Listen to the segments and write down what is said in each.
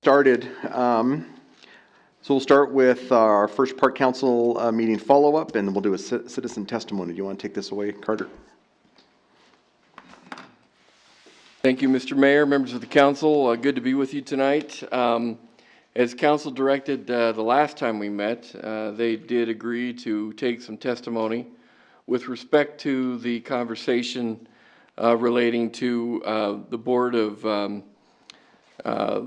Started. So we'll start with our first Park Council meeting follow-up, and we'll do a citizen testimony. Do you want to take this away, Carter? Thank you, Mr. Mayor, members of the council. Good to be with you tonight. As council directed the last time we met, they did agree to take some testimony with respect to the conversation relating to the Board of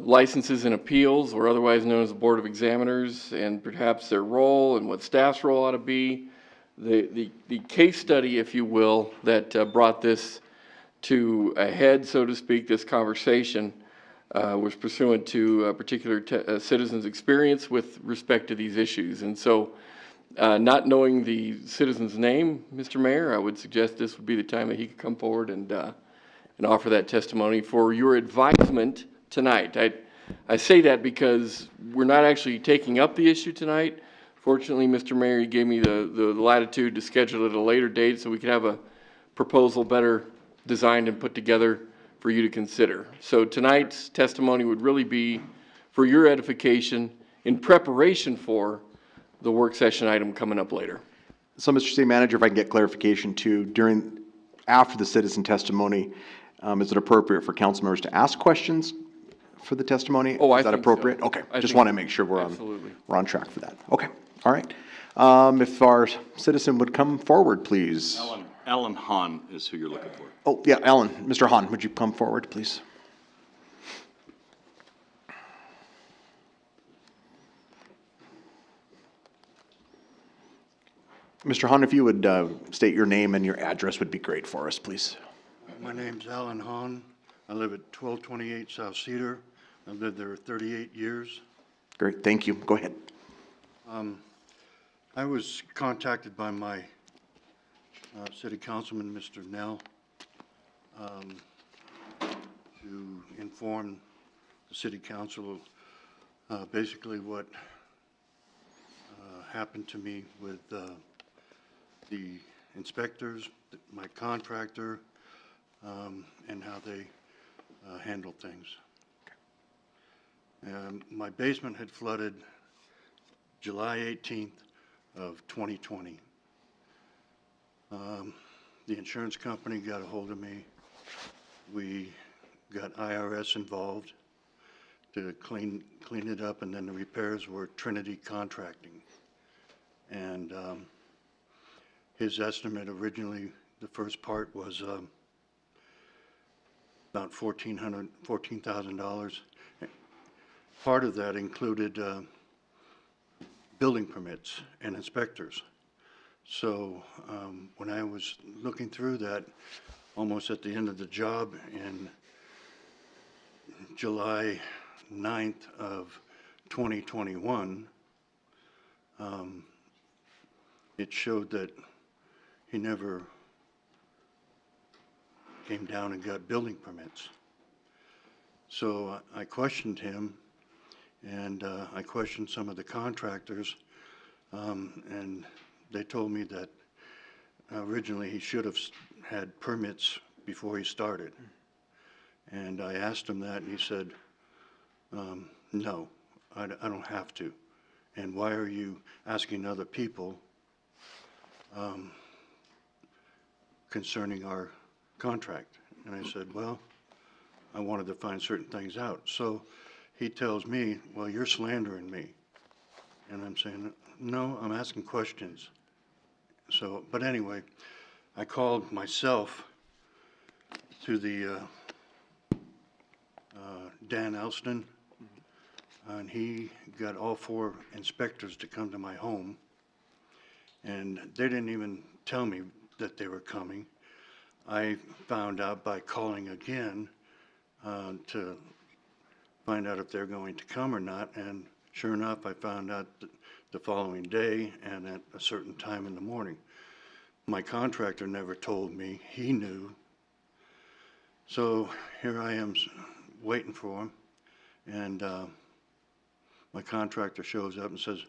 Licenses and Appeals, or otherwise known as the Board of Examiners, and perhaps their role and what staff's role ought to be. The case study, if you will, that brought this to a head, so to speak, this conversation was pursuant to a particular citizen's experience with respect to these issues. And so, not knowing the citizen's name, Mr. Mayor, I would suggest this would be the time that he could come forward and offer that testimony for your advisement tonight. I say that because we're not actually taking up the issue tonight. Fortunately, Mr. Mayor, you gave me the latitude to schedule it at a later date so we could have a proposal better designed and put together for you to consider. So tonight's testimony would really be for your edification in preparation for the work session item coming up later. So, Mr. City Manager, if I can get clarification too, after the citizen testimony, is it appropriate for council members to ask questions for the testimony? Is that appropriate? So. Okay, just want to make sure we're on track for that. Okay, all right. If our citizen would come forward, please. Alan Hahn is who you're looking for. Oh, yeah, Alan. Mr. Hahn, would you come forward, please? Mr. Hahn, if you would state your name and your address would be great for us, please. My name's Alan Hahn. I live at 1228 South Cedar. I've lived there 38 years. Great, thank you. Go ahead. I was contacted by my city councilman, Mr. Nell, to inform the city council basically what happened to me with the inspectors, my contractor, and how they handle things. My basement had flooded July 18th of 2020. The insurance company got a hold of me. We got IRS involved to clean it up, and then the repairs were Trinity Contracting. And his estimate originally, the first part was about $14,000. Part of that included building permits and inspectors. So when I was looking through that, almost at the end of the job in July 9th of 2021, it showed that he never came down and got building permits. So I questioned him, and I questioned some of the contractors, and they told me that originally he should have had permits before he started. And I asked him that, and he said, no, I don't have to. And why are you asking other people concerning our contract? And I said, well, I wanted to find certain things out. So he tells me, well, you're slandering me. And I'm saying, no, I'm asking questions. So, but anyway, I called myself to the Dan Elston, and he got all 4 inspectors to come to my home, and they didn't even tell me that they were coming. I found out by calling again to find out if they're going to come or not, and sure enough, I found out the following day and at a certain time in the morning. My contractor never told me. He knew. So here I am waiting for him, and my contractor shows up and says,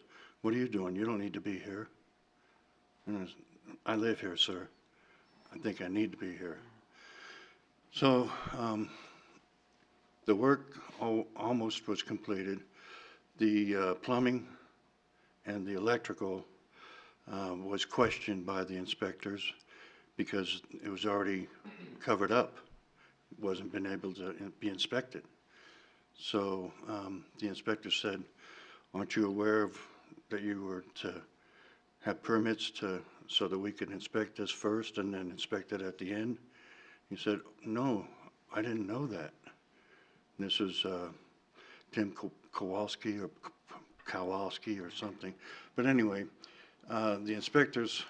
what are you doing? You don't need to be here. And I live here, sir. I think I need to be here. So the work almost almost was completed. The plumbing and the electrical was questioned by the inspectors because it was already covered up, wasn't been able to be inspected. So the inspector said, aren't you aware of that you were to have permits so that we could inspect this first and then inspect it at the end? He said, no, I didn't know that. This is Tim Kowalski or something. But anyway, the inspectors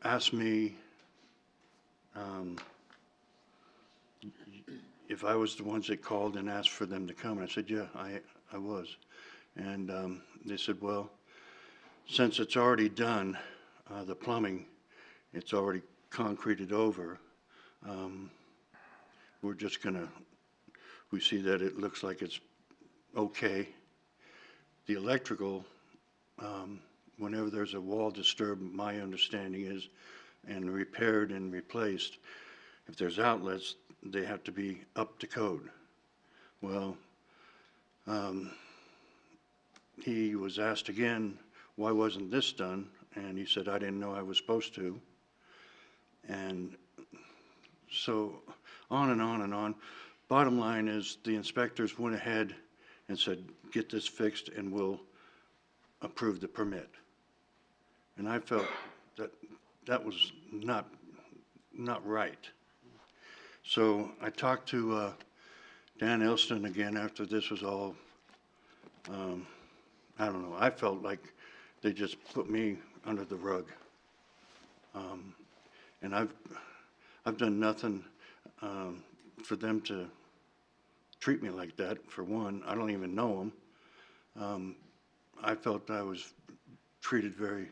asked me if I was the ones that called and asked for them to come. And I said, yeah, I was. And they said, well, since it's already done, the plumbing, it's already concreted over, we're just gonna, we see that it looks like it's okay. The electrical, whenever there's a wall disturbed, my understanding is, and repaired and replaced, if there's outlets, they have to be up to code. Well, he was asked again, why wasn't this done? And he said, I didn't know I was supposed to. And so on and on and on. Bottom line is the inspectors went ahead and said, get this fixed and we'll approve the permit. And I felt that that was not right. So I talked to Dan Elston again after this was all, I don't know, I felt like they just put me under the rug. And I've done nothing for them to treat me like that. For one, I don't even know them. I felt I was treated very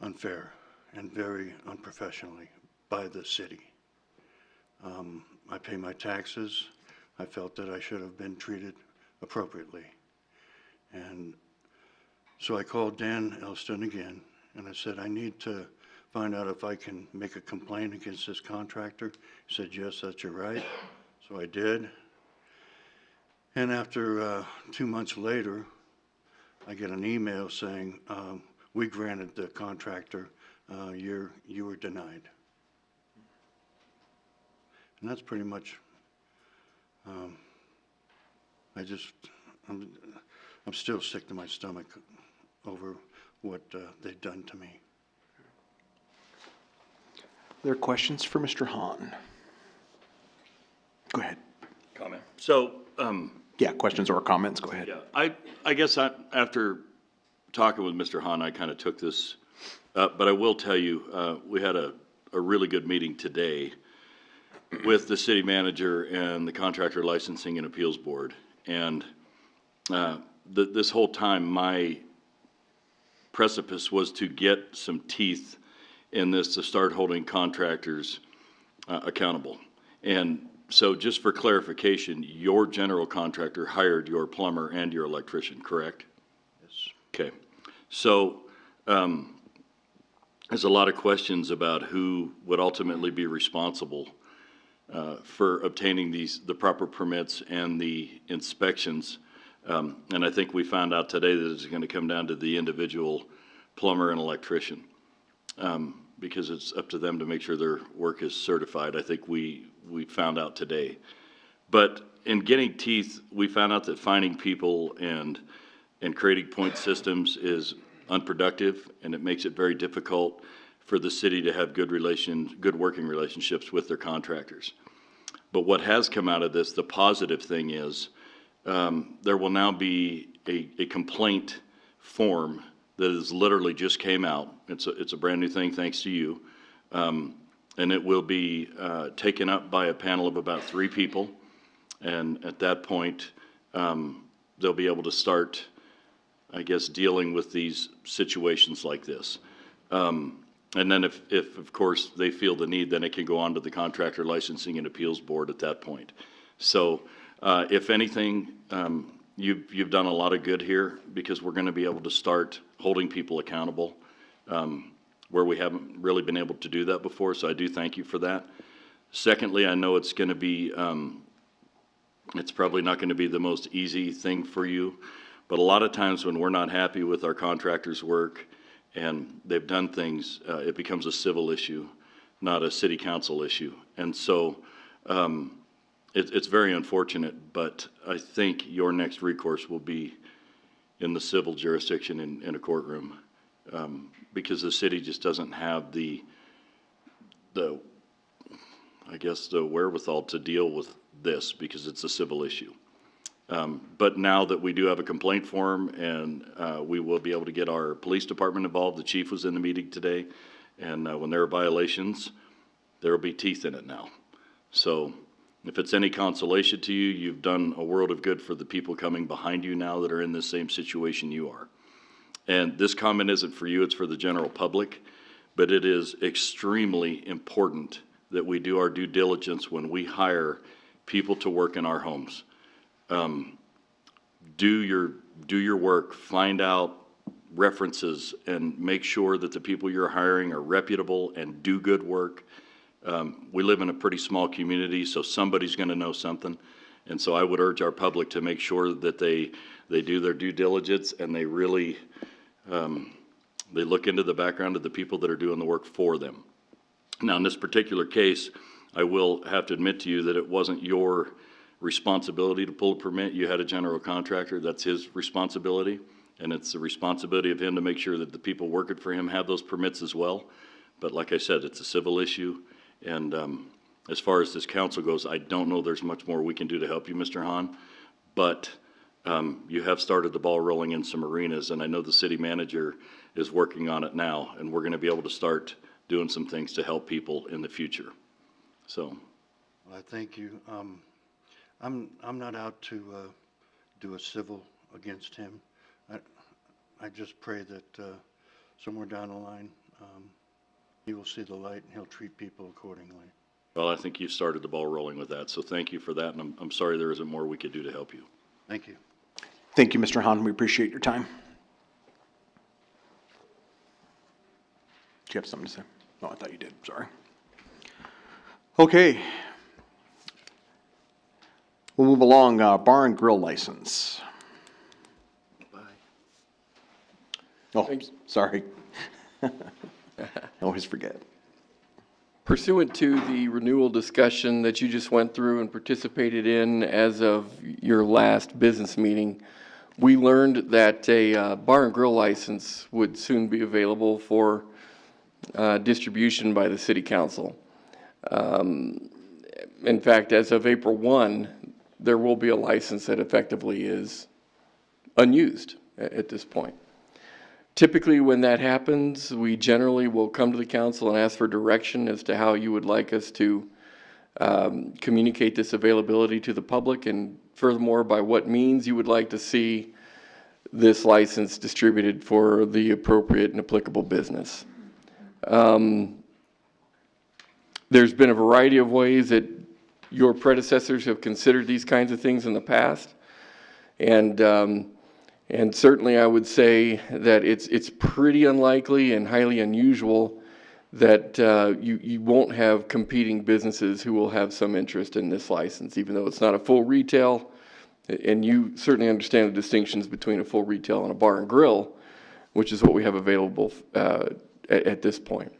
unfair and very unprofessionally by the city. I pay my taxes. I felt that I should have been treated appropriately. And so I called Dan Elston again, and I said, I need to find out if I can make a complaint against this contractor. He said, yes, that's your right. So I did. And after 2 months later, I get an email saying, we granted the contractor, you were denied. And that's pretty much, I'm still sick to my stomach over what they've done to me. Are there questions for Mr. Hahn? Go ahead. Comment. So, Yeah, questions or comments, go ahead. yeah, I guess after talking with Mr. Hahn, I kind of took this up, but I will tell you, we had a really good meeting today with the city manager and the contractor licensing and appeals board. And this whole time, my precipice was to get some teeth in this to start holding contractors accountable. And so just for clarification, your general contractor hired your plumber and your electrician, correct? Yes. Okay. So there's a lot of questions about who would ultimately be responsible for obtaining the proper permits and the inspections. And I think we found out today that it's going to come down to the individual plumber and electrician, because it's up to them to make sure their work is certified. I think we found out today. But in getting teeth, we found out that finding people and creating point systems is unproductive, and it makes it very difficult for the city to have good working relationships with their contractors. But what has come out of this, the positive thing is, there will now be a complaint form that is literally just came out. It's a brand new thing, thanks to you. And it will be taken up by a panel of about 3 people. And at that point, they'll be able to start, I guess, dealing with these situations like this. And then if of course they feel the need, then it can go on to the contractor licensing and appeals board at that point. So if anything, you've done a lot of good here, because we're going to be able to start holding people accountable where we haven't really been able to do that before. So I do thank you for that. Secondly, I know it's going to be It's probably not going to be the most easy thing for you, but a lot of times when we're not happy with our contractors' work and they've done things, it becomes a civil issue, not a city council issue. And so it's very unfortunate, but I think your next recourse will be in the civil jurisdiction in a courtroom, because the city just doesn't have the I guess the wherewithal to deal with this because it's a civil issue. But now that we do have a complaint form and we will be able to get our police department involved, the chief was in the meeting today, and when there are violations, there will be teeth in it now. So if it's any consolation to you, you've done a world of good for the people coming behind you now that are in the same situation you are. And this comment isn't for you, it's for the general public, but it is extremely important that we do our due diligence when we hire people to work in our homes. Do your work, find out references, and make sure that the people you're hiring are reputable and do good work. We live in a pretty small community, so somebody's going to know something. And so I would urge our public to make sure that they do their due diligence and they really they look into the background of the people that are doing the work for them. Now, in this particular case, I will have to admit to you that it wasn't your responsibility to pull a permit. You had a general contractor. That's his responsibility, and it's the responsibility of him to make sure that the people working for him have those permits as well. But like I said, it's a civil issue, and as far as this council goes, I don't know there's much more we can do to help you, Mr. Hahn, but you have started the ball rolling in some arenas, and I know the city manager is working on it now, and we're going to be able to start doing some things to help people in the future. So, Well, I thank you. I'm not out to do a civil against him. I just pray that somewhere down the line he will see the light and he'll treat people accordingly. well, I think you've started the ball rolling with that, so thank you for that, and I'm sorry there isn't more we could do to help you. Thank you. Thank you, Mr. Hahn. We appreciate your time. Do you have something to say? Oh, I thought you did. Sorry. Okay. We'll move along. Bar and grill license. Bye. Oh, sorry. I always forget. Pursuant to the renewal discussion that you just went through and participated in as of your last business meeting, we learned that a bar and grill license would soon be available for distribution by the city council. In fact, as of April 1, there will be a license that effectively is unused at this point. Typically, when that happens, we generally will come to the council and ask for direction as to how you would like us to communicate this availability to the public, and furthermore, by what means you would like to see this license distributed for the appropriate and applicable business. There's been a variety of ways that your predecessors have considered these kinds of things in the past, and certainly I would say that it's pretty unlikely and highly unusual that you won't have competing businesses who will have some interest in this license, even though it's not a full retail, and you certainly understand the distinctions between a full retail and a bar and grill, which is what we have available at this point.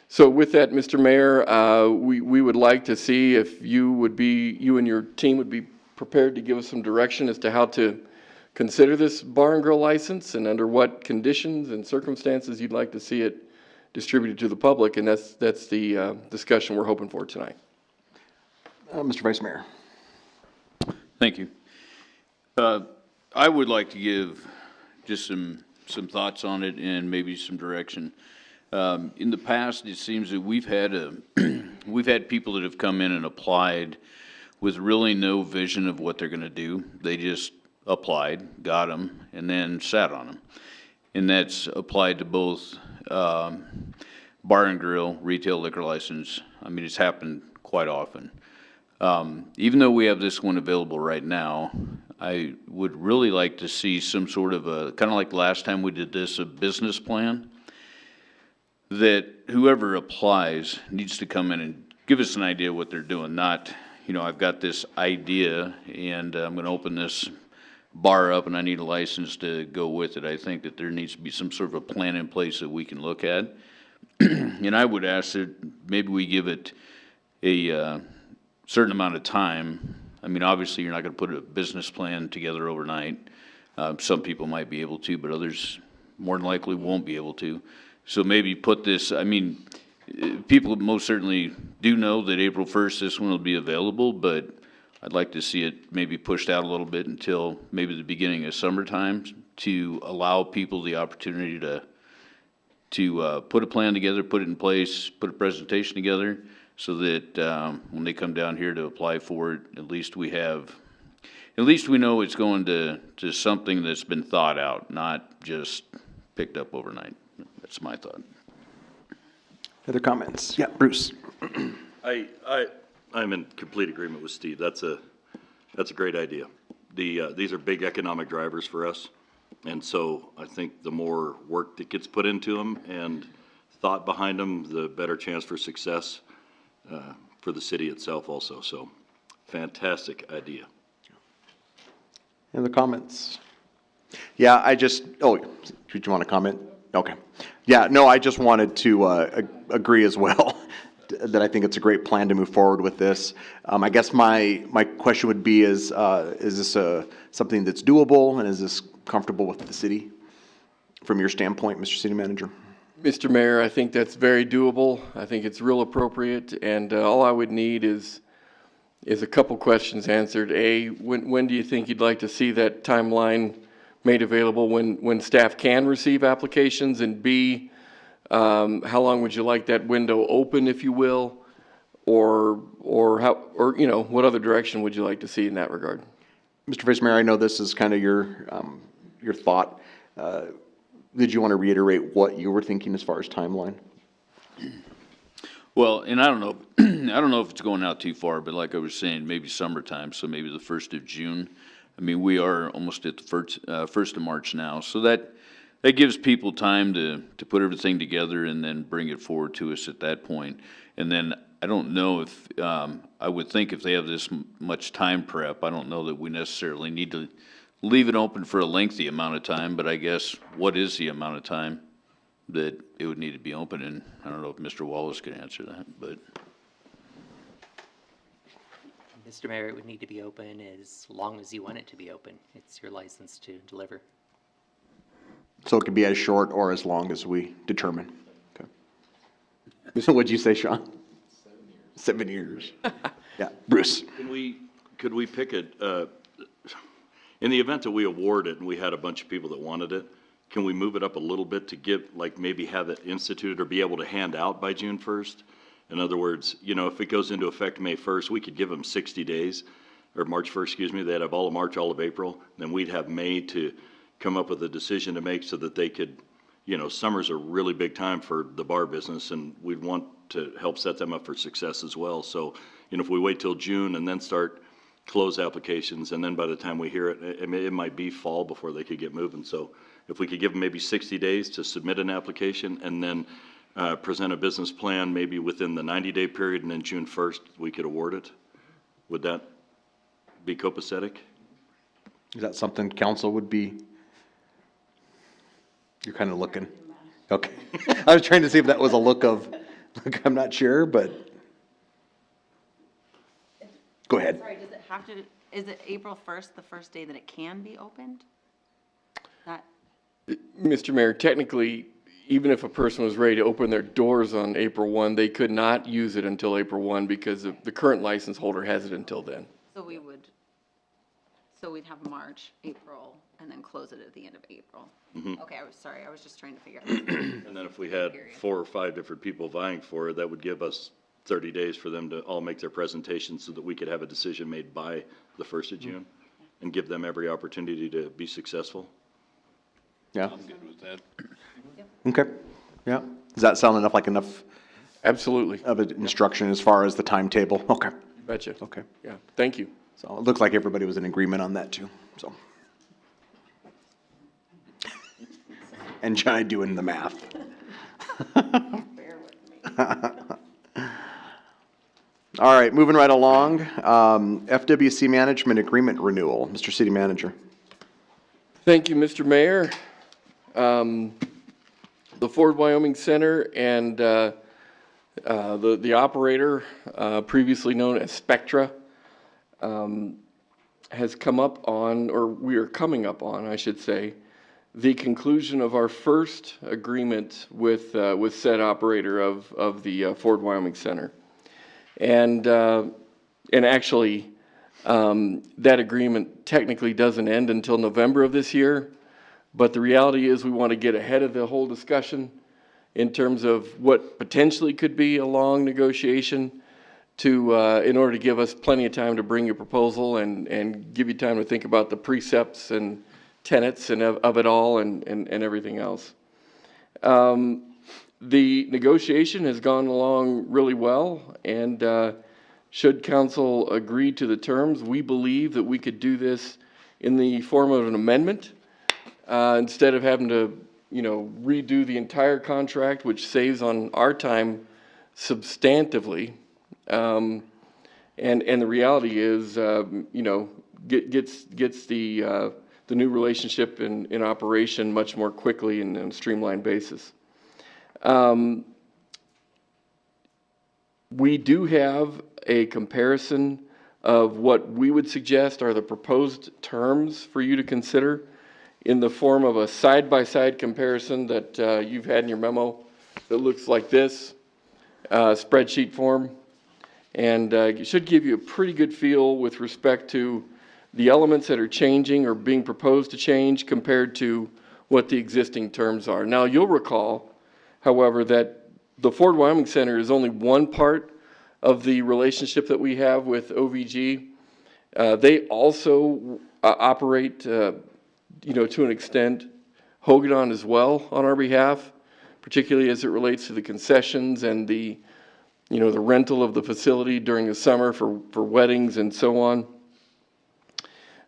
So with that, Mr. Mayor, we would like to see if you and your team would be prepared to give us some direction as to how to consider this bar and grill license and under what conditions and circumstances you'd like to see it distributed to the public, and that's the discussion we're hoping for tonight. Mr. Vice Mayor. Thank you. I would like to give just some thoughts on it and maybe some direction. In the past, it seems that we've had people that have come in and applied with really no vision of what they're going to do. They just applied, got them, and then sat on them. And that's applied to both bar and grill, retail liquor license. I mean, it's happened quite often. Even though we have this one available right now, I would really like to see some sort of a, kind of like last time we did this, a business plan that whoever applies needs to come in and give us an idea what they're doing, not, I've got this idea and I'm gonna open this bar up and I need a license to go with it. I think that there needs to be some sort of a plan in place that we can look at. And I would ask that maybe we give it a certain amount of time. I mean, obviously, you're not gonna put a business plan together overnight. Some people might be able to, but others more than likely won't be able to. So maybe put this, I mean, people most certainly do know that April 1st, this one will be available, but I'd like to see it maybe pushed out a little bit until maybe the beginning of summertime to allow people the opportunity to put a plan together, put it in place, put a presentation together, so that when they come down here to apply for it, at least we know it's going to something that's been thought out, not just picked up overnight. That's my thought. Other comments? Yeah, Bruce. I'm in complete agreement with Steve. That's a great idea. These are big economic drivers for us. And so I think the more work that gets put into them and thought behind them, the better chance for success for the city itself also. So fantastic idea. Any other comments? Yeah, did you want to comment? Okay. Yeah, no, I just wanted to agree as well that I think it's a great plan to move forward with this. I guess my question would be is this something that's doable, and is this comfortable with the city from your standpoint, Mr. City Manager? Mr. Mayor, I think that's very doable. I think it's real appropriate, and all I would need is a couple questions answered. A, when do you think you'd like to see that timeline made available, when staff can receive applications? And B, how long would you like that window open, if you will? Or what other direction would you like to see in that regard? Mr. Vice Mayor, I know this is kind of your thought. Did you want to reiterate what you were thinking as far as timeline? Well, and I don't know, I don't know if it's going out too far, but like I was saying, maybe summertime, so maybe the 1st of June. I mean, we are almost at the 1st of March now, so that gives people time to put everything together and then bring it forward to us at that point. And then I don't know if, I would think if they have this much time prep, I don't know that we necessarily need to leave it open for a lengthy amount of time, but I guess what is the amount of time that it would need to be open? And I don't know if Mr. Wallace could answer that, but. Mr. Mayor, it would need to be open as long as you want it to be open. It's your license to deliver. So it could be as short or as long as we determine. Okay. So what'd you say, Sean? 7 years. Yeah, Bruce. Could we pick it, in the event that we award it and we had a bunch of people that wanted it, can we move it up a little bit to get, like, maybe have it instituted or be able to hand out by June 1st? In other words, if it goes into effect May 1st, we could give them 60 days, or March 1st, excuse me. They'd have all of March, all of April. Then we'd have May to come up with a decision to make so that they could, summer's a really big time for the bar business, and we'd want to help set them up for success as well. So, if we wait till June and then start close applications, and then by the time we hear it, it might be fall before they could get moving. So if we could give them maybe 60 days to submit an application and then present a business plan maybe within the 90-day period, and then June 1st, we could award it. Would that be copacetic? Is that something council would be? You're kind of looking. Okay. I was trying to see if that was a look of, I'm not sure, but go ahead. Sorry, does it have to, is it April 1st, the first day that it can be opened? That, Mr. Mayor, technically, even if a person was ready to open their doors on April 1, they could not use it until April 1 because the current license holder has it until then. so we'd have March, April, and then close it at the end of April. Okay, I was just trying to figure out. And then if we had 4 or 5 different people vying for it, that would give us 30 days for them to all make their presentations so that we could have a decision made by the 1st of June and give them every opportunity to be successful. Yeah. I'm good with that. Okay. Yeah. Does that sound enough Absolutely. of an instruction as far as the timetable? Okay. Betcha. Okay. Yeah, thank you. So it looks like everybody was in agreement on that too, so. And Johnny doing the math. Bear with me. All right, moving right along. FWC Management Agreement Renewal. Mr. City Manager. Thank you, Mr. Mayor. The Ford Wyoming Center and the operator, previously known as Spectra, has come up on, or we are coming up on, I should say, the conclusion of our first agreement with said operator of the Ford Wyoming Center. And actually, that agreement technically doesn't end until November of this year. But the reality is we want to get ahead of the whole discussion in terms of what potentially could be a long negotiation to, in order to give us plenty of time to bring a proposal and give you time to think about the precepts and tenets and of it all and everything else. The negotiation has gone along really well, and should council agree to the terms, we believe that we could do this in the form of an amendment instead of having to, redo the entire contract, which saves on our time substantively. And the reality is, gets the new relationship in operation much more quickly and on a streamlined basis. We do have a comparison of what we would suggest are the proposed terms for you to consider in the form of a side-by-side comparison that you've had in your memo that looks like this, spreadsheet form. And it should give you a pretty good feel with respect to the elements that are changing or being proposed to change compared to what the existing terms are. Now, you'll recall, however, that the Ford Wyoming Center is only one part of the relationship that we have with OVG. They also operate, to an extent, Hogadon as well on our behalf, particularly as it relates to the concessions and the rental of the facility during the summer for weddings and so on.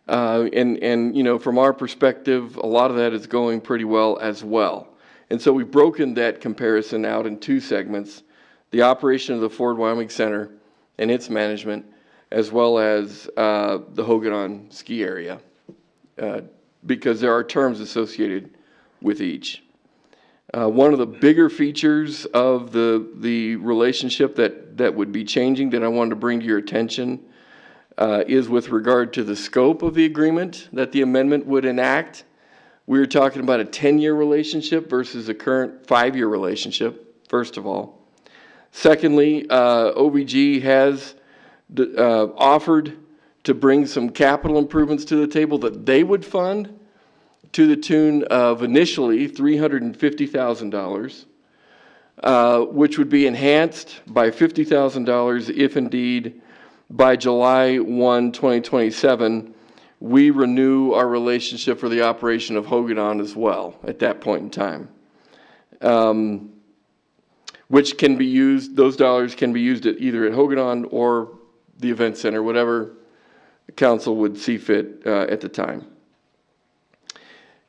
From our perspective, a lot of that is going pretty well as well. And so we've broken that comparison out in two segments: the operation of the Ford Wyoming Center and its management, as well as the Hogadon ski area, because there are terms associated with each. One of the bigger features of the relationship that would be changing that I wanted to bring to your attention is with regard to the scope of the agreement that the amendment would enact. We were talking about a 10-year relationship versus a current 5-year relationship, first of all. Secondly, OVG has offered to bring some capital improvements to the table that they would fund to the tune of initially $350,000, which would be enhanced by $50,000 if indeed by July 1, 2027, we renew our relationship for the operation of Hogadon as well at that point in time. Which can be used, those dollars can be used either at Hogadon or the event center, whatever the council would see fit at the time.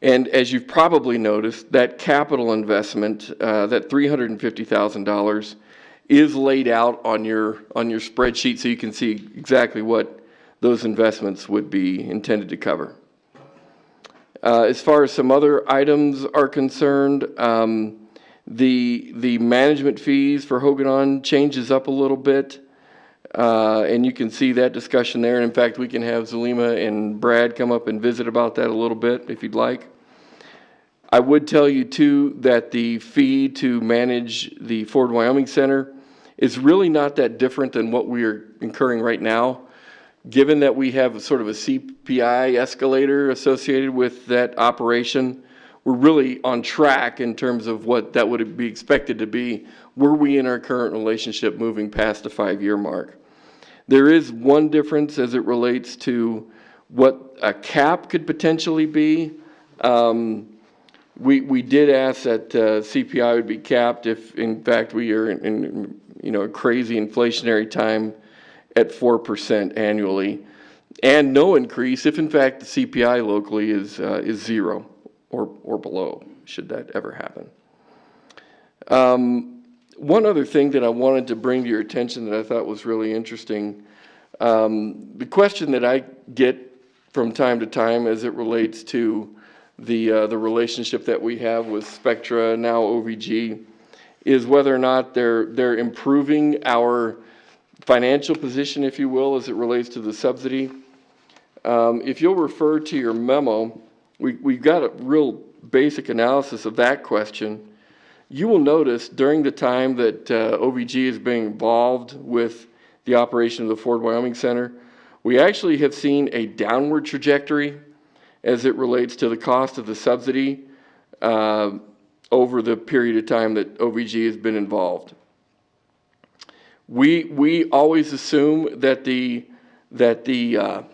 And as you've probably noticed, that capital investment, that $350,000, is laid out on your spreadsheet so you can see exactly what those investments would be intended to cover. As far as some other items are concerned, the management fees for Hogadon changes up a little bit, and you can see that discussion there. And in fact, we can have Zulima and Brad come up and visit about that a little bit if you'd like. I would tell you too that the fee to manage the Ford Wyoming Center is really not that different than what we are incurring right now. Given that we have sort of a CPI escalator associated with that operation, we're really on track in terms of what that would be expected to be were we in our current relationship moving past the 5-year mark. There is one difference as it relates to what a cap could potentially be. We did ask that CPI would be capped if, in fact, we are in a crazy inflationary time at 4% annually, and no increase if, in fact, the CPI locally is 0 or below, should that ever happen. One other thing that I wanted to bring to your attention that I thought was really interesting, the question that I get from time to time as it relates to the relationship that we have with Spectra, now OVG, is whether or not they're improving our financial position, if you will, as it relates to the subsidy. If you'll refer to your memo, we've got a real basic analysis of that question. You will notice during the time that OVG is being involved with the operation of the Ford Wyoming Center, we actually have seen a downward trajectory as it relates to the cost of the subsidy over the period of time that OVG has been involved. We always assume that the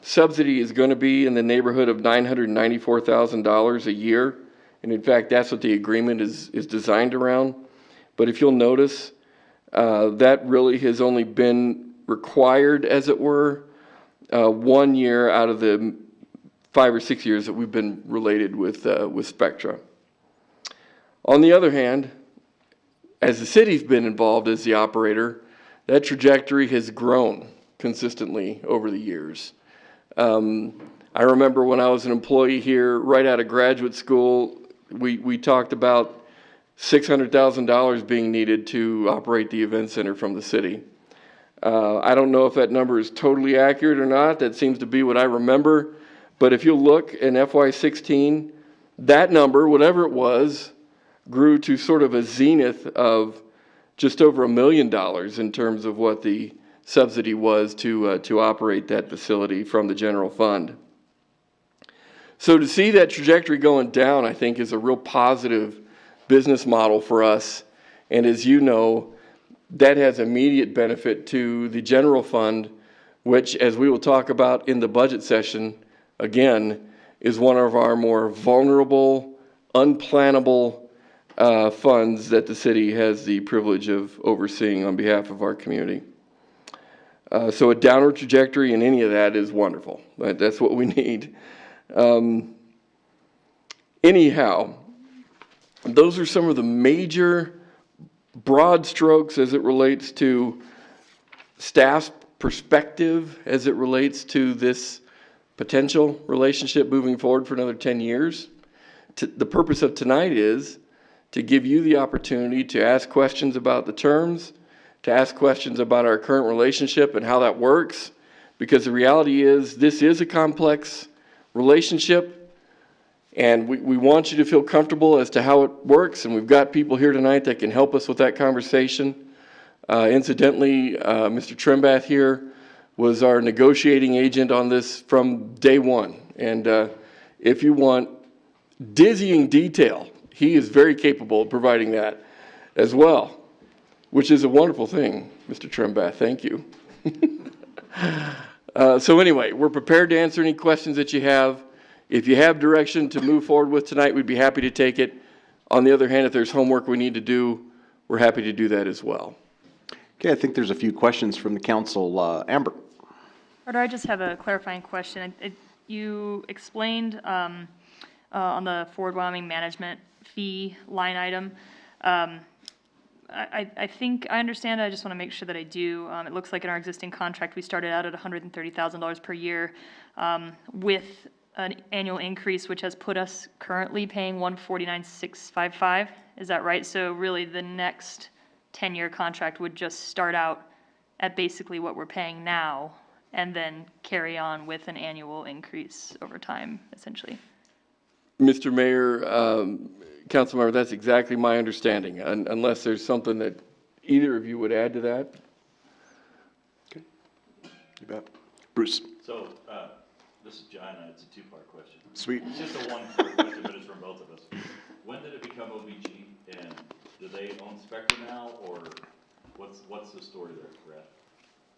subsidy is going to be in the neighborhood of $994,000 a year. And in fact, that's what the agreement is designed around. But if you'll notice, that really has only been required, as it were, 1 year out of the 5 or 6 years that we've been related with Spectra. On the other hand, as the city's been involved as the operator, that trajectory has grown consistently over the years. I remember when I was an employee here, right out of graduate school, we talked about $600,000 being needed to operate the event center from the city. I don't know if that number is totally accurate or not. That seems to be what I remember. But if you look in FY16, that number, whatever it was, grew to sort of a zenith of just over $1 million in terms of what the subsidy was to operate that facility from the general fund. So to see that trajectory going down, I think, is a real positive business model for us. And as you know, that has immediate benefit to the general fund, which, as we will talk about in the budget session, again, is one of our more vulnerable, unplannable funds that the city has the privilege of overseeing on behalf of our community. So a downward trajectory in any of that is wonderful. Right? That's what we need. Anyhow, those are some of the major broad strokes as it relates to staff's perspective, as it relates to this potential relationship moving forward for another 10 years. The purpose of tonight is to give you the opportunity to ask questions about the terms, to ask questions about our current relationship and how that works, because the reality is this is a complex relationship, and we want you to feel comfortable as to how it works, and we've got people here tonight that can help us with that conversation. Incidentally, Mr. Trembath here was our negotiating agent on this from day one, and if you want dizzying detail, he is very capable of providing that as well, which is a wonderful thing, Mr. Trembath. Thank you. So anyway, we're prepared to answer any questions that you have. If you have direction to move forward with tonight, we'd be happy to take it. On the other hand, if there's homework we need to do, we're happy to do that as well. Okay, I think there's a few questions from the council. Amber. Carter, I just have a clarifying question. You explained on the Ford Wyoming management fee line item. I think I understand. I just want to make sure that I do. It looks like in our existing contract, we started out at $130,000 per year with an annual increase, which has put us currently paying $149,655. Is that right? So really the next 10-year contract would just start out at basically what we're paying now and then carry on with an annual increase over time, essentially. Mr. Mayor, Councilmember, that's exactly my understanding, unless there's something that either of you would add to that. Okay. You bet. Bruce. So, this is John, and it's a two-part question. Sweet. It's just a one-part question, but it's from both of us. When did it become OVG, and do they own Spectra now, or what's the story there, Brad?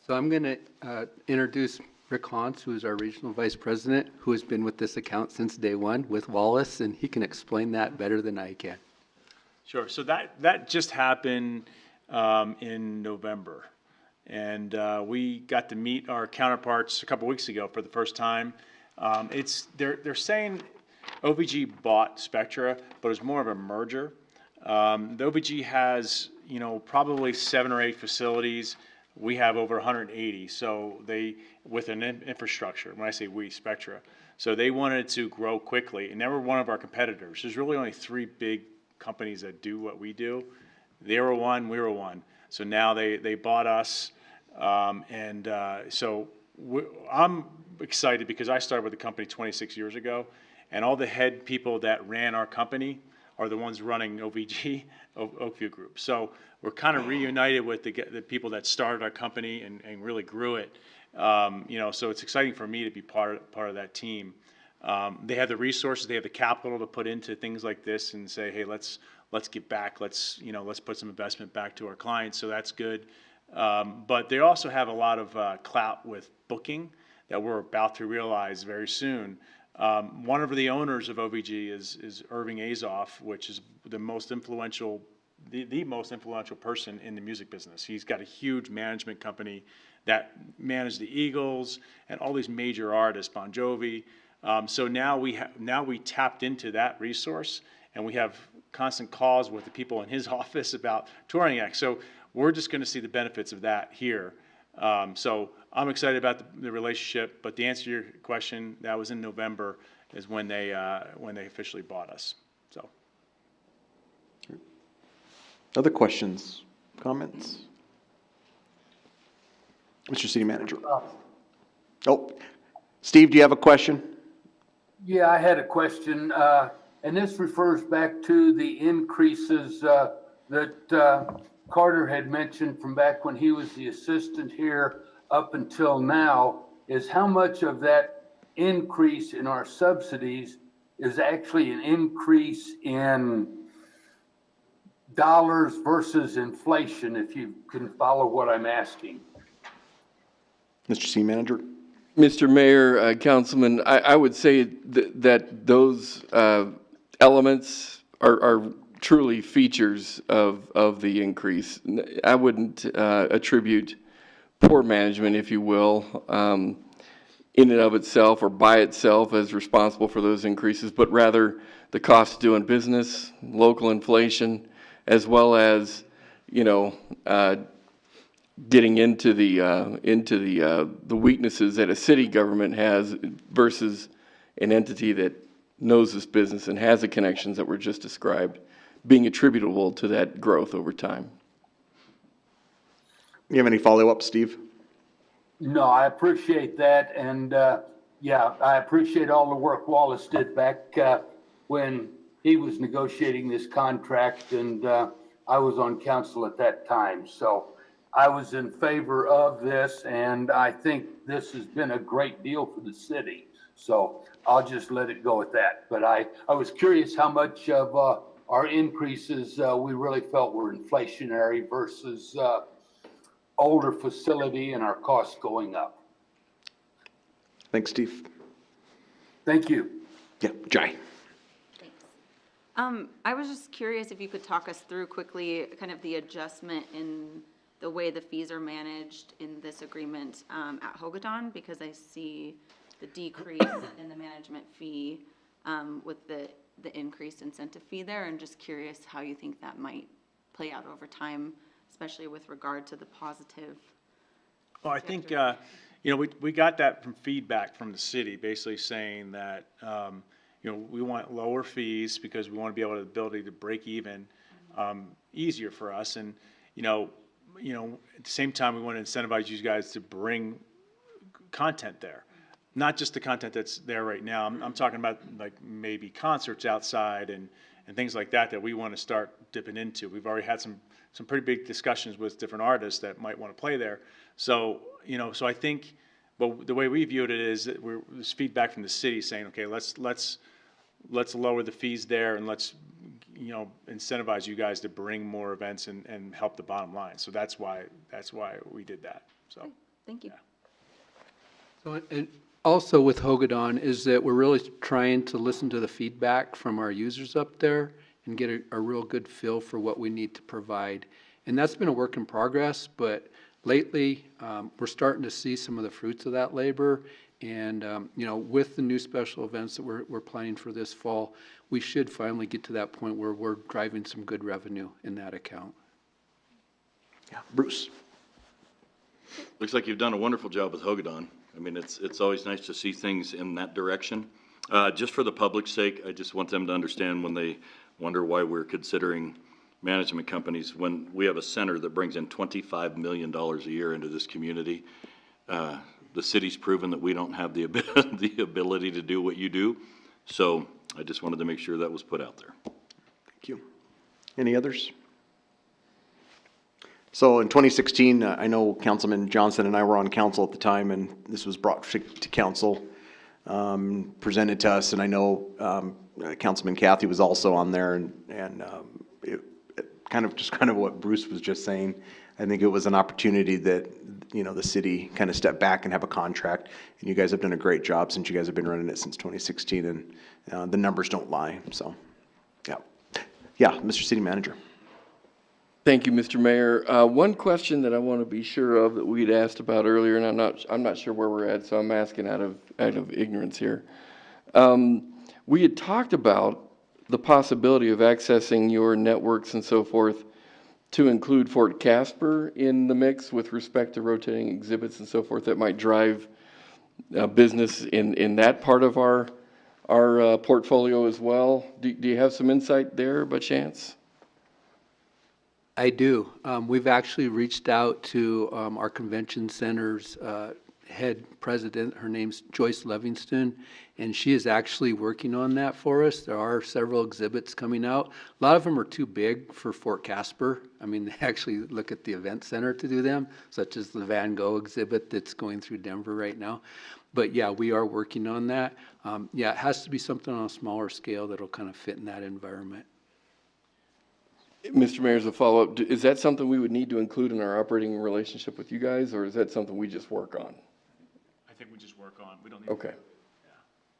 So I'm going to introduce Rick Hans, who is our regional vice president, who has been with this account since day one with Wallace, and he can explain that better than I can. Sure. So that just happened in November. And we got to meet our counterparts a couple weeks ago for the first time. They're saying OVG bought Spectra, but it was more of a merger. The OVG has, probably 7 or 8 facilities. We have over 180, so with an infrastructure, when I say we, Spectra. So they wanted to grow quickly, and they were one of our competitors. There's really only 3 big companies that do what we do. They were one, we were one. So now they bought us, so I'm excited because I started with the company 26 years ago, and all the head people that ran our company are the ones running OVG, Oakview Group. So we're kind of reunited with the people that started our company and really grew it. So it's exciting for me to be part of that team. They have the resources, they have the capital to put into things like this and say, hey, let's get back, let's put some investment back to our clients. So that's good. But they also have a lot of clout with booking that we're about to realize very soon. One of the owners of OVG is Irving Azoff, which is the most influential person in the music business. He's got a huge management company that managed the Eagles and all these major artists, Bon Jovi. So now we tapped into that resource, and we have constant calls with the people in his office about touring acts. So we're just going to see the benefits of that here. So I'm excited about the relationship, but to answer your question, that was in November is when they officially bought us. So. Other questions, comments? Mr. City Manager. Oh, Steve, do you have a question? Yeah, I had a question, and this refers back to the increases that Carter had mentioned from back when he was the assistant here up until now, is how much of that increase in our subsidies is actually an increase in dollars versus inflation, if you can follow what I'm asking. Mr. City Manager. Mr. Mayor, Councilman, I would say that those elements are truly features of the increase. I wouldn't attribute poor management, if you will, in and of itself or by itself as responsible for those increases, but rather the cost of doing business, local inflation, as well as, getting into the weaknesses that a city government has versus an entity that knows this business and has the connections that were just described, being attributable to that growth over time. You have any follow-up, Steve? No, I appreciate that, and I appreciate all the work Wallace did back when he was negotiating this contract, and I was on council at that time. So I was in favor of this, and I think this has been a great deal for the city. So I'll just let it go at that. But I was curious how much of our increases we really felt were inflationary versus older facility and our costs going up. Thanks, Steve. Thank you. Yeah, Jai. Thanks. I was just curious if you could talk us through quickly kind of the adjustment in the way the fees are managed in this agreement at Hogadon, because I see the decrease in the management fee with the increased incentive fee there, and just curious how you think that might play out over time, especially with regard to the positive. Well, I think, we got that from feedback from the city, basically saying that, we want lower fees because we want to be able to ability to break even easier for us. And, at the same time, we want to incentivize you guys to bring content there. Not just the content that's there right now. I'm talking about like maybe concerts outside and things like that we want to start dipping into. We've already had some pretty big discussions with different artists that might want to play there. So, so I think, the way we viewed it is that there's feedback from the city saying, okay, let's lower the fees there and let's, incentivize you guys to bring more events and help the bottom line. So that's why we did that. So, Okay, thank you. Yeah. So, and also with Hogadon is that we're really trying to listen to the feedback from our users up there and get a real good feel for what we need to provide. And that's been a work in progress, but lately we're starting to see some of the fruits of that labor. And, with the new special events that we're planning for this fall, we should finally get to that point where we're driving some good revenue in that account. Yeah, Bruce. Looks like you've done a wonderful job with Hogadon. I mean, it's always nice to see things in that direction. Just for the public's sake, I just want them to understand when they wonder why we're considering management companies, when we have a center that brings in $25 million a year into this community. The city's proven that we don't have the ability to do what you do. So I just wanted to make sure that was put out there. Thank you. Any others? So in 2016, I know Councilman Johnson and I were on council at the time, and this was brought to council, presented to us, and I know Councilman Kathy was also on there, and it kind of what Bruce was just saying. I think it was an opportunity that, you know, the city kind of stepped back and have a contract, and you guys have done a great job since you guys have been running it since 2016, and the numbers don't lie, so, yeah. Yeah, Mr. City Manager. Thank you, Mr. Mayor. One question that I want to be sure of that we'd asked about earlier, and I'm not sure where we're at, so I'm asking out of ignorance here. We had talked about the possibility of accessing your networks and so forth to include Fort Casper in the mix with respect to rotating exhibits and so forth that might drive business in that part of our portfolio as well. Do you have some insight there by chance? I do. We've actually reached out to our convention center's head president. Her name's Joyce Livingston, and she is actually working on that for us. There are several exhibits coming out. A lot of them are too big for Fort Casper. I mean, they actually look at the event center to do them, such as the Van Gogh exhibit that's going through Denver right now. But yeah, we are working on that. Yeah, it has to be something on a smaller scale that'll kind of fit in that environment. Mr. Mayor, as a follow-up, is that something we would need to include in our operating relationship with you guys, or is that something we just work on? I think we just work on, we don't need. Okay.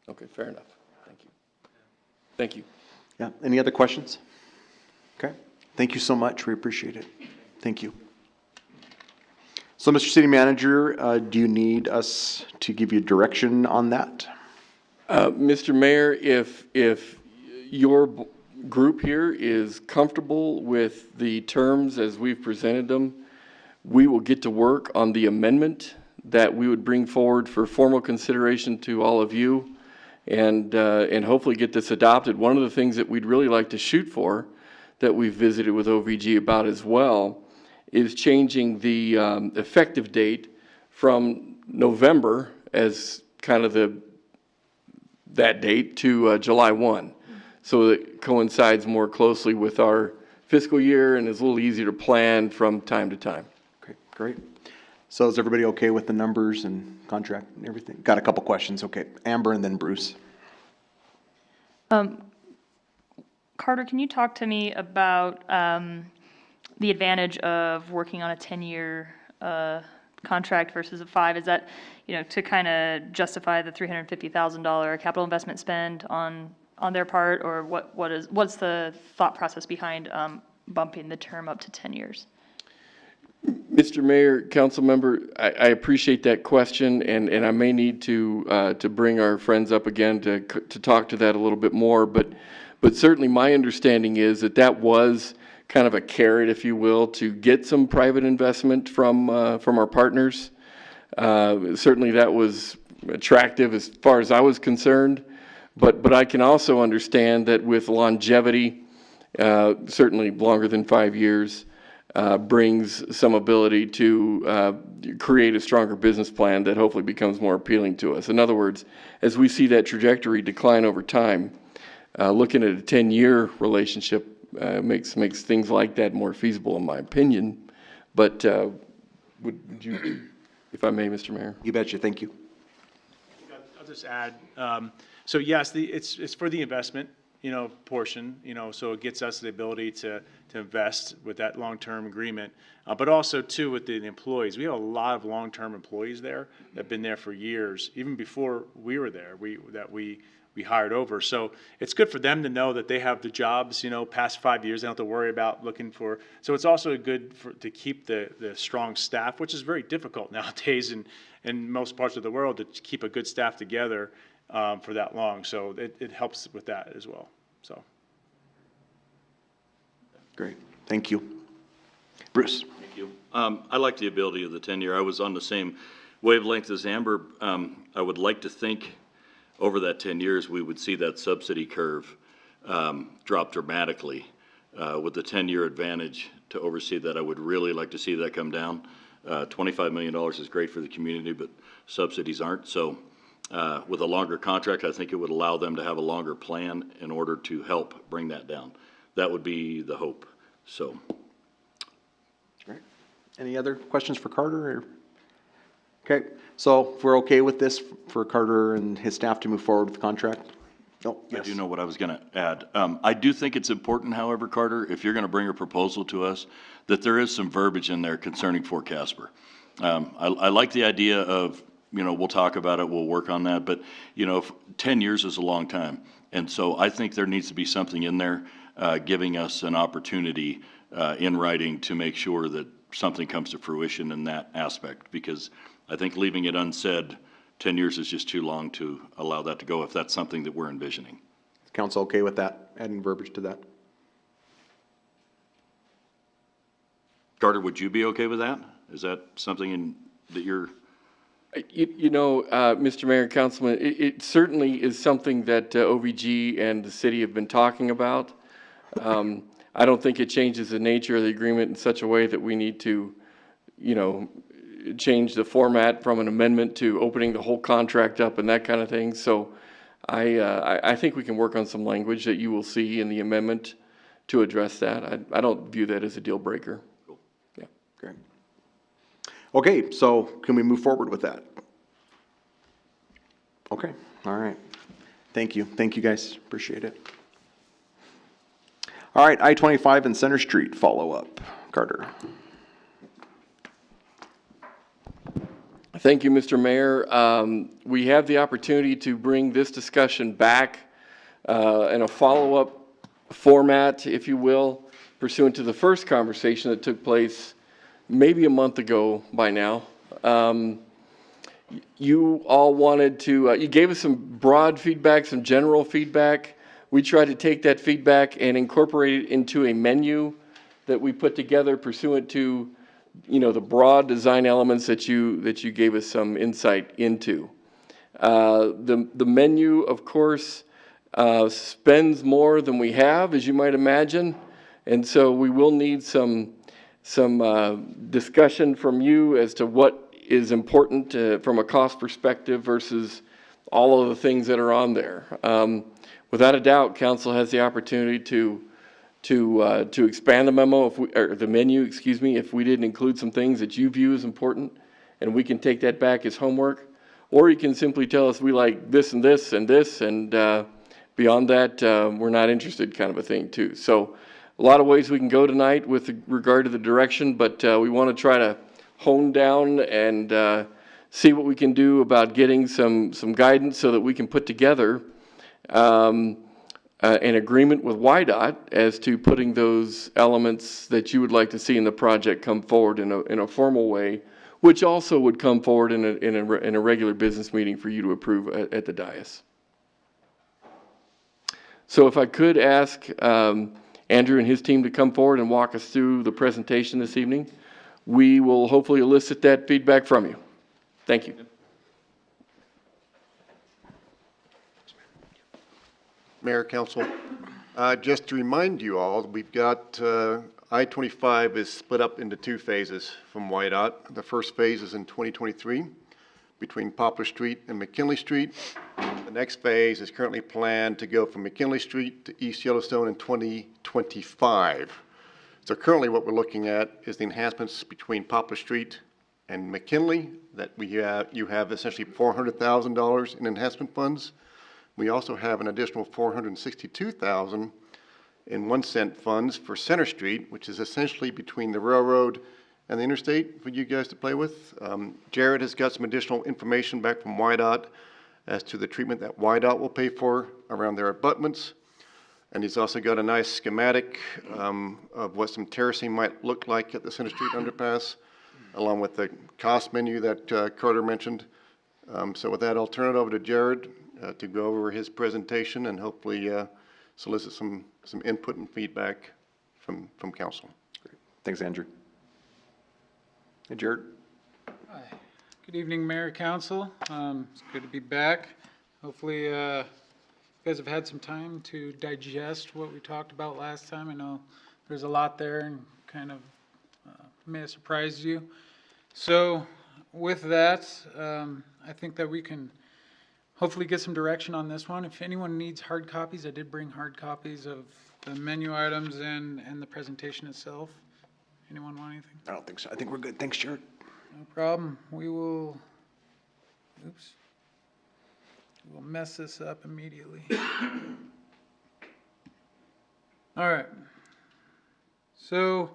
Okay, fair enough. Thank you. Thank you. Yeah, any other questions? Okay, thank you so much, we appreciate it. Thank you. So, Mr. City Manager, do you need us to give you direction on that? Mr. Mayor, if your group here is comfortable with the terms as we've presented them, we will get to work on the amendment that we would bring forward for formal consideration to all of you, and hopefully get this adopted. One of the things that we'd really like to shoot for, that we've visited with OVG about as well, is changing the effective date from November as kind of that date to July 1. So that it coincides more closely with our fiscal year and is a little easier to plan from time to time. Okay, great. So is everybody okay with the numbers and contract and everything? Got a couple questions, okay. Amber and then Bruce. Carter, can you talk to me about the advantage of working on a 10-year contract versus a 5? Is that, to kind of justify the $350,000 capital investment spend on their part, or what's the thought process behind bumping the term up to 10 years? Mr. Mayor, council member, I appreciate that question, and I may need to bring our friends up again to talk to that a little bit more, but certainly my understanding is that was kind of a carrot, if you will, to get some private investment from our partners. Certainly that was attractive as far as I was concerned. But I can also understand that with longevity, certainly longer than 5 years, brings some ability to create a stronger business plan that hopefully becomes more appealing to us. In other words, as we see that trajectory decline over time, looking at a 10-year relationship makes things like that more feasible, in my opinion. But would you, if I may, Mr. Mayor? You betcha, thank you. I'll just add, so yes, it's for the investment, portion, so it gets us the ability to invest with that long-term agreement, but also too with the employees. We have a lot of long-term employees there that have been there for years, even before we were there, we hired over. So it's good for them to know that they have the jobs, past 5 years. They don't have to worry about looking for. So it's also good to keep the strong staff, which is very difficult nowadays in most parts of the world, to keep a good staff together for that long. So it helps with that as well. So. Great, thank you. Bruce? Thank you. I like the ability of the 10-year. I was on the same wavelength as Amber. I would like to think over that 10 years, we would see that subsidy curve drop dramatically. With the 10-year advantage to oversee that, I would really like to see that come down. $25 million is great for the community, but subsidies aren't. So with a longer contract, I think it would allow them to have a longer plan in order to help bring that down. That would be the hope. So. Great. Any other questions for Carter? Or? Okay, so if we're okay with this for Carter and his staff to move forward with the contract? Oh, yes. I do know what I was going to add. I do think it's important, however, Carter, if you're going to bring a proposal to us, that there is some verbiage in there concerning Fort Casper. I like the idea of, we'll talk about it, we'll work on that, but, 10 years is a long time. And so I think there needs to be something in there giving us an opportunity in writing to make sure that something comes to fruition in that aspect, because I think leaving it unsaid 10 years is just too long to allow that to go if that's something that we're envisioning. Is council okay with that, adding verbiage to that? Carter, would you be okay with that? Is that something that you're... Mr. Mayor and Councilman, it certainly is something that OVG and the city have been talking about. I don't think it changes the nature of the agreement in such a way that we need to, change the format from an amendment to opening the whole contract up and that kind of thing. So I think we can work on some language that you will see in the amendment to address that. I don't view that as a deal breaker. Cool. Yeah. Great. Okay, so can we move forward with that? Okay, all right. Thank you. Thank you, guys. Appreciate it. All right, I-25 and Center Street follow-up. Carter. Thank you, Mr. Mayor. We have the opportunity to bring this discussion back in a follow-up format, if you will, pursuant to the first conversation that took place maybe a month ago by now. You all wanted to, you gave us some broad feedback, some general feedback. We tried to take that feedback and incorporate it into a menu that we put together pursuant to the broad design elements that you gave us some insight into. The menu, of course, spends more than we have, as you might imagine, and so we will need some discussion from you as to what is important from a cost perspective versus all of the things that are on there. Without a doubt, council has the opportunity to expand the memo, or the menu, excuse me, if we didn't include some things that you view as important, and we can take that back as homework. Or you can simply tell us we like this and this and this, and beyond that, we're not interested, kind of a thing too. So a lot of ways we can go tonight with regard to the direction, but we want to try to hone down and see what we can do about getting some guidance so that we can put together an agreement with YDOT as to putting those elements that you would like to see in the project come forward in a formal way, which also would come forward in a regular business meeting for you to approve at the dais. So if I could ask Andrew and his team to come forward and walk us through the presentation this evening, we will hopefully elicit that feedback from you. Thank you. Mayor, Council, just to remind you all, we've got I-25 is split up into two phases from YDOT. The first phase is in 2023 between Poplar Street and Mckinley Street. The next phase is currently planned to go from Mckinley Street to East Yellowstone in 2025. So currently what we're looking at is the enhancements between Poplar Street and McKinley that you have essentially $400,000 in enhancement funds. We also have an additional $462,000 in 1 cent funds for Center Street, which is essentially between the railroad and the interstate for you guys to play with. Jared has got some additional information back from YDOT as to the treatment that YDOT will pay for around their abutments. And he's also got a nice schematic of what some terracing might look like at the Center Street underpass, along with the cost menu that Carter mentioned. So with that, I'll turn it over to Jared to go over his presentation and hopefully solicit some input and feedback from council. Great. Thanks, Andrew. Hey, Jared. Good evening, Mayor, Council. It's good to be back. Hopefully, you guys have had some time to digest what we talked about last time. I know there's a lot there and kind of may have surprised you. So with that, I think that we can hopefully get some direction on this one. If anyone needs hard copies, I did bring hard copies of the menu items and the presentation itself. Anyone want anything? I don't think so. I think we're good. Thanks, Jared. No problem. We will, oops. We'll mess this up immediately. All right. So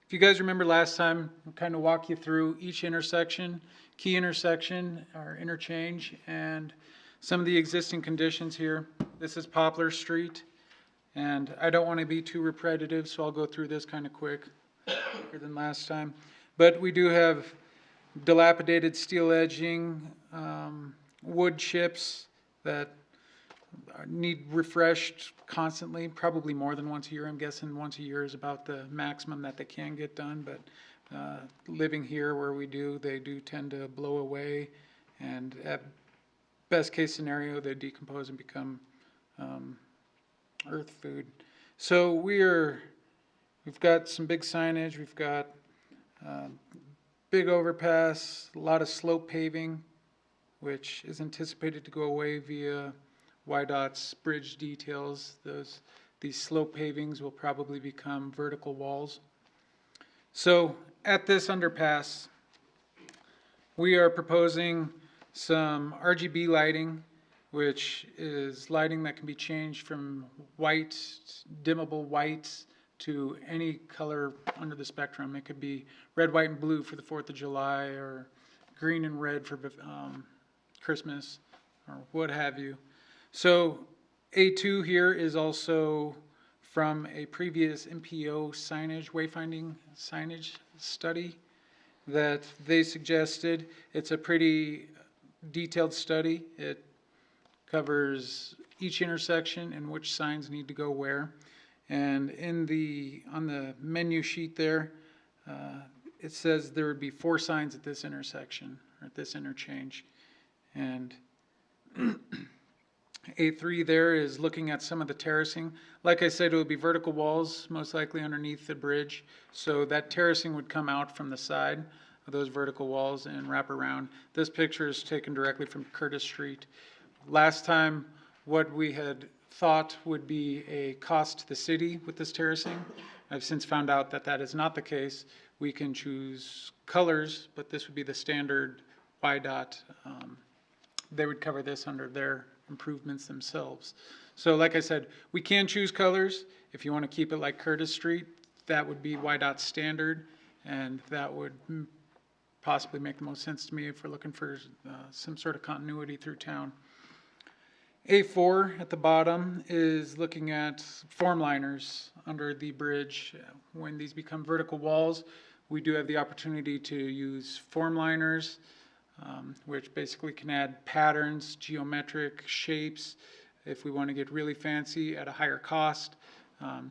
if you guys remember last time, we'll kind of walk you through each intersection, key intersection or interchange, and some of the existing conditions here. This is Poplar Street, and I don't want to be too repetitive, so I'll go through this kind of quicker than last time. But we do have dilapidated steel edging, wood chips that need refreshed constantly, probably more than once a year. I'm guessing once a year is about the maximum that they can get done, but living here where we do, they do tend to blow away, and at best case scenario, they decompose and become earth food. So we've got some big signage, we've got big overpass, a lot of slope paving, which is anticipated to go away via YDOT's bridge details. These slope pavings will probably become vertical walls. So at this underpass, we are proposing some RGB lighting, which is lighting that can be changed from white, dimmable whites, to any color under the spectrum. It could be red, white, and blue for the 4th of July, or green and red for Christmas, or what have you. So A2 here is also from a previous MPO signage, wayfinding signage study that they suggested. It's a pretty detailed study. It covers each intersection and which signs need to go where. And on the menu sheet there, it says there would be 4 signs at this intersection, or at this interchange. And A3 there is looking at some of the terracing. Like I said, it would be vertical walls, most likely underneath the bridge. So that terracing would come out from the side of those vertical walls and wrap around. This picture is taken directly from Curtis Street. Last time, what we had thought would be a cost to the city with this terracing. I've since found out that that is not the case. We can choose colors, but this would be the standard YDOT. They would cover this under their improvements themselves. So like I said, we can choose colors. If you want to keep it like Curtis Street, that would be YDOT standard, and that would possibly make the most sense to me if we're looking for some sort of continuity through town. A4 at the bottom is looking at form liners under the bridge. When these become vertical walls, we do have the opportunity to use form liners, which basically can add patterns, geometric shapes. If we want to get really fancy at a higher cost,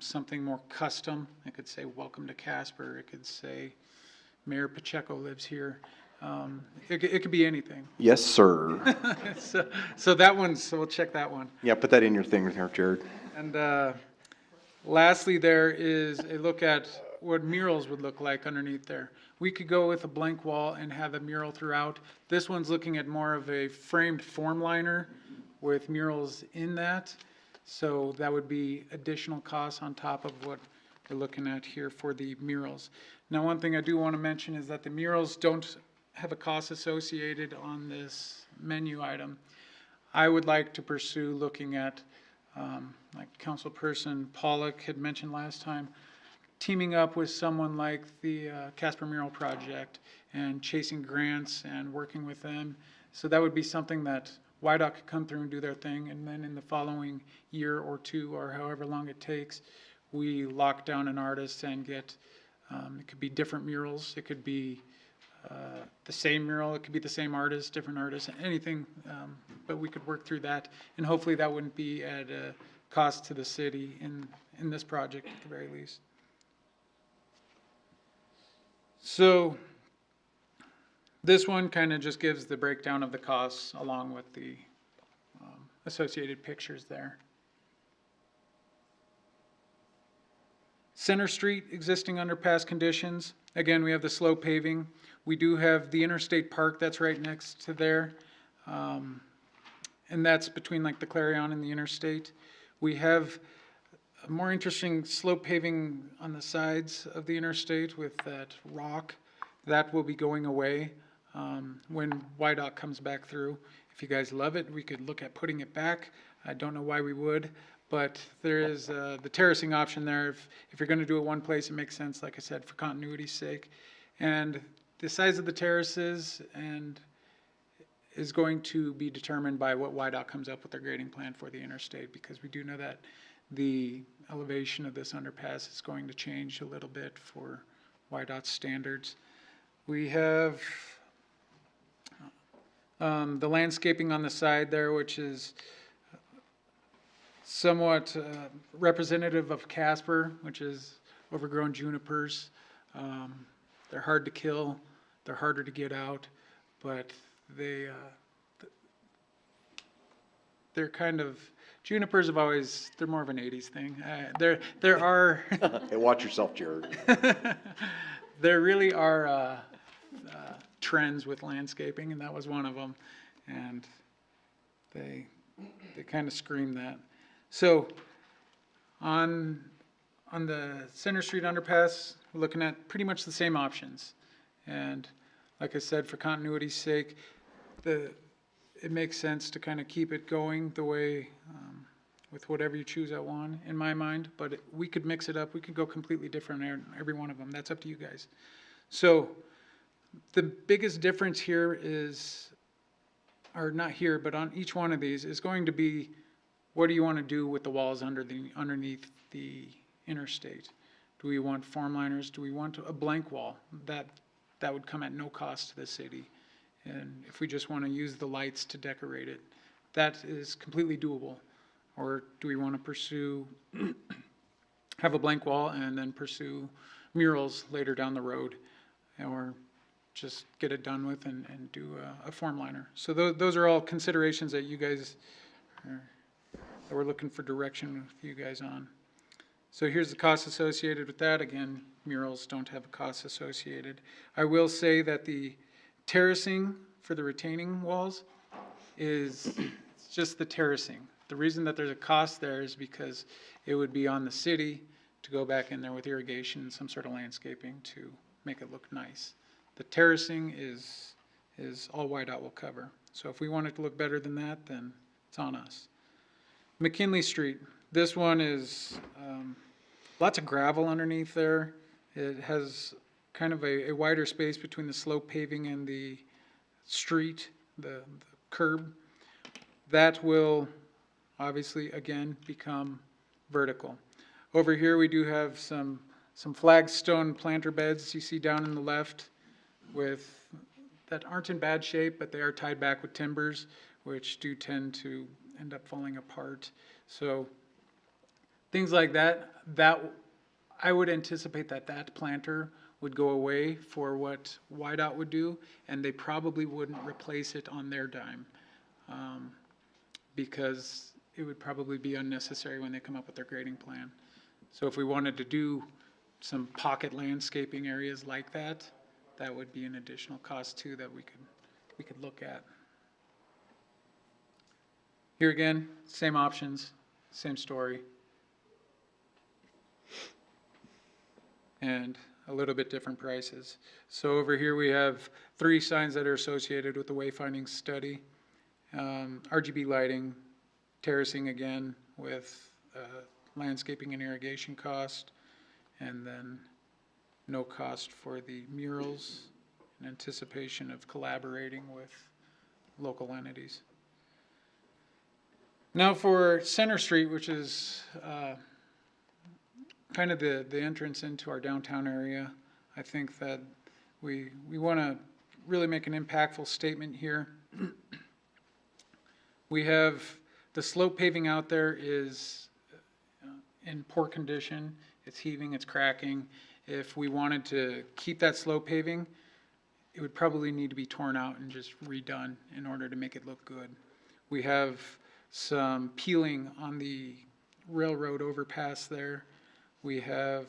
something more custom. It could say, "Welcome to Casper." It could say, "Mayor Pacheco lives here." It could be anything. Yes, sir. So that one's, so we'll check that one. Yeah, put that in your thing there, Jared. And lastly, there is a look at what murals would look like underneath there. We could go with a blank wall and have a mural throughout. This one's looking at more of a framed form liner with murals in that. So that would be additional costs on top of what we're looking at here for the murals. Now, one thing I do want to mention is that the murals don't have a cost associated on this menu item. I would like to pursue looking at, like Councilperson Pollock had mentioned last time, teaming up with someone like the Casper Mural Project and chasing grants and working with them. So that would be something that YDOT could come through and do their thing, and then in the following year or two, or however long it takes, we lock down an artist and get, it could be different murals, it could be the same mural, it could be the same artist, different artist, anything, but we could work through that, and hopefully that wouldn't be at a cost to the city in this project at the very least. So This one kind of just gives the breakdown of the costs along with the associated pictures there. Center Street, existing underpass conditions. Again, we have the slow paving. We do have the Interstate Park that's right next to there. And that's between like the Clarion and the Interstate. We have a more interesting slope paving on the sides of the Interstate with that rock. That will be going away when YDOT comes back through. If you guys love it, we could look at putting it back. I don't know why we would, but there is the terracing option there. If you're going to do it one place, it makes sense, like I said, for continuity's sake. And the size of the terraces and is going to be determined by what YDOT comes up with their grading plan for the interstate, because we do know that the elevation of this underpass is going to change a little bit for YDOT standards. We have the landscaping on the side there, which is somewhat representative of Casper, which is overgrown junipers. They're hard to kill, they're harder to get out, but they're kind of, junipers have always, they're more of an 80s thing. There are Hey, watch yourself, Jared. there really are trends with landscaping, and that was one of them. And they kind of scream that. So on the Center Street underpass, we're looking at pretty much the same options. And like I said, for continuity's sake, it makes sense to kind of keep it going the way with whatever you choose at one, in my mind. But we could mix it up. We could go completely different in every one of them. That's up to you guys. So the biggest difference here is, or not here, but on each one of these is going to be, what do you want to do with the walls underneath the interstate? Do we want form liners? Do we want a blank wall? That would come at no cost to the city. And if we just want to use the lights to decorate it, that is completely doable. Or do we want to pursue, have a blank wall and then pursue murals later down the road? Or just get it done with and do a form liner. So those are all considerations that you guys that we're looking for direction with you guys on. So here's the cost associated with that. Again, murals don't have a cost associated. I will say that the terracing for the retaining walls is just the terracing. The reason that there's a cost there is because it would be on the city to go back in there with irrigation and some sort of landscaping to make it look nice. The terracing is all YDOT will cover. So if we want it to look better than that, then it's on us. McKinley Street. This one is lots of gravel underneath there. It has kind of a wider space between the slope paving and the street, the curb. That will obviously, again, become vertical. Over here we do have some flagstone planter beds you see down in the left that aren't in bad shape, but they are tied back with timbers, which do tend to end up falling apart. So things like that I would anticipate that planter would go away for what YDOT would do, and they probably wouldn't replace it on their dime because it would probably be unnecessary when they come up with their grading plan. So if we wanted to do some pocket landscaping areas like that, that would be an additional cost too that we could look at. Here again, same options, same story. And a little bit different prices. So over here we have 3 signs that are associated with the wayfinding study. RGB lighting, terracing again with landscaping and irrigation cost, and then no cost for the murals in anticipation of collaborating with local entities. Now for Center Street, which is kind of the entrance into our downtown area, I think that we want to really make an impactful statement here. We have the slope paving out there is in poor condition. It's heaving, it's cracking. If we wanted to keep that slope paving, it would probably need to be torn out and just redone in order to make it look good. We have some peeling on the railroad overpass there. We have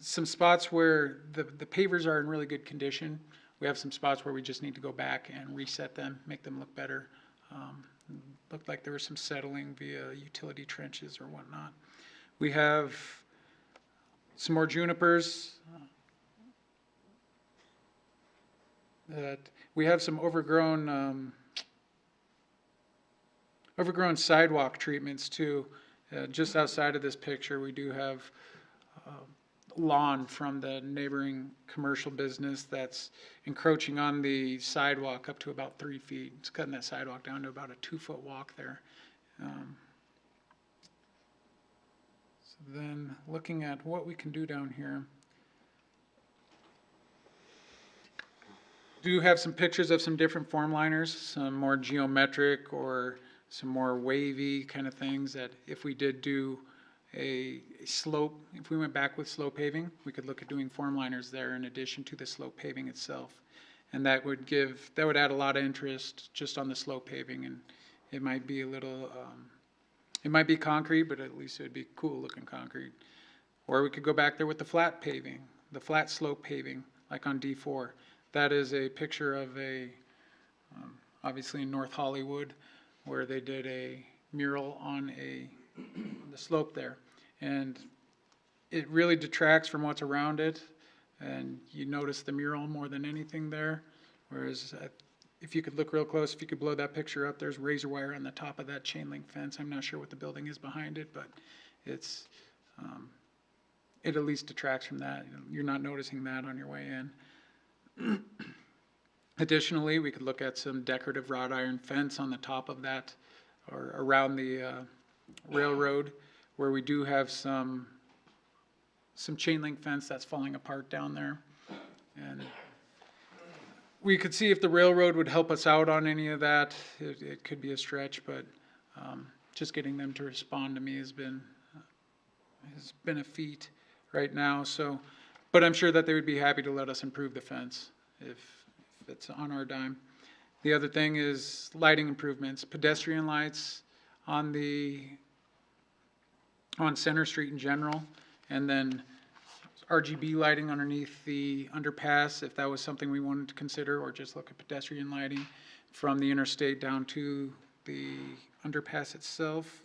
some spots where the pavers are in really good condition. We have some spots where we just need to go back and reset them, make them look better. Looked like there was some settling via utility trenches or whatnot. We have some more junipers. That we have some overgrown sidewalk treatments too. Just outside of this picture, we do have lawn from the neighboring commercial business that's encroaching on the sidewalk up to about 3 feet. It's cutting that sidewalk down to about a 2-foot walk there. So then looking at what we can do down here. Do have some pictures of some different form liners, some more geometric or some more wavy kind of things that if we did do a slope, if we went back with slope paving, we could look at doing form liners there in addition to the slope paving itself. And that would add a lot of interest just on the slope paving, and it might be a little, it might be concrete, but at least it would be cool looking concrete. Or we could go back there with the flat paving, the flat slope paving, like on D4. That is a picture of obviously in North Hollywood, where they did a mural on the slope there. And it really detracts from what's around it. And you notice the mural more than anything there. Whereas if you could look real close, if you could blow that picture up, there's razor wire on the top of that chain link fence. I'm not sure what the building is behind it, but it at least detracts from that. You're not noticing that on your way in. Additionally, we could look at some decorative wrought iron fence on the top of that or around the railroad, where we do have some chain link fence that's falling apart down there. And we could see if the railroad would help us out on any of that. It could be a stretch, but just getting them to respond to me has been a feat right now. So, but I'm sure that they would be happy to let us improve the fence if it's on our dime. The other thing is lighting improvements, pedestrian lights on Center Street in general, and then RGB lighting underneath the underpass, if that was something we wanted to consider, or just look at pedestrian lighting from the interstate down to the underpass itself.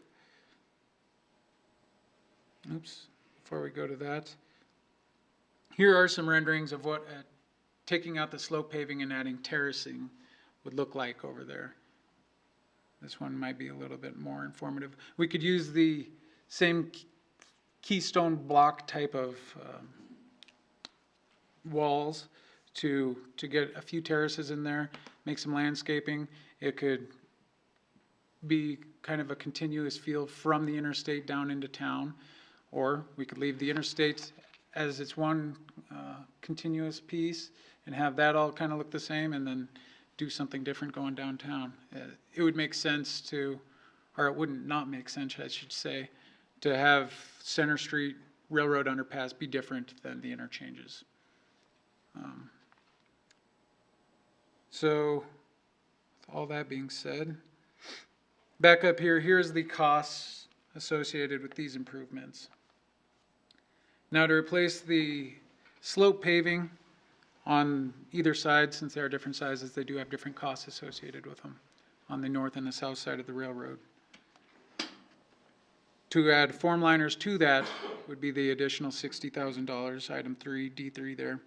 Oops, before we go to that. Here are some renderings of what taking out the slope paving and adding terracing would look like over there. This one might be a little bit more informative. We could use the same keystone block type of walls to get a few terraces in there, make some landscaping. It could be kind of a continuous feel from the interstate down into town, or we could leave the interstate as its one continuous piece and have that all kind of look the same, and then do something different going downtown. It would make sense to, or it wouldn't not make sense, I should say, to have Center Street Railroad Underpass be different than the interchanges. So, with all that being said, back up here, here's the costs associated with these improvements. Now, to replace the slope paving on either side, since they are different sizes, they do have different costs associated with them on the north and the south side of the railroad. To add form liners to that would be the additional $60,000, item 3, D3 there.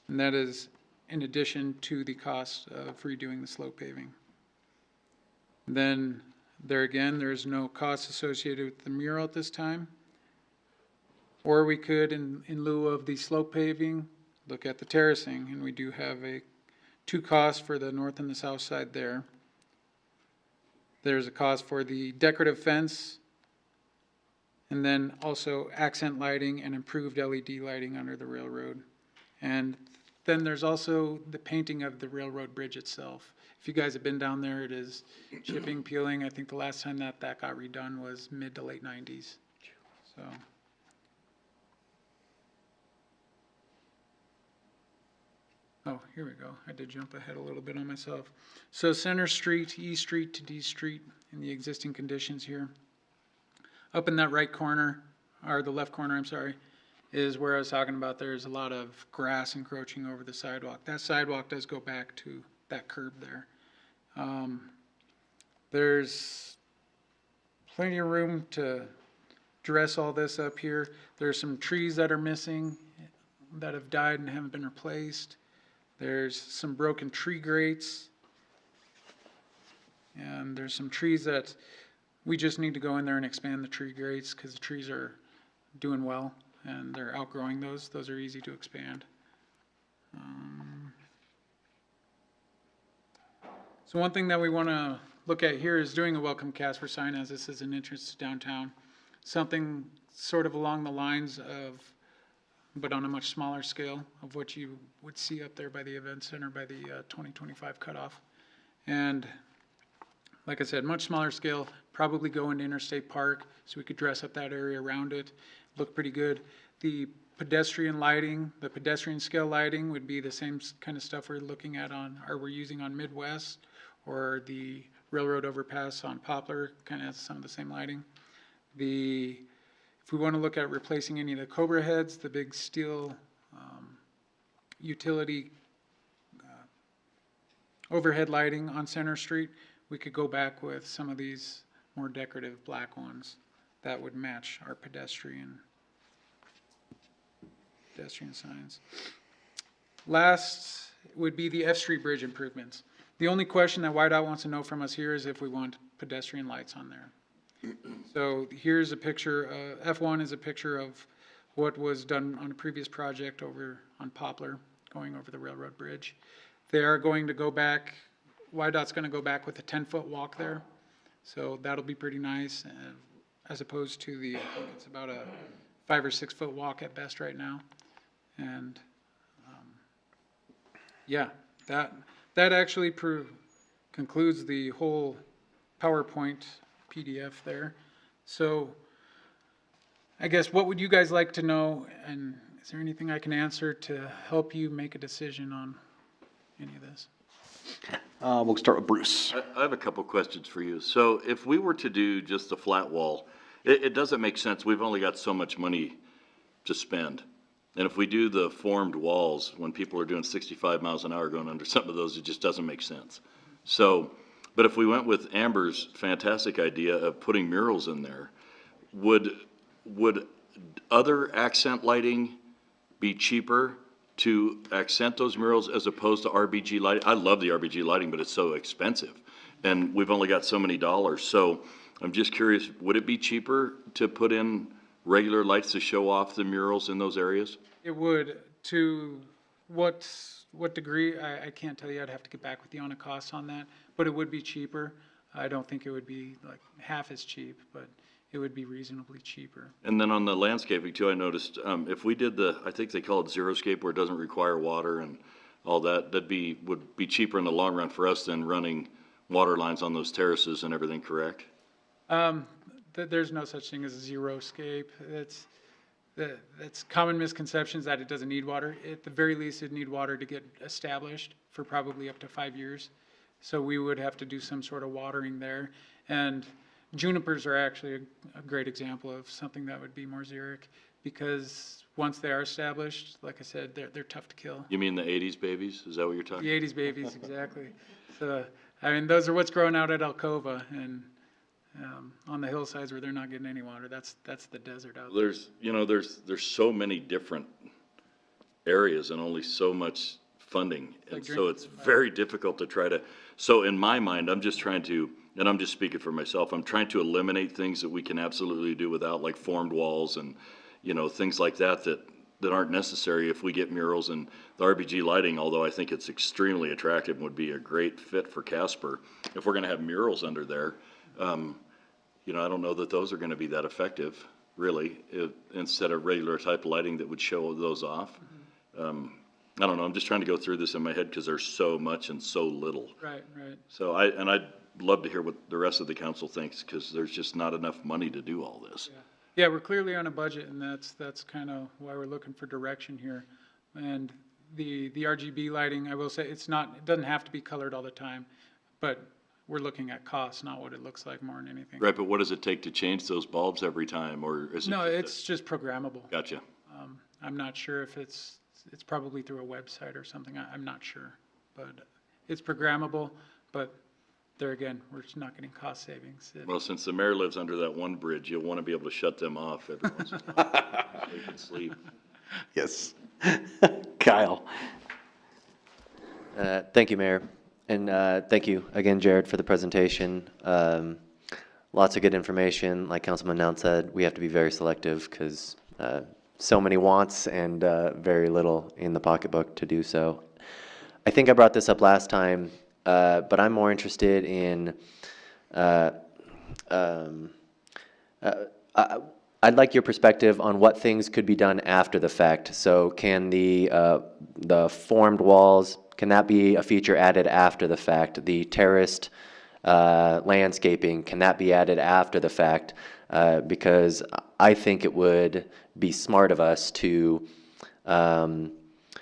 And that is in addition to the cost of redoing the slope paving. Then there again, there's no cost associated with the mural at this time. Or we could, in lieu of the slope paving, look at the terracing, and we do have two costs for the north and the south side there. There's a cost for the decorative fence, and then also accent lighting and improved LED lighting under the railroad. And then there's also the painting of the railroad bridge itself. If you guys have been down there, it is chipping, peeling. I think the last time that got redone was mid to late 90s. So. Oh, here we go. I did jump ahead a little bit on myself. So Center Street, E Street to D Street in the existing conditions here. Up in that right corner, or the left corner, I'm sorry, is where I was talking about. There's a lot of grass encroaching over the sidewalk. That sidewalk does go back to that curb there. There's plenty of room to dress all this up here. There's some trees that are missing that have died and haven't been replaced. There's some broken tree grates. And there's some trees that we just need to go in there and expand the tree grates because the trees are doing well and they're outgrowing those. Those are easy to expand. So one thing that we want to look at here is doing a welcome Casper sign, as this is an entrance to downtown. Something sort of along the lines of, but on a much smaller scale, of what you would see up there by the event center by the 2025 cutoff. And like I said, much smaller scale, probably go into Interstate Park so we could dress up that area around it, look pretty good. The pedestrian lighting, the pedestrian scale lighting would be the same kind of stuff we're looking at on, or we're using on Midwest, or the railroad overpass on Poplar, kind of has some of the same lighting. If we want to look at replacing any of the Cobra heads, the big steel utility overhead lighting on Center Street, we could go back with some of these more decorative black ones that would match our pedestrian signs. Last would be the F Street Bridge improvements. The only question that YDOT wants to know from us here is if we want pedestrian lights on there. So here's a picture, F1 is a picture of what was done on a previous project over on Poplar, going over the railroad bridge. They are going to go back, YDOT's going to go back with a 10-foot walk there. So that'll be pretty nice, as opposed to I think it's about a 5 or 6 foot walk at best right now. And yeah, that actually concludes the whole PowerPoint PDF there. So I guess what would you guys like to know, and is there anything I can answer to help you make a decision on any of this? We'll start with Bruce. I have a couple questions for you. So if we were to do just a flat wall, it doesn't make sense. We've only got so much money to spend. And if we do the formed walls, when people are doing 65 miles an hour going under some of those, it just doesn't make sense. So, but if we went with Amber's fantastic idea of putting murals in there, would other accent lighting be cheaper to accent those murals as opposed to RBG lighting? I love the RBG lighting, but it's so expensive and we've only got so many dollars. So I'm just curious, would it be cheaper to put in regular lights to show off the murals in those areas? It would. To what degree, I can't tell you. I'd have to get back with you on a cost on that, but it would be cheaper. I don't think it would be like half as cheap, but it would be reasonably cheaper. And then on the landscaping too, I noticed, if we did I think they call it xeriscape, where it doesn't require water and all that, would be cheaper in the long run for us than running water lines on those terraces and everything, correct? There's no such thing as a xeriscape. That's common misconceptions that it doesn't need water. At the very least, it'd need water to get established for probably up to 5 years. So we would have to do some sort of watering there. And junipers are actually a great example of something that would be more xeric, because once they are established, like I said, they're tough to kill. You mean the 80s babies? Is that what you're talking about? The 80s babies, exactly. So, I mean, those are what's growing out at Alcova, and on the hillsides where they're not getting any water, that's the desert out there. There's so many different areas and only so much funding. And so it's very difficult to try to, so in my mind, I'm just trying to, and I'm just speaking for myself, I'm trying to eliminate things that we can absolutely do without, like formed walls and, things like that aren't necessary if we get murals. And the RBG lighting, although I think it's extremely attractive and would be a great fit for Casper, if we're gonna have murals under there, I don't know that those are going to be that effective, really, instead of regular type lighting that would show those off. I don't know. I'm just trying to go through this in my head because there's so much and so little. Right. So I'd love to hear what the rest of the council thinks, because there's just not enough money to do all this. Yeah, we're clearly on a budget, and that's kind of why we're looking for direction here. And the RGB lighting, I will say, it doesn't have to be colored all the time, but we're looking at cost, not what it looks like more than anything. Right, but what does it take to change those bulbs every time, or is it? No, just a- it's just programmable. Gotcha. I'm not sure if it's probably through a website or something, I'm not sure. But it's programmable, but there again, we're just not getting cost savings. Well, since the mayor lives under that one bridge, you'll want to be able to shut them off every once in a while, so you can sleep. Yes. Kyle? Thank you, Mayor. And thank you again, Jared, for the presentation. Lots of good information. Like Councilman Noun said, we have to be very selective because so many wants and very little in the pocketbook to do so. I think I brought this up last time, but I'm more interested in I'd like your perspective on what things could be done after the fact. So can the formed walls, can that be a feature added after the fact? The terraced landscaping, can that be added after the fact? Because I think it would be smart of us to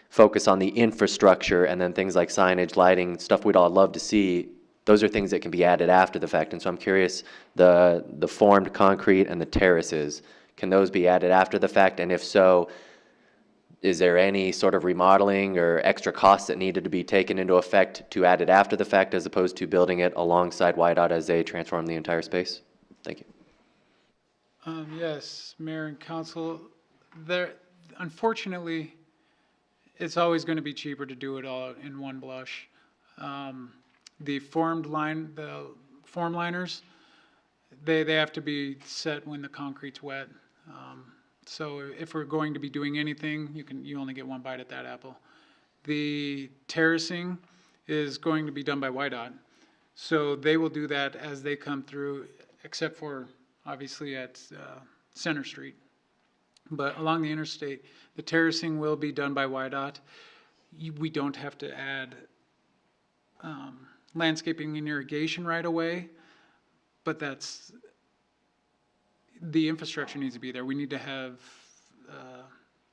focus on the infrastructure, and then things like signage, lighting, stuff we'd all love to see. Those are things that can be added after the fact. And so I'm curious, the formed concrete and the terraces, can those be added after the fact? And if so, is there any sort of remodeling or extra costs that needed to be taken into effect to add it after the fact, as opposed to building it alongside YDOT as they transform the entire space? Thank you. Yes, Mayor and Council, unfortunately, it's always going to be cheaper to do it all in one blush. The form liners, they have to be set when the concrete's wet. So if we're going to be doing anything, you only get one bite at that apple. The terracing is going to be done by YDOT. So they will do that as they come through, except for obviously at Center Street. But along the interstate, the terracing will be done by YDOT. We don't have to add landscaping and irrigation right away, but the infrastructure needs to be there. We need to have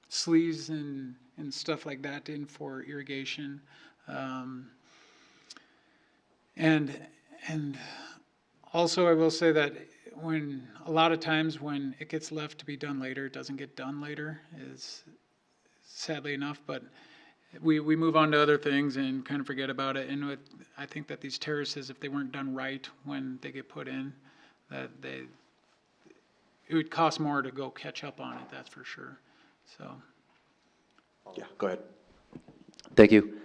sleeves and stuff like that in for irrigation. And also I will say that a lot of times when it gets left to be done later, it doesn't get done later, is sadly enough, but we move on to other things and kind of forget about it. And I think that these terraces, if they weren't done right when they get put in, that it would cost more to go catch up on it, that's for sure. So. Yeah, go ahead. Thank you.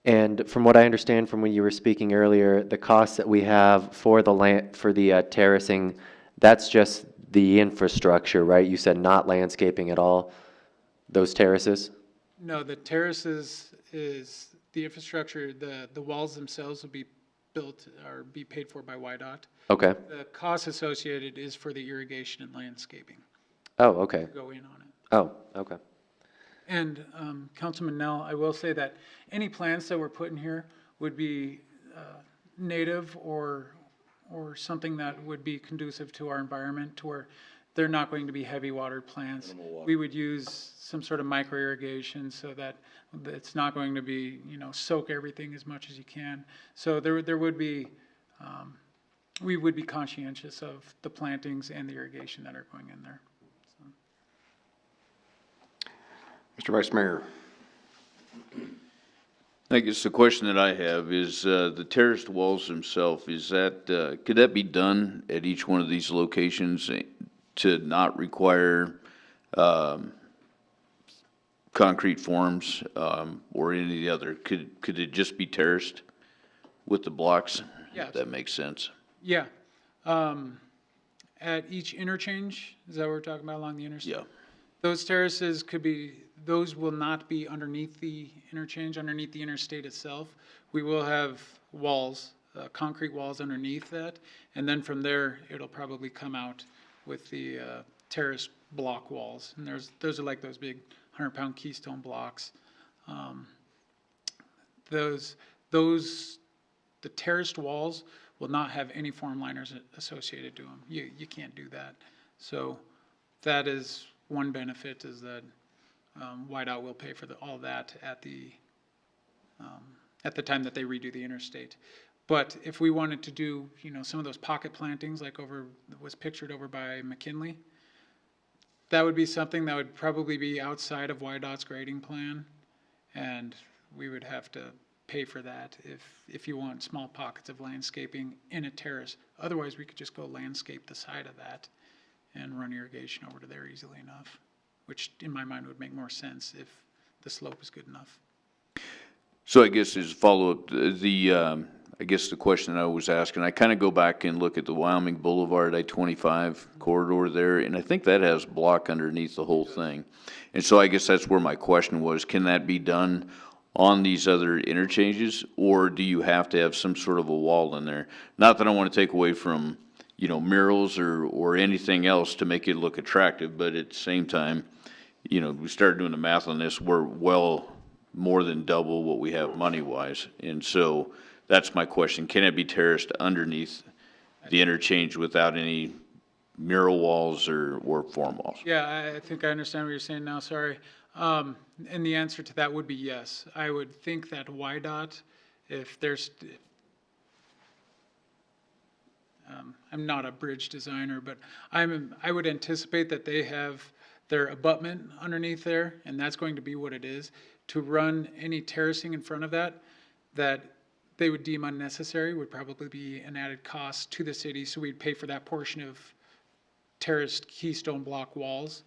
And from what I understand from when you were speaking earlier, the costs that we have for the terracing, that's just the infrastructure, right? You said not landscaping at all, those terraces? No, the terraces is the infrastructure, the walls themselves will be built or be paid for by YDOT. Okay. The cost associated is for the irrigation and landscaping. Oh, okay. Go in on it. Oh, okay. And Councilman Nell, I will say that any plants that we're putting here would be native or something that would be conducive to our environment, to where they're not going to be heavy water plants. We would use some sort of micro irrigation so that it's not going to be, soak everything as much as you can. So there would be, we would be conscientious of the plantings and the irrigation that are going in there. Mr. Vice Mayor. I guess the question that I have is, the terraced walls themselves, could that be done at each one of these locations to not require, concrete forms, or any of the other? Could it just be terraced with the blocks? Yeah. If that makes sense. Yeah. At each interchange, is that what we're talking about along the interstate? Yeah. Those terraces those will not be underneath the interchange, underneath the interstate itself. We will have walls, concrete walls underneath that, and then from there, it'll probably come out with the terrace block walls. And those are like those big 100-pound Keystone blocks. The terraced walls will not have any form liners associated to them. You can't do that. So that is one benefit, is that YDOT will pay for all that at the time that they redo the interstate. But if we wanted to do, some of those pocket plantings like was pictured over by McKinley, that would be something that would probably be outside of YDOT's grading plan, and we would have to pay for that if you want small pockets of landscaping in a terrace. Otherwise, we could just go landscape the side of that and run irrigation over to there easily enough, which in my mind would make more sense if the slope is good enough. So I guess as a follow-up, I guess the question I was asking, I kind of go back and look at the Wyoming Boulevard I-25 corridor there, and I think that has block underneath the whole thing. And so I guess that's where my question was, can that be done on these other interchanges, or do you have to have some sort of a wall in there? Not that I want to take away from, murals or anything else to make it look attractive, but at the same time, we started doing the math on this, we're well more than double what we have money-wise. And so that's my question. Can it be terraced underneath the interchange without any mural walls or form walls? Yeah, I think I understand what you're saying now, sorry. And the answer to that would be yes. I would think that YDOT, if there's, I'm not a bridge designer, but I would anticipate that they have their abutment underneath there, and that's going to be what it is. To run any terracing in front of that they would deem unnecessary would probably be an added cost to the city, so we'd pay for that portion of terraced keystone block walls,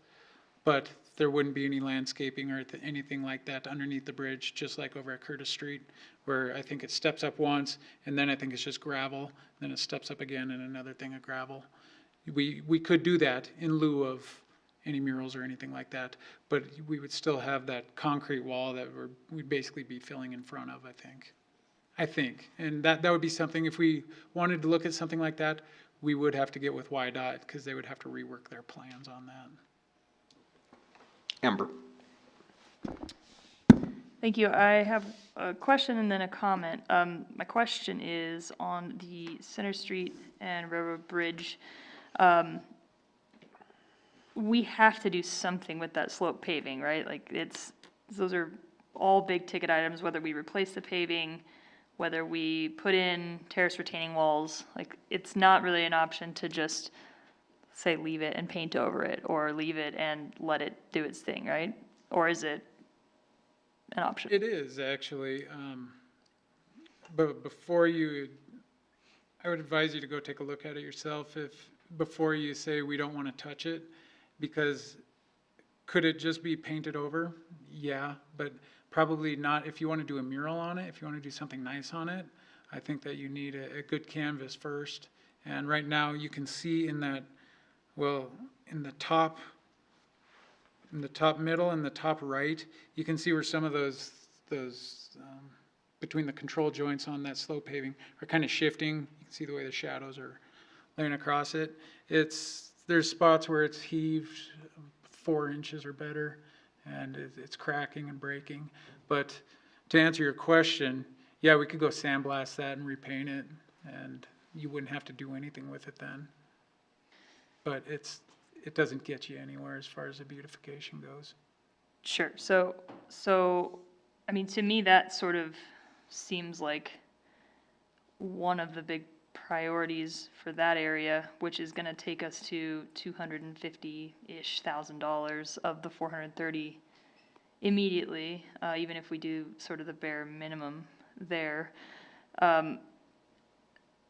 but there wouldn't be any landscaping or anything like that underneath the bridge, just like over at Curtis Street, where I think it steps up once, and then I think it's just gravel, then it steps up again and another thing of gravel. We could do that in lieu of any murals or anything like that, but we would still have that concrete wall that we'd basically be filling in front of, I think. And that would be something, if we wanted to look at something like that, we would have to get with YDOT, because they would have to rework their plans on that. Amber. Thank you. I have a question and then a comment. My question is on the Center Street and Railroad Bridge. We have to do something with that slope paving, right? Like those are all big ticket items, whether we replace the paving, whether we put in terrace retaining walls. Like, it's not really an option to just say leave it and paint over it, or leave it and let it do its thing, right? Or is it an option? It is actually, but I would advise you to go take a look at it yourself before you say we don't want to touch it, because could it just be painted over? Yeah, but probably not if you want to do a mural on it. If you want to do something nice on it, I think that you need a good canvas first. And right now you can see in the top middle and the top right, you can see where some of those between the control joints on that slope paving are kind of shifting. You can see the way the shadows are laying across it. There's spots where it's heaved 4 inches or better, and it's cracking and breaking. But to answer your question, yeah, we could go sandblast that and repaint it, and you wouldn't have to do anything with it then. But it doesn't get you anywhere as far as the beautification goes. Sure. So, I mean, to me, that sort of seems like one of the big priorities for that area, which is going to take us to $250-ish thousand of the 430 immediately, even if we do sort of the bare minimum there.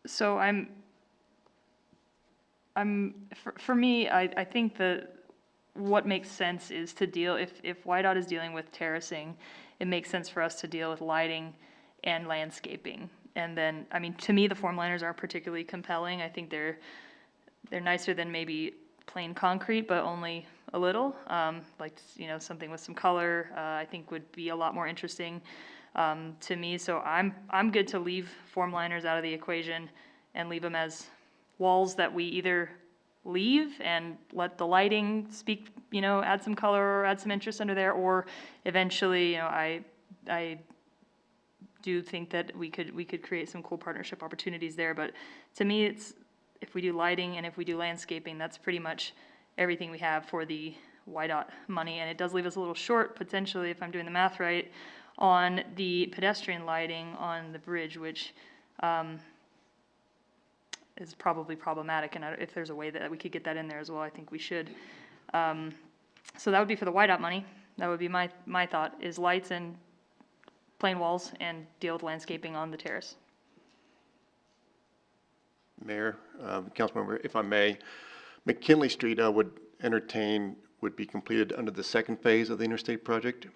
So for me, I think that what makes sense is to deal, if YDOT is dealing with terracing, it makes sense for us to deal with lighting and landscaping. And then, I mean, to me, the form liners aren't particularly compelling. I think they're nicer than maybe plain concrete, but only a little. Like, something with some color, I think would be a lot more interesting to me. So I'm good to leave form liners out of the equation and leave them as walls that we either leave and let the lighting speak, add some color or add some interest under there, or eventually, I do think that we could create some cool partnership opportunities there. But to me, it's, if we do lighting and if we do landscaping, that's pretty much everything we have for the YDOT money, and it does leave us a little short potentially, if I'm doing the math right, on the pedestrian lighting on the bridge, which is probably problematic, and if there's a way that we could get that in there as well, I think we should. So that would be for the YDOT money. That would be my thought, is lights and plain walls and deal with landscaping on the terrace. Mayor, Councilmember, if I may, McKinley Street, I would entertain, would be completed under the second phase of the interstate project.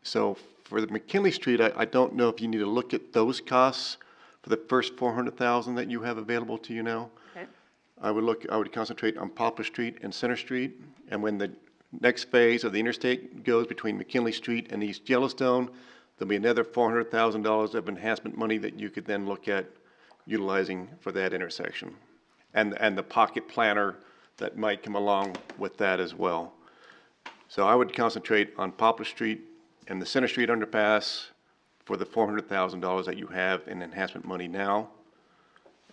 So for the McKinley Street, I don't know if you need to look at those costs for the first 400,000 that you have available to you now. Okay. I would concentrate on Poplar Street and Center Street, and when the next phase of the interstate goes between McKinley Street and East Yellowstone, there'll be another $400,000 of enhancement money that you could then look at utilizing for that intersection. And the pocket planner that might come along with that as well. So I would concentrate on Poplar Street and the Center Street underpass for the $400,000 that you have in enhancement money now,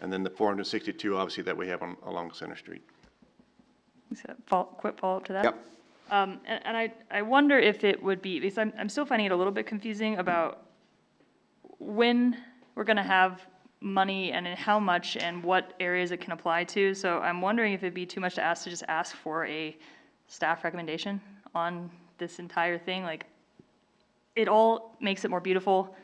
and then the 462 obviously that we have along Center Street. Quick follow-up to that? Yep. And I wonder if it would be, because I'm still finding it a little bit confusing about when we're gonna have money and in how much and what areas it can apply to. So I'm wondering if it'd be too much to ask to just ask for a staff recommendation on this entire thing. Like, it all makes it more beautiful,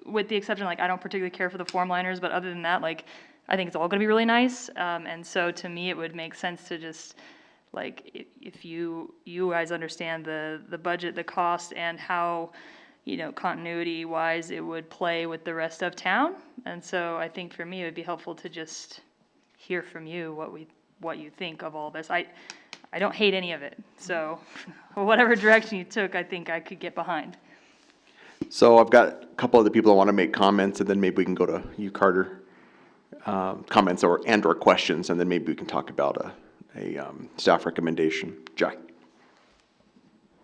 with the exception, like, I don't particularly care for the form liners, but other than that, like, I think it's all gonna be really nice. And so to me, it would make sense to just, like, if you guys understand the budget, the cost, and how, you know, continuity wise it would play with the rest of town. And so I think for me, it would be helpful to just hear from you what you think of all this. I don't hate any of it. So whatever direction you took, I think I could get behind. So I've got a couple other people that want to make comments, and then maybe we can go to you, Carter. Comments or questions, and then maybe we can talk about a staff recommendation. Jack.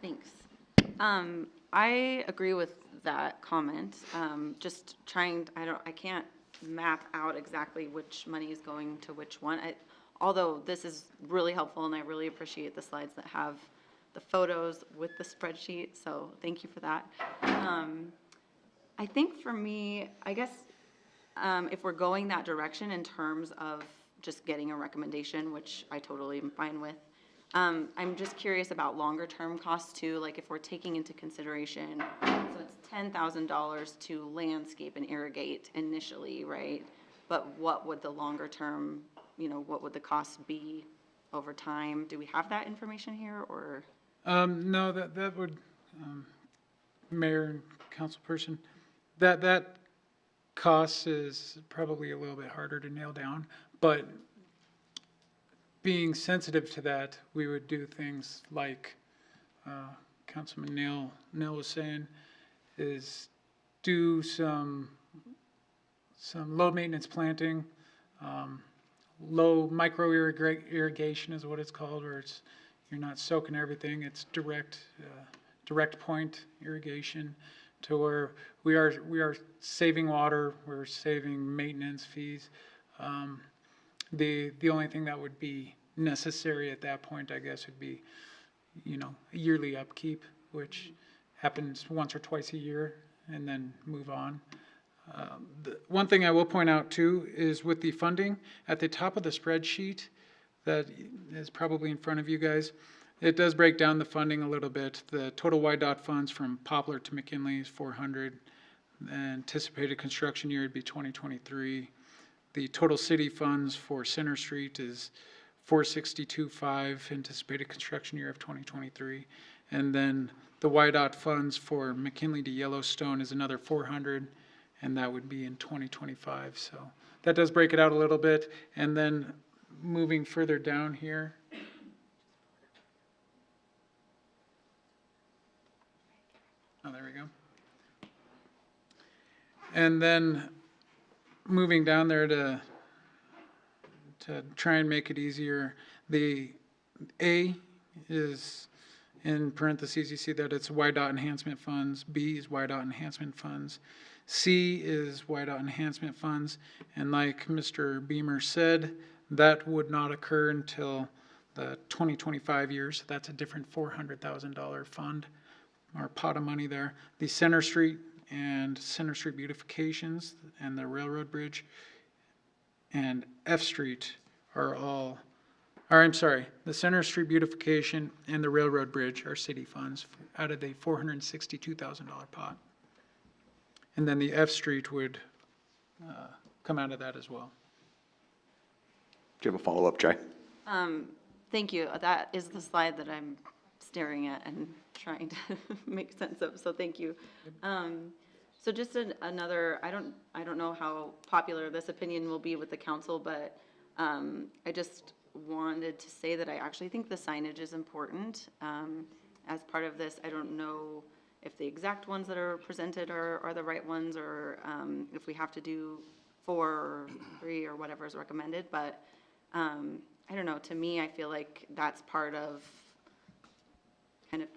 Thanks. I agree with that comment. Just trying, I can't map out exactly which money is going to which one. Although this is really helpful, and I really appreciate the slides that have the photos with the spreadsheet, so thank you for that. I think for me, I guess, if we're going that direction in terms of just getting a recommendation, which I totally am fine with, I'm just curious about longer term costs too, like if we're taking into consideration, so it's $10,000 to landscape and irrigate initially, right? But what would the longer term, you know, what would the costs be over time? Do we have that information here, or? No, that would, Mayor and Councilperson, that cost is probably a little bit harder to nail down, but being sensitive to that, we would do things like Councilman Neal was saying, is do some low maintenance planting, low micro irrigation is what it's called, where you're not soaking everything, it's direct point irrigation, to where we are saving water, we're saving maintenance fees. The only thing that would be necessary at that point, I guess, would be, you know, yearly upkeep, which happens once or twice a year, and then move on. The one thing I will point out too is with the funding at the top of the spreadsheet that is probably in front of you guys, it does break down the funding a little bit. The total YDOT funds from Poplar to McKinley is 400. The anticipated construction year would be 2023. The total city funds for Center Street is 462.5, anticipated construction year of 2023. And then the YDOT funds for McKinley to Yellowstone is another 400, and that would be in 2025. So that does break it out a little bit. And then moving further down here, oh, there we go. And then moving down there to try and make it easier, the A is in parentheses, you see that it's YDOT enhancement funds. B is YDOT enhancement funds. C is YDOT enhancement funds. And like Mr. Beamer said, that would not occur until the 2025 year, so that's a different $400,000 fund or pot of money there. The Center Street and Center Street beautifications and the railroad bridge and F Street are all, or I'm sorry, the Center Street beautification and the railroad bridge are city funds out of the $462,000 pot. And then the F Street would come out of that as well. Do you have a follow-up, Jai? Thank you. That is the slide that I'm staring at and trying to make sense of, so thank you. So just another, I don't know how popular this opinion will be with the council, but I just wanted to say that I actually think the signage is important. As part of this, I don't know if the exact ones that are presented are the right ones, or if we have to do 4 or 3 or whatever is recommended, but I don't know, to me, I feel like that's part of kind of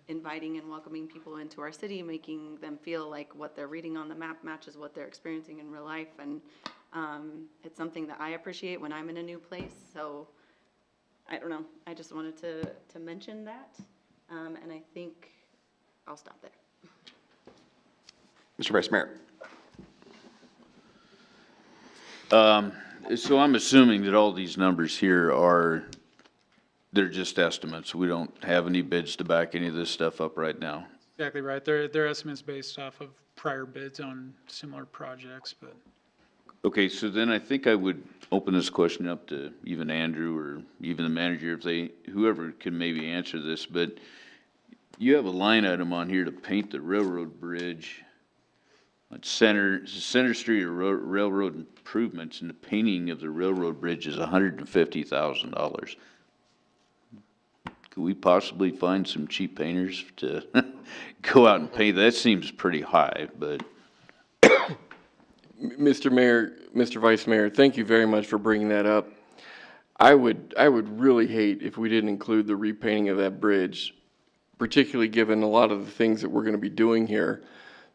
inviting and welcoming people into our city, making them feel like what they're reading on the map matches what they're experiencing in real life, and it's something that I appreciate when I'm in a new place, so I don't know, I just wanted to mention that, and I think I'll stop there. Mr. Vice Mayor. So I'm assuming that all these numbers here they're just estimates. We don't have any bids to back any of this stuff up right now. Exactly right. They're estimates based off of prior bids on similar projects, but. Okay, so then I think I would open this question up to even Andrew or even the manager, whoever can maybe answer this, but you have a line item on here to paint the railroad bridge at Center Street railroad improvements, and the painting of the railroad bridge is $150,000. Could we possibly find some cheap painters to go out and paint? That seems pretty high, but. Mr. Mayor, Mr. Vice Mayor, thank you very much for bringing that up. I would really hate if we didn't include the repainting of that bridge, particularly given a lot of the things that we're going to be doing here.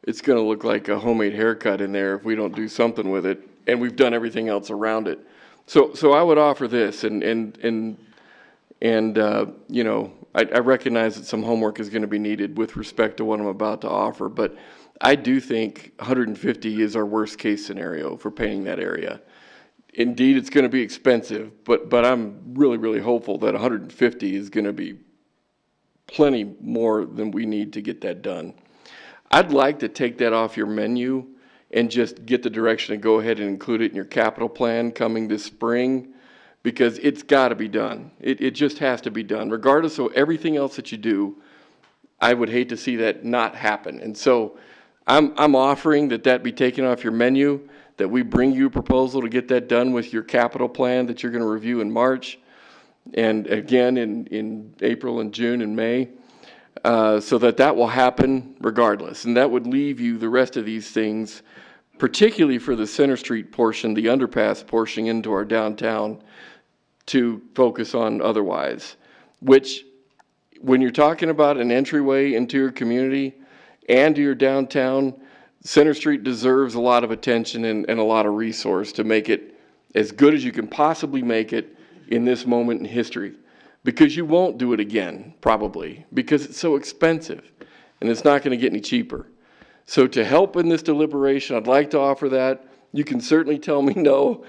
It's going to look like a homemade haircut in there if we don't do something with it, and we've done everything else around it. So I would offer this, and you know, I recognize that some homework is going to be needed with respect to what I'm about to offer, but I do think 150 is our worst case scenario for painting that area. Indeed, it's going to be expensive, but I'm really, really hopeful that 150 is going to be plenty more than we need to get that done. I'd like to take that off your menu and just get the direction to go ahead and include it in your capital plan coming this spring, because it's got to be done. It just has to be done. Regardless of everything else that you do, I would hate to see that not happen. And so I'm offering that be taken off your menu, that we bring you a proposal to get that done with your capital plan that you're going to review in March, and again in April and June and May, so that will happen regardless. And that would leave you the rest of these things, particularly for the Center Street portion, the underpass portion into our downtown, to focus on otherwise, which when you're talking about an entryway into your community and to your downtown, Center Street deserves a lot of attention and a lot of resource to make it as good as you can possibly make it in this moment in history, because you won't do it again, probably, because it's so expensive and it's not going to get any cheaper. So to help in this deliberation, I'd like to offer that. You can certainly tell me no,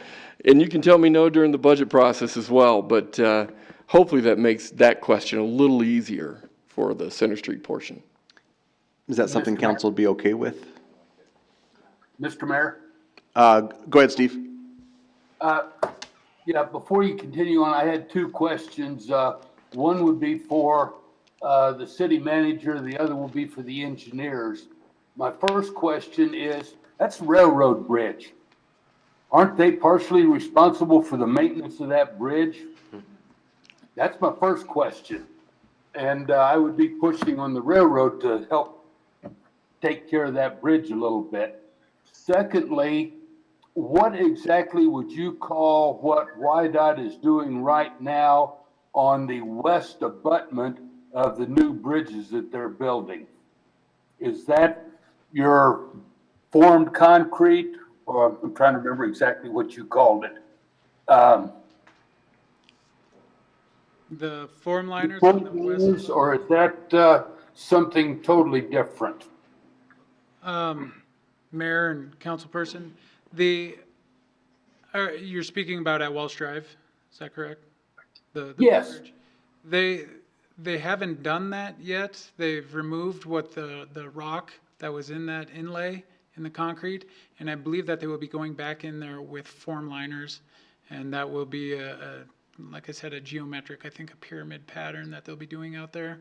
and you can tell me no during the budget process as well, but hopefully that makes that question a little easier for the Center Street portion. Is that something council would be okay with? Mr. Mayor? Go ahead, Steve. Yeah, before you continue on, I had 2 questions. One would be for the city manager, the other will be for the engineers. My first question is, that's Railroad Bridge. Aren't they partially responsible for the maintenance of that bridge? That's my first question. And I would be pushing on the railroad to help take care of that bridge a little bit. Secondly, what exactly would you call what YDOT is doing right now on the west abutment of the new bridges that they're building? Is that your formed concrete, or I'm trying to remember exactly what you called it? The form liners on the west. Or is that something totally different? Mayor and councilperson, you're speaking about at Welsh Drive, is that correct? The Yes. bridge? They haven't done that yet. They've removed what the rock that was in that inlay in the concrete, and I believe that they will be going back in there with form liners, and that will be like I said, a geometric, I think a pyramid pattern that they'll be doing out there.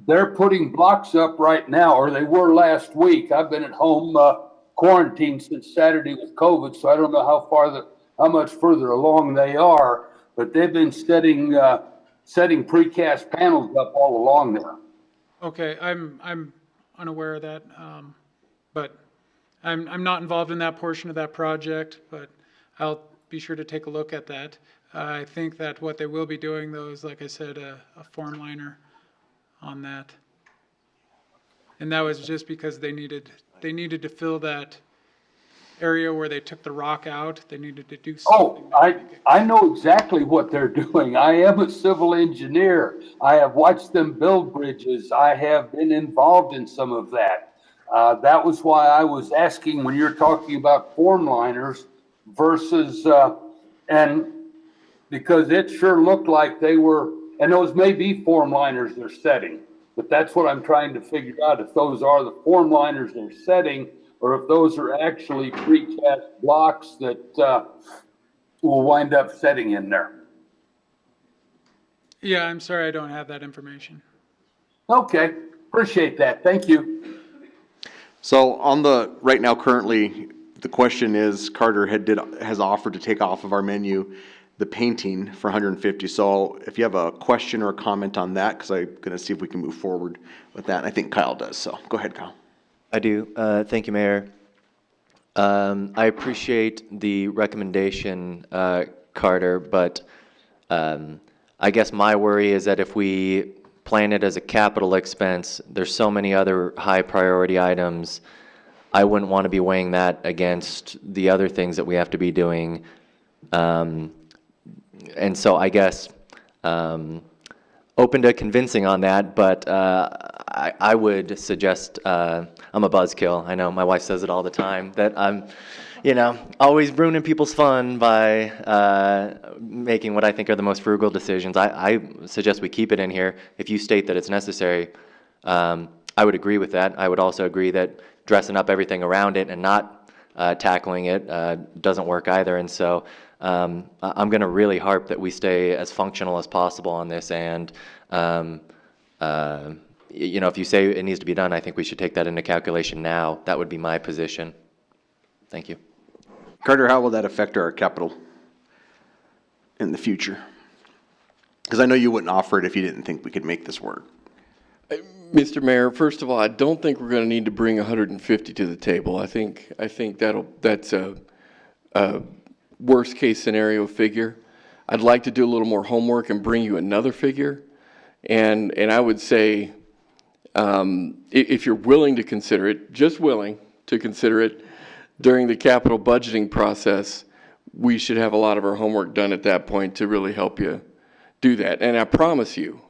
They're putting blocks up right now, or they were last week. I've been at home quarantined since Saturday with COVID, so I don't know how much further along they are, but they've been setting precast panels up all along there. Okay, I'm unaware of that, but I'm not involved in that portion of that project, but I'll be sure to take a look at that. I think that what they will be doing though is, like I said, a form liner on that. And that was just because they needed to fill that area where they took the rock out. They needed to do something. Oh, I know exactly what they're doing. I am a civil engineer. I have watched them build bridges. I have been involved in some of that. That was why I was asking when you're talking about form liners versus, and because it sure looked like they were, and those may be form liners they're setting, but that's what I'm trying to figure out, if those are the form liners they're setting, or if those are actually precast blocks that will wind up setting in there. Yeah, I'm sorry, I don't have that information. Okay, appreciate that. Thank you. So on the, right now, currently, the question is, Carter has offered to take off of our menu the painting for 150. So if you have a question or a comment on that, because I'm going to see if we can move forward with that. And I think Kyle does. So go ahead, Kyle. I do. Thank you, Mayor. I appreciate the recommendation, Carter, but I guess my worry is that if we plan it as a capital expense, there's so many other high priority items. I wouldn't want to be weighing that against the other things that we have to be doing. And so I guess open to convincing on that, but I would suggest, I'm a buzzkill. I know my wife says it all the time, that I'm, always ruining people's fun by making what I think are the most frugal decisions. I suggest we keep it in here. If you state that it's necessary, I would agree with that. I would also agree that dressing up everything around it and not tackling it doesn't work either. And so I'm going to really harp that we stay as functional as possible on this. And, if you say it needs to be done, I think we should take that into calculation now. That would be my position. Thank you. Carter, how will that affect our capital in the future? Because I know you wouldn't offer it if you didn't think we could make this work. Mr. Mayor, first of all, I don't think we're going to need to bring 150 to the table. I think that's a worst case scenario figure. I'd like to do a little more homework and bring you another figure. And I would say, if you're willing to consider it, just willing to consider it during the capital budgeting process, we should have a lot of our homework done at that point to really help you do that. And I promise you,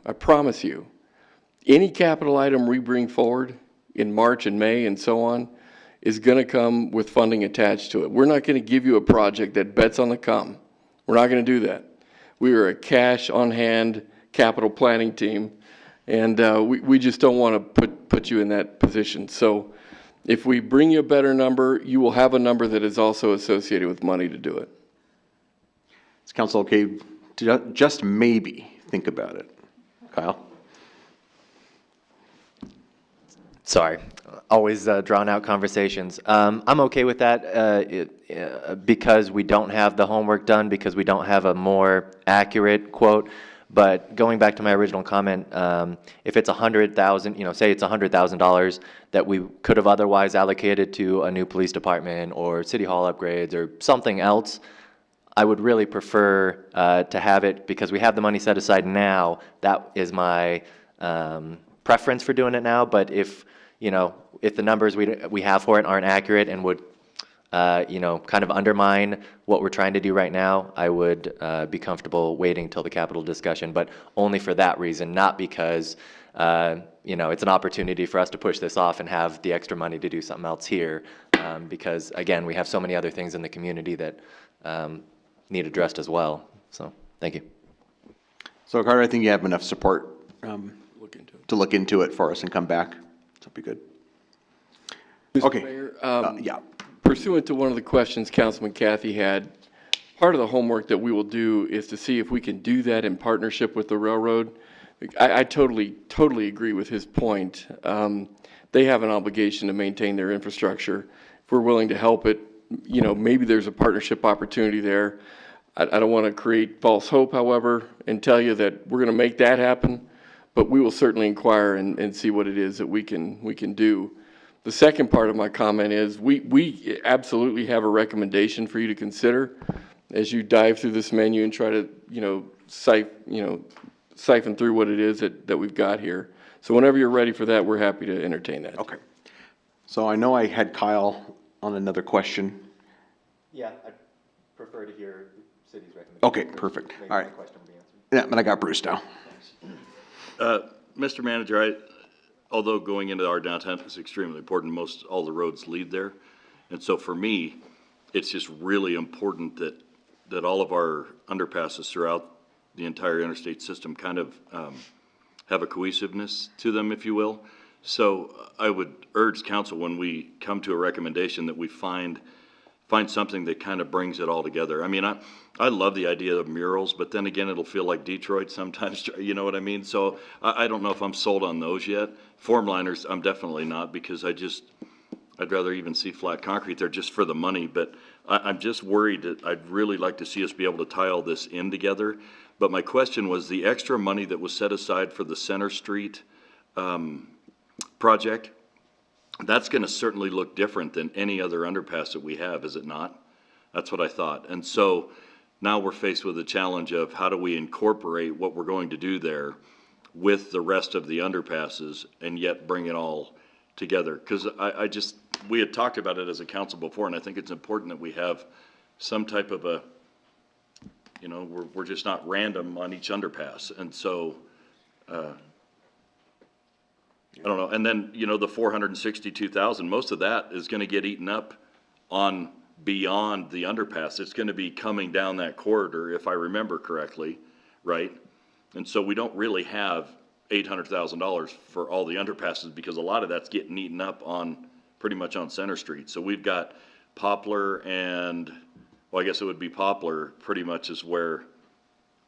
any capital item we bring forward in March and May and so on is going to come with funding attached to it. We're not going to give you a project that bets on the come. We're not going to do that. We are a cash on hand capital planning team, and we just don't want to put you in that position. So if we bring you a better number, you will have a number that is also associated with money to do it. Is council okay to just maybe think about it? Kyle? Sorry, always drawn out conversations. I'm okay with that because we don't have the homework done, because we don't have a more accurate quote. But going back to my original comment, if it's $100,000, say it's $100,000 that we could have otherwise allocated to a new police department or city hall upgrades or something else, I would really prefer to have it, because we have the money set aside now. That is my preference for doing it now. But if the numbers we have for it aren't accurate and would kind of undermine what we're trying to do right now, I would be comfortable waiting till the capital discussion, but only for that reason, not because, it's an opportunity for us to push this off and have the extra money to do something else here, because, again, we have so many other things in the community that need addressed as well. So, thank you. So Carter, I think you have enough support Look into it. to look into it for us and come back. So it'll be good. Mr. Okay. Mayor, Yeah. pursuant to one of the questions Councilman Cathy had, part of the homework that we will do is to see if we can do that in partnership with the railroad. I totally agree with his point. They have an obligation to maintain their infrastructure. If we're willing to help it, maybe there's a partnership opportunity there. I don't want to create false hope, however, and tell you that we're going to make that happen, but we will certainly inquire and see what it is that we can do. The second part of my comment is we absolutely have a recommendation for you to consider as you dive through this menu and try to, siphon through what it is that we've got here. So whenever you're ready for that, we're happy to entertain that. Okay. So I know I had Kyle on another question. Yeah, I'd prefer to hear the city's recommendation. Okay, perfect. All right. Yeah, and I got Bruce now. Mr. Manager, although going into our downtown is extremely important, all the roads lead there. And so for me, it's just really important that all of our underpasses throughout the entire interstate system kind of have a cohesiveness to them, if you will. So I would urge council, when we come to a recommendation, that we find something that kind of brings it all together. I mean, I love the idea of murals, but then again, it'll feel like Detroit sometimes, you know what I mean? So I don't know if I'm sold on those yet. Formliners, I'm definitely not, because I'd rather even see flat concrete there just for the money, but I'm just worried that I'd really like to see us be able to tie all this in together. But my question was, the extra money that was set aside for the Center Street project, that's going to certainly look different than any other underpass that we have, is it not? That's what I thought. And so now we're faced with the challenge of how do we incorporate what we're going to do there with the rest of the underpasses and yet bring it all together. Because we had talked about it as a council before, and I think it's important that we have some type of a, we're just not random on each underpass. And so, I don't know. And then, the 462,000, most of that is going to get eaten up on beyond the underpass. It's going to be coming down that corridor, if I remember correctly, right? And so we don't really have $800,000 for all the underpasses, because a lot of that's getting eaten up on pretty much on Center Street. So we've got Poplar and, well, I guess it would be Poplar pretty much is where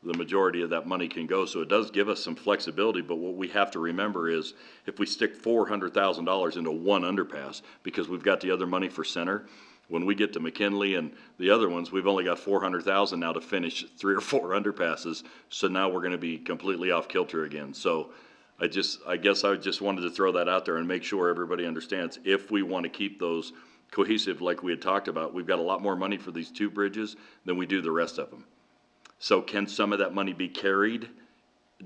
the majority of that money can go. So it does give us some flexibility, but what we have to remember is if we stick $400,000 into one underpass, because we've got the other money for Center, when we get to McKinley and the other ones, we've only got $400,000 now to finish 3 or 4 underpasses. So now we're going to be completely off kilter again. So I guess I just wanted to throw that out there and make sure everybody understands, if we want to keep those cohesive like we had talked about, we've got a lot more money for these 2 bridges than we do the rest of them. So can some of that money be carried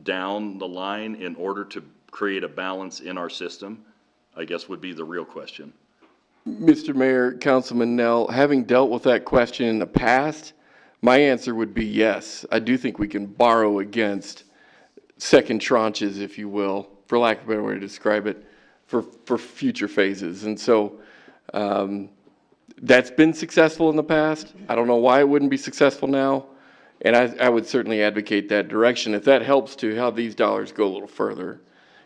down the line in order to create a balance in our system? I guess would be the real question. Mr. Mayor, Councilman Nell, having dealt with that question in the past, my answer would be yes. I do think we can borrow against second tranches, if you will, for lack of a better way to describe it, for future phases. And so that's been successful in the past. I don't know why it wouldn't be successful now. And I would certainly advocate that direction if that helps to have these dollars go a little further.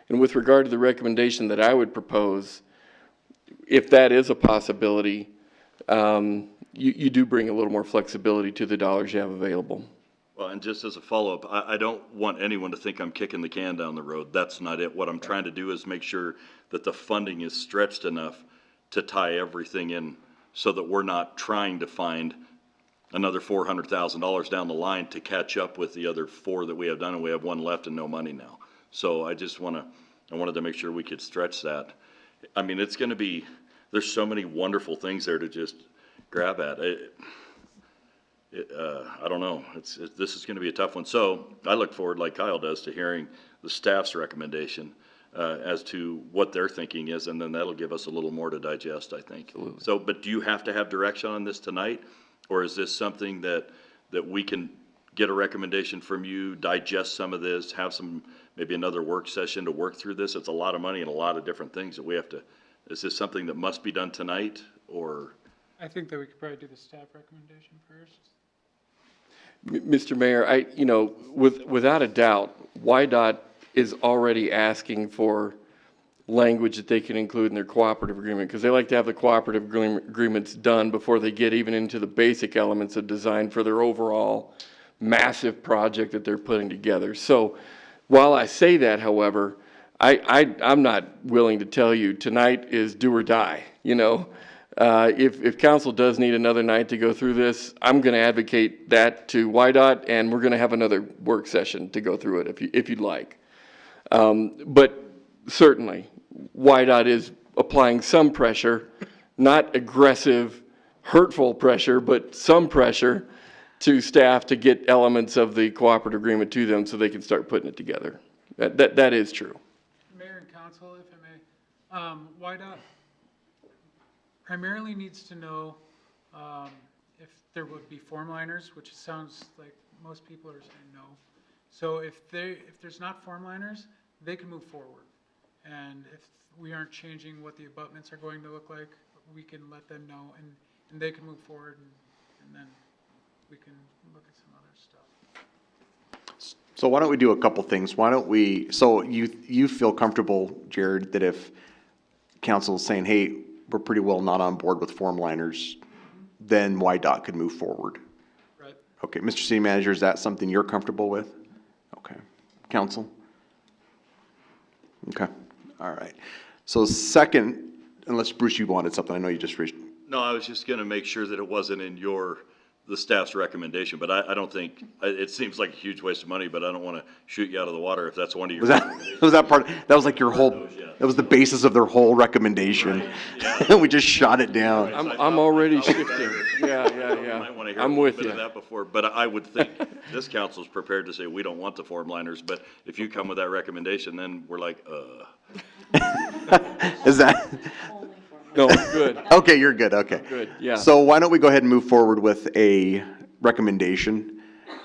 And with regard to the recommendation that I would propose, if that is a possibility, you do bring a little more flexibility to the dollars you have available. Well, and just as a follow-up, I don't want anyone to think I'm kicking the can down the road. That's not it. What I'm trying to do is make sure that the funding is stretched enough to tie everything in so that we're not trying to find another $400,000 down the line to catch up with the other 4 that we have done, and we have 1 left and no money now. So I wanted to make sure we could stretch that. I mean, it's going to be, there's so many wonderful things there to just grab at. I don't know. This is going to be a tough one. So I look forward, like Kyle does, to hearing the staff's recommendation. as to what their thinking is, and then that'll give us a little more to digest, I think. Absolutely. So, but do you have to have direction on this tonight? Or is this something that we can get a recommendation from you, digest some of this, have some, maybe another work session to work through this? It's a lot of money and a lot of different things that we have to, is this something that must be done tonight, or? I think that we could probably do the staff recommendation first. Mr. Mayor, without a doubt, YDOT is already asking for language that they can include in their cooperative agreement, because they like to have the cooperative agreements done before they get even into the basic elements of design for their overall massive project that they're putting together. So while I say that, however, I'm not willing to tell you tonight is do or die, If council does need another night to go through this, I'm going to advocate that to YDOT, and we're going to have another work session to go through it if you'd like. But certainly, YDOT is applying some pressure, not aggressive, hurtful pressure, but some pressure to staff to get elements of the cooperative agreement to them so they can start putting it together. That is true. Mayor and council, if I may, YDOT primarily needs to know if there would be form liners, which sounds like most people are saying no. So if there's not form liners, they can move forward. And if we aren't changing what the abutments are going to look like, we can let them know, and they can move forward, and then we can look at some other stuff. So why don't we do a couple things? Why don't we, so you feel comfortable, Jared, that if council is saying, hey, we're pretty well not on board with form liners, then YDOT could move forward? Right. Okay, Mr. City Manager, is that something you're comfortable with? Okay. Council? Okay, all right. So second, unless Bruce, you wanted something, I know you just raised. No, I was just gonna make sure that it wasn't in the staff's recommendation, but I don't think, it seems like a huge waste of money, but I don't wanna shoot you out of the water if that's one of your. Was that part, that was like your whole, that was the basis of their whole recommendation. Right, yeah. We just shot it down. I'm already shifting. Yeah. Might wanna hear I'm a little with bit you. of that before, but I would think this council's prepared to say, we don't want the form liners, but if you come with that recommendation, then we're like, Is that? No, good. Okay, you're good, okay. Good, yeah. So why don't we go ahead and move forward with a recommendation?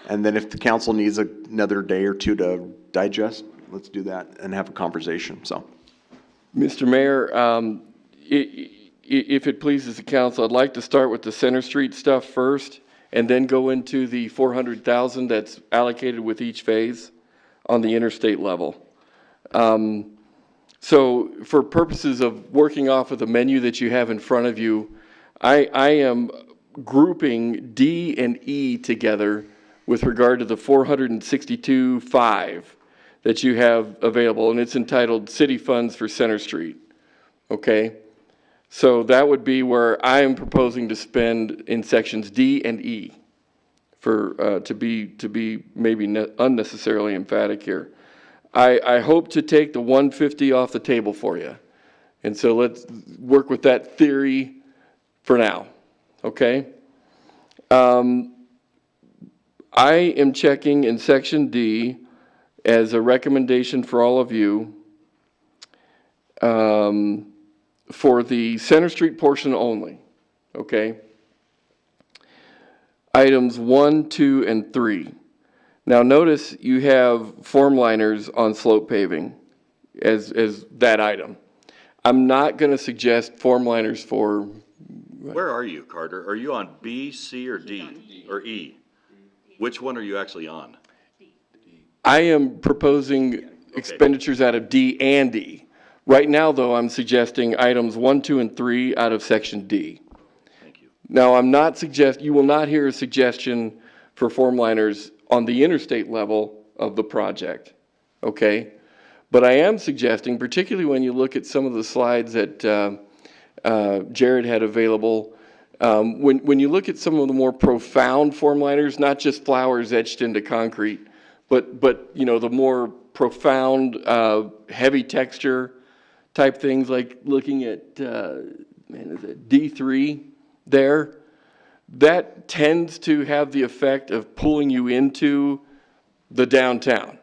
And then if the council needs another day or two to digest, let's do that and have a conversation, so. Mr. Mayor, if it pleases the council, I'd like to start with the Center Street stuff first, and then go into the 400,000 that's allocated with each phase on the interstate level. So for purposes of working off of the menu that you have in front of you, I am grouping D and E together with regard to the 462.5 that you have available, and it's entitled City Funds for Center Street, okay? So that would be where I am proposing to spend in sections D and E for, to be maybe unnecessarily emphatic here. I hope to take the 150 off the table for you. And so let's work with that theory for now, okay? I am checking in section D as a recommendation for all of you for the Center Street portion only, okay? Items 1, 2, and 3. Now notice you have form liners on slope paving as that item. I'm not going to suggest form liners for. where are you, Carter? Are you on B, C, or D, or E? Which one are you actually on? I am proposing expenditures out of D and E. Right now, though, I'm suggesting items 1, 2, and 3 out of section D. Thank you. Now, you will not hear a suggestion for form liners on the interstate level of the project, okay? But I am suggesting, particularly when you look at some of the slides that Jared had available, when you look at some of the more profound form liners, not just flowers etched into concrete, but the more profound, heavy texture type things, like looking at, is it D3 there? That tends to have the effect of pulling you into the downtown.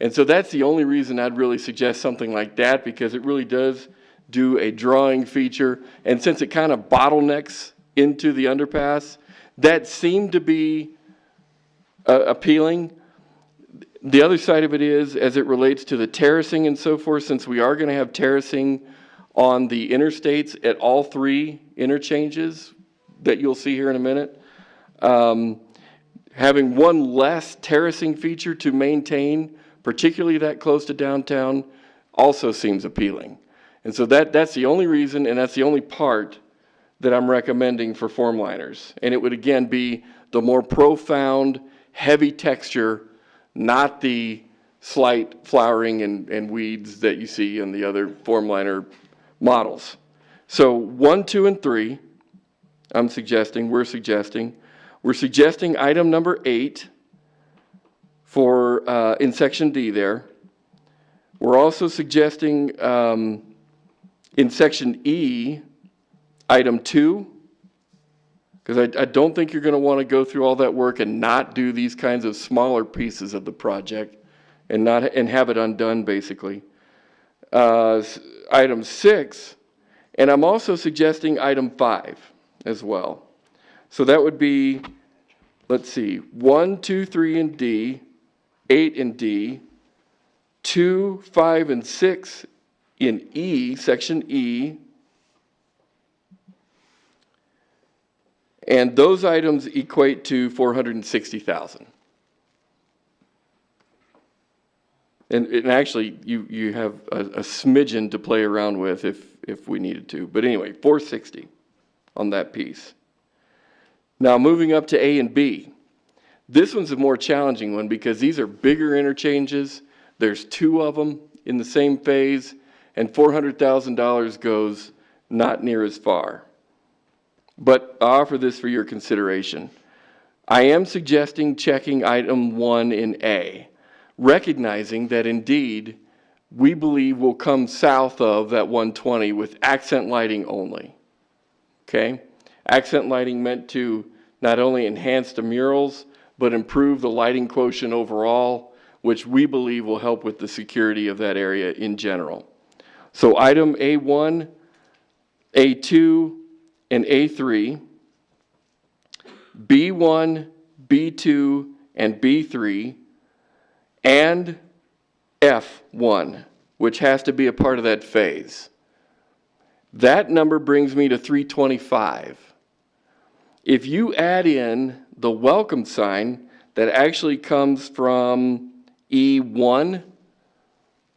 And so that's the only reason I'd really suggest something like that, because it really does do a drawing feature. And since it kind of bottlenecks into the underpass, that seemed to be appealing. The other side of it is, as it relates to the terracing and so forth, since we are going to have terracing on the interstates at all 3 interchanges that you'll see here in a minute, having one less terracing feature to maintain, particularly that close to downtown, also seems appealing. And so that's the only reason, and that's the only part that I'm recommending for form liners. And it would again be the more profound, heavy texture, not the slight flowering and weeds that you see in the other form liner models. So 1, 2, and 3, we're suggesting item number 8 for, in section D there. We're also suggesting, in section E, item 2, because I don't think you're going to want to go through all that work and not do these kinds of smaller pieces of the project and have it undone, basically. Item 6, and I'm also suggesting item 5 as well. So that would be, let's see, 1, 2, 3 in D, 8 in D, 2, 5, and 6 in E, section E. And those items equate to $460,000. And actually, you have a smidgen to play around with if we needed to. But anyway, 460 on that piece. Now moving up to A and B. This one's a more challenging one because these are bigger interchanges. There's 2 of them in the same phase, and $400,000 goes not near as far. But I offer this for your consideration. I am suggesting checking item 1 in A, recognizing that indeed we believe we'll come south of that 120 with accent lighting only. Okay? Accent lighting meant to not only enhance the murals, but improve the lighting quotient overall, which we believe will help with the security of that area in general. So item A1, A2, and A3, B1, B2, and B3, and F1, which has to be a part of that phase. That number brings me to 325. If you add in the welcome sign that actually comes from E1,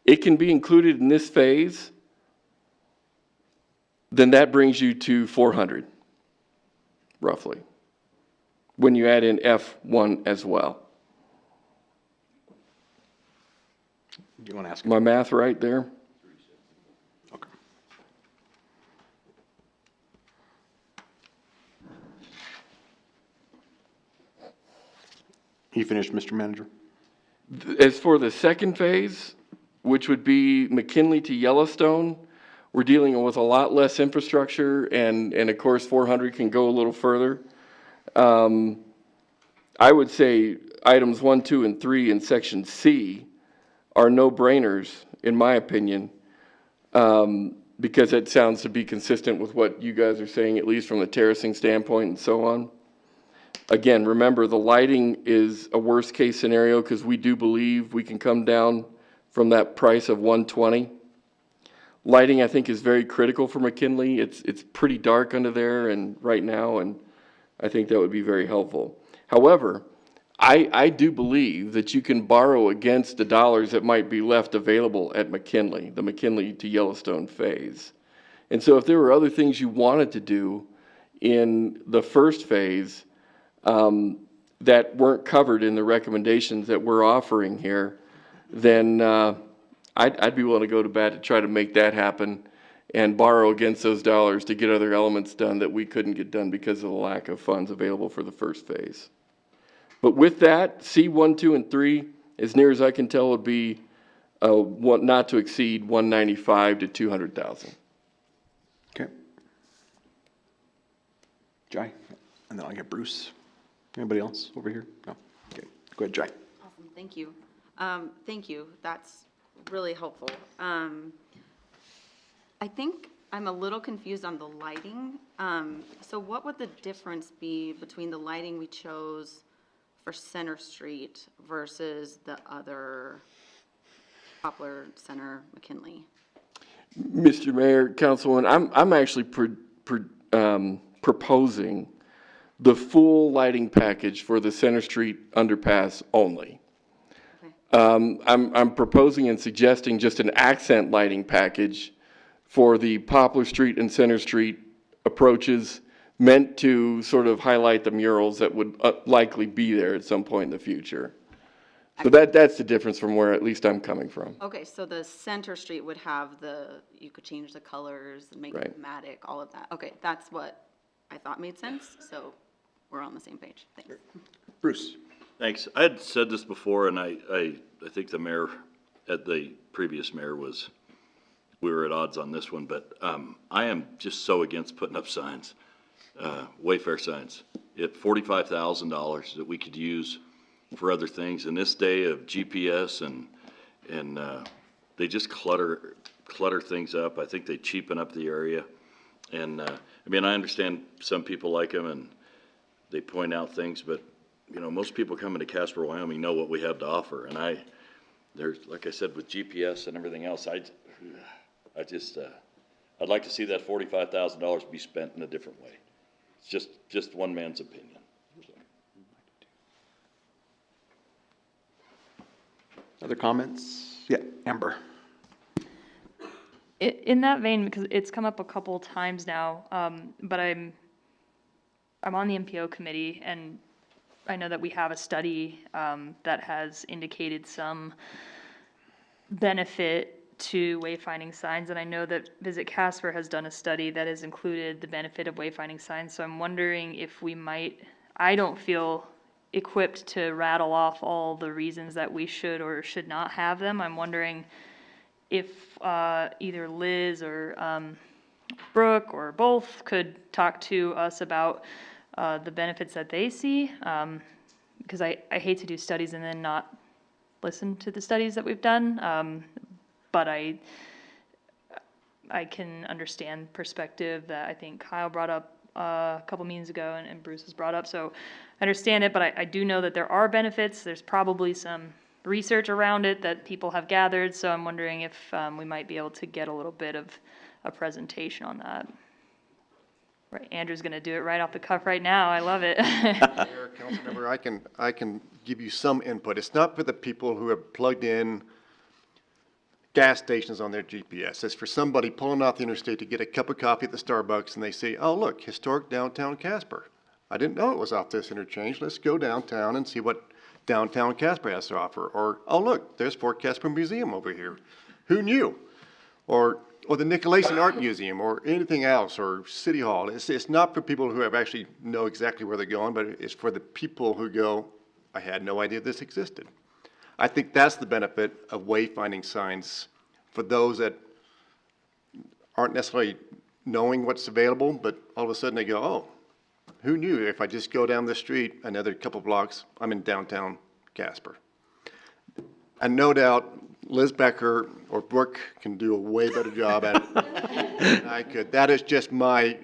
it can be included in this phase, then that brings you to 400, roughly, when you add in F1 as well. Do you want to ask? My math right there? Okay. You finished, Mr. Manager? As for the second phase, which would be McKinley to Yellowstone, we're dealing with a lot less infrastructure, and of course 400 can go a little further. I would say items 1, 2, and 3 in section C are no-brainers, in my opinion, because it sounds to be consistent with what you guys are saying, at least from the terracing standpoint and so on. Again, remember, the lighting is a worst-case scenario because we do believe we can come down from that price of 120. Lighting, I think, is very critical for McKinley. It's pretty dark under there and right now, and I think that would be very helpful. However, I do believe that you can borrow against the dollars that might be left available at McKinley, the McKinley to Yellowstone phase. And so if there were other things you wanted to do in the first phase that weren't covered in the recommendations that we're offering here, then I'd be willing to go to bat to try to make that happen and borrow against those dollars to get other elements done that we couldn't get done because of the lack of funds available for the first phase. But with that, C1, 2, and 3, as near as I can tell, would be not to exceed 195 to 200,000. Okay. Jai, and then I'll get Bruce. Anybody else over here? No. Okay. Go ahead, Jai. Awesome, thank you. Thank you. That's really helpful. I think I'm a little confused on the lighting. So what would the difference be between the lighting we chose for Center Street versus the other Poplar Center, McKinley? Mr. Mayor, Councilwoman, I'm actually proposing the full lighting package for the Center Street underpass only. I'm proposing and suggesting just an accent lighting package for the Poplar Street and Center Street approaches, meant to sort of highlight the murals that would likely be there at some point in the future. So that's the difference from where at least I'm coming from. Okay, so the Center Street would have you could change the colors and make it thematic, all of that. Okay, that's what I thought made sense, so we're on the same page. Thanks. Bruce? Thanks. I had said this before, and I think the mayor, the previous mayor we were at odds on this one, but I am just so against putting up signs, Wayfair signs, at $45,000 that we could use for other things. In this day of GPS and they just clutter things up. I think they cheapen up the area. And I mean, I understand some people like them and they point out things, but you know, most people coming to Casper, Wyoming know what we have to offer. And there's, like I said, with GPS and everything else, I'd like to see that $45,000 be spent in a different way. It's just one man's opinion. Other comments? Yeah, Amber. In that vein, because it's come up a couple times now, but I'm on the MPO committee, and I know that we have a study that has indicated some benefit to wayfinding signs, and I know that Visit Casper has done a study that has included the benefit of wayfinding signs, so I'm wondering if we might, I don't feel equipped to rattle off all the reasons that we should or should not have them. I'm wondering if either Liz or Brooke or both could talk to us about the benefits that they see, because I hate to do studies and then not listen to the studies that we've done, but I can understand perspective that I think Kyle brought up a couple meetings ago and Bruce has brought up, so I understand it, but I do know that there are benefits. There's probably some research around it that people have gathered, so I'm wondering if we might be able to get a little bit of a presentation on that. Right, Andrew's gonna do it right off the cuff right now. I love it. Mayor, Councilmember, I can give you some input. It's not for the people who have plugged in gas stations on their GPS. It's for somebody pulling off the interstate to get a cup of coffee at the Starbucks and they say, oh, look, historic downtown Casper. I didn't know it was off this interchange. Let's go downtown and see what downtown Casper has to offer. Or, oh, look, there's Fort Casper Museum over here. Who knew? Or the Nicolason Art Museum, or anything else, or City Hall. It's not for people who have actually know exactly where they're going, but it's for the people who go, I had no idea this existed. I think that's the benefit of wayfinding signs for those that aren't necessarily knowing what's available, but all of a sudden they go, oh, who knew if I just go down the street another couple blocks, I'm in downtown Casper. And no doubt Liz Becker or Brooke can do a way better job at it than I could. That is just my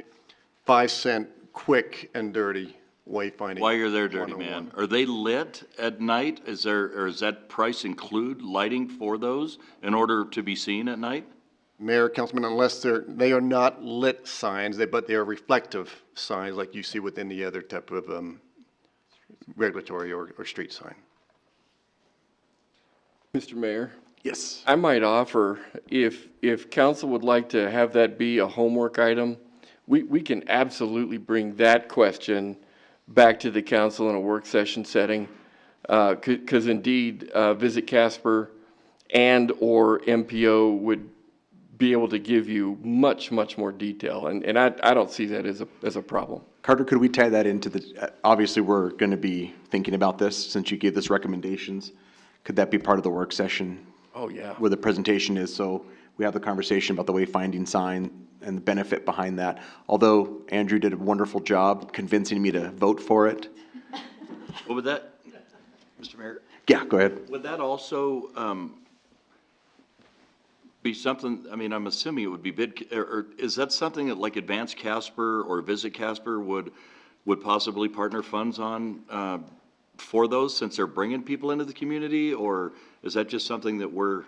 5-cent quick and dirty wayfinding. While you're there, dirty man, are they lit at night? Or does that price include lighting for those in order to be seen at night? Mayor, Councilman, unless they are not lit signs, but they are reflective signs like you see within the other type of regulatory or street sign. Mr. Mayor? Yes. I might offer, if council would like to have that be a homework item, we can absolutely bring that question back to the council in a work session setting, because indeed, Visit Casper and/or MPO would be able to give you much more detail, and I don't see that as a problem. Carter, could we tie that into the, obviously we're going to be thinking about this since you gave us recommendations. Could that be part of the work session? Oh, yeah. Where the presentation is, so we have the conversation about the wayfinding sign and the benefit behind that. Although Andrew did a wonderful job convincing me to vote for it. What would that, Mr. Mayor? Yeah, go ahead. Would that also be something, I mean, I'm assuming it would be bid, or is that something that like Advanced Casper or Visit Casper would possibly partner funds on for those, since they're bringing people into the community? Or is that just something that we're?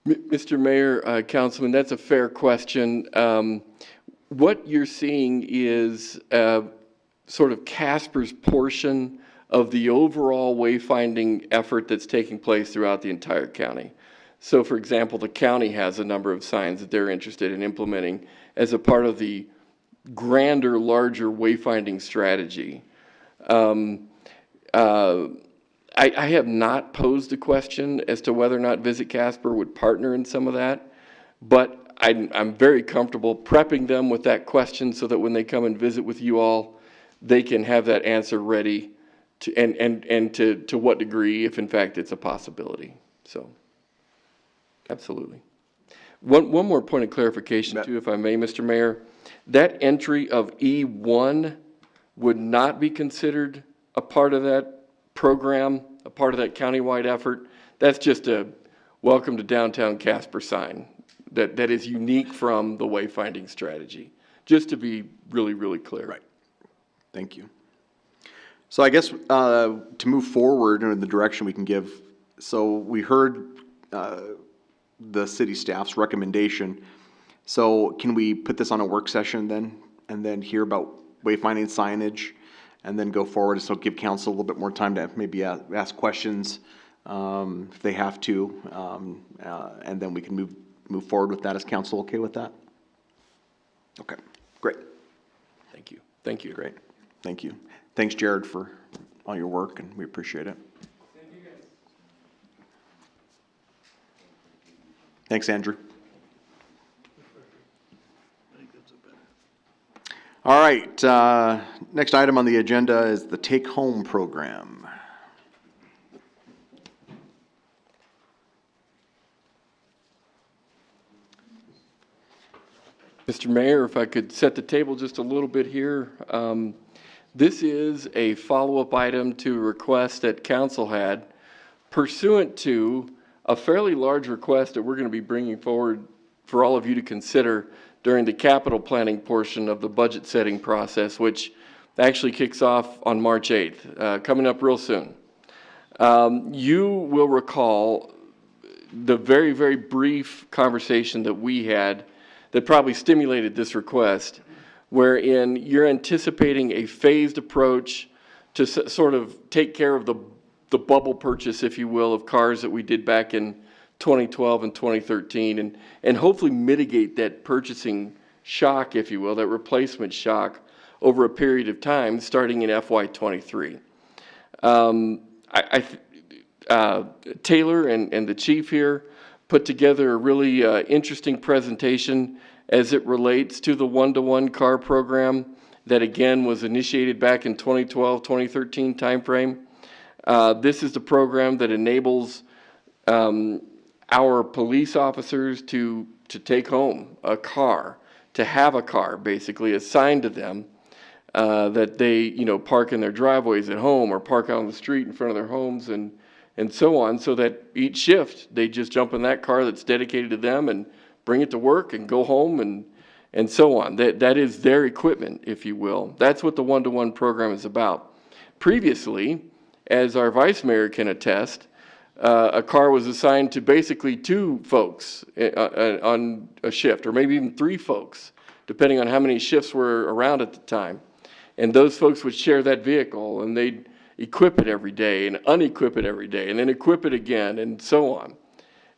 Mr. Mayor, Councilman, that's a fair question. What you're seeing is sort of Casper's portion of the overall wayfinding effort that's taking place throughout the entire county. So, for example, the county has a number of signs that they're interested in implementing as a part of the grander, larger wayfinding strategy. I have not posed a question as to whether or not Visit Casper would partner in some of that, but I'm very comfortable prepping them with that question so that when they come and visit with you all, they can have that answer ready to, and to what degree, if in fact it's a possibility. So, absolutely. One more point of clarification too, if I may, Mr. Mayor. That entry of E1 would not be considered a part of that program, a part of that countywide effort. That's just a welcome to downtown Casper sign that is unique from the wayfinding strategy, just to be really, really clear. Right. Thank you. So I guess to move forward in the direction we can give, so we heard the city staff's recommendation. So can we put this on a work session then, and then hear about wayfinding signage, and then go forward, so give council a little bit more time to maybe ask questions if they have to, and then we can move forward with that. Is council okay with that? Okay, great. Thank you. Thank you. Great. Thank you. Thanks, Jared, for all your work, and we appreciate it. Thank you, guys. Thanks, Andrew. All right, next item on the agenda is the take-home program. Mr. Mayor, if I could set the table just a little bit here. This is a follow-up item to a request that council had pursuant to a fairly large request that we're going to be bringing forward for all of you to consider during the capital planning portion of the budget setting process, which actually kicks off on March 8th, coming up real soon. You will recall the very, very brief conversation that we had that probably stimulated this request, wherein you're anticipating a phased approach to sort of take care of the bubble purchase, if you will, of cars that we did back in 2012 and 2013, and hopefully mitigate that purchasing shock, if you will, that replacement shock over a period of time starting in FY23. Taylor and the chief here put together a really interesting presentation as it relates to the one-to-one car program that again was initiated back in 2012, 2013 timeframe. This is the program that enables our police officers to take home a car, to have a car basically assigned to them that they park in their driveways at home or park out on the street in front of their homes and so on, so that each shift they just jump in that car that's dedicated to them and bring it to work and go home and so on. That is their equipment, if you will. That's what the one-to-one program is about. Previously, as our vice mayor can attest, a car was assigned to basically 2 folks on a shift, or maybe even 3 folks, depending on how many shifts were around at the time. And those folks would share that vehicle, and they'd equip it every day, and unequip it every day, and then equip it again, and so on.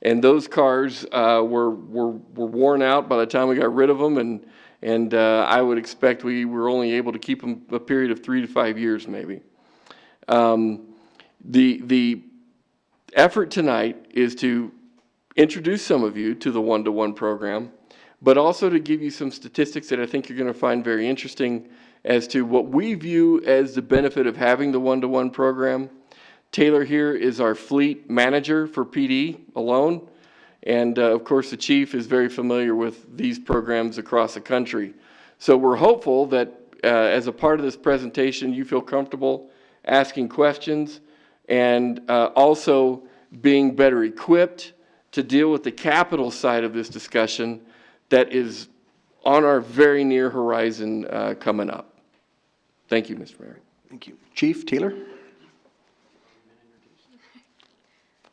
And those cars were worn out by the time we got rid of them, and I would expect we were only able to keep them a period of 3 to 5 years, maybe. The effort tonight is to introduce some of you to the one-to-one program, but also to give you some statistics that I think you're going to find very interesting as to what we view as the benefit of having the one-to-one program. Taylor here is our fleet manager for PD alone, and of course the chief is very familiar with these programs across the country. So we're hopeful that as a part of this presentation you feel comfortable asking questions and also being better equipped to deal with the capital side of this discussion that is on our very near horizon coming up. Thank you, Mr. Mayor. Thank you. Chief Taylor?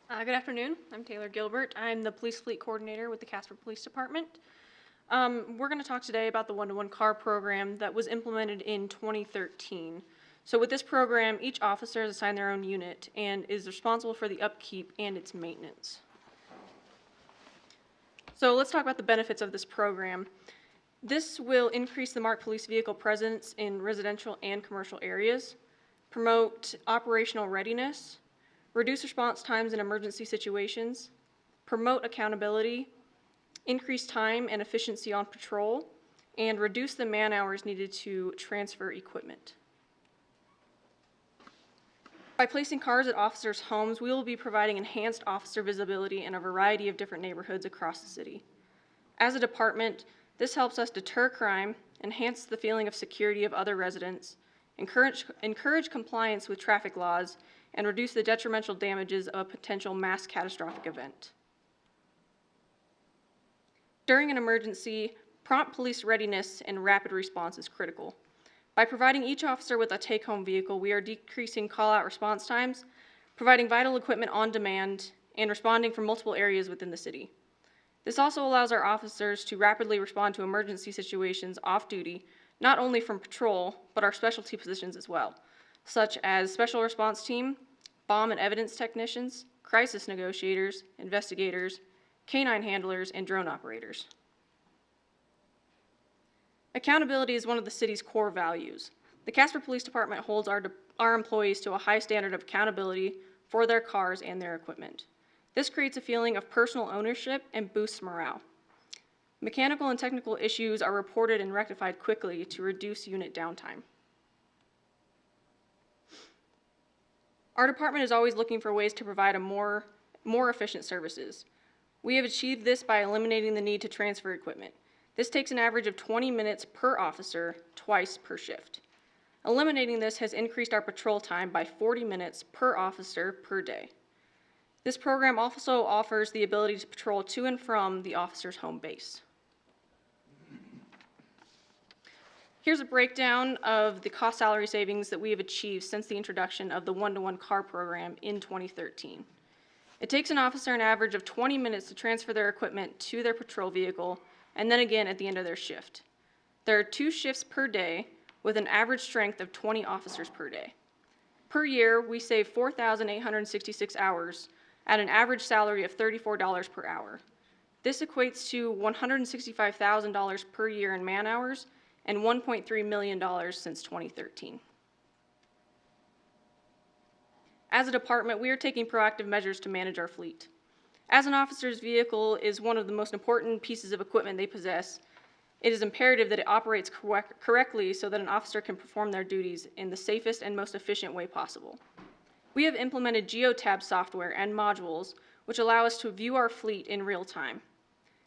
Good afternoon. I'm Taylor Gilbert. I'm the police fleet coordinator with the Casper Police Department. We're going to talk today about the one-to-one car program that was implemented in 2013. So with this program, each officer is assigned their own unit and is responsible for the upkeep and its maintenance. So let's talk about the benefits of this program. This will increase the marked police vehicle presence in residential and commercial areas, promote operational readiness, reduce response times in emergency situations, promote accountability, increase time and efficiency on patrol, and reduce the man hours needed to transfer equipment. By placing cars at officers' homes, we will be providing enhanced officer visibility in a variety of different neighborhoods across the city. As a department, this helps us deter crime, enhance the feeling of security of other residents, encourage compliance with traffic laws, and reduce the detrimental damages of a potential mass catastrophic event. During an emergency, prompt police readiness and rapid response is critical. By providing each officer with a take-home vehicle, we are decreasing call-out response times, providing vital equipment on demand, and responding from multiple areas within the city. This also allows our officers to rapidly respond to emergency situations off-duty, not only from patrol, but our specialty positions as well, such as Special Response Team, bomb and evidence technicians, crisis negotiators, investigators, canine handlers, and drone operators. Accountability is one of the city's core values. The Casper Police Department holds our employees to a high standard of accountability for their cars and their equipment. This creates a feeling of personal ownership and boosts morale. Mechanical and technical issues are reported and rectified quickly to reduce unit downtime. Our department is always looking for ways to provide more efficient services. We have achieved this by eliminating the need to transfer equipment. This takes an average of 20 minutes per officer, twice per shift. Eliminating this has increased our patrol time by 40 minutes per officer per day. This program also offers the ability to patrol to and from the officer's home base. Here's a breakdown of the cost salary savings that we have achieved since the introduction of the one-to-one car program in 2013. It takes an officer an average of 20 minutes to transfer their equipment to their patrol vehicle, and then again at the end of their shift. There are 2 shifts per day with an average strength of 20 officers per day. Per year, we save 4,866 hours at an average salary of $34 per hour. This equates to $165,000 per year in man hours and $1.3 million since 2013. As a department, we are taking proactive measures to manage our fleet. As an officer's vehicle is one of the most important pieces of equipment they possess, it is imperative that it operates correctly so that an officer can perform their duties in the safest and most efficient way possible. We have implemented Geotab software and modules which allow us to view our fleet in real time.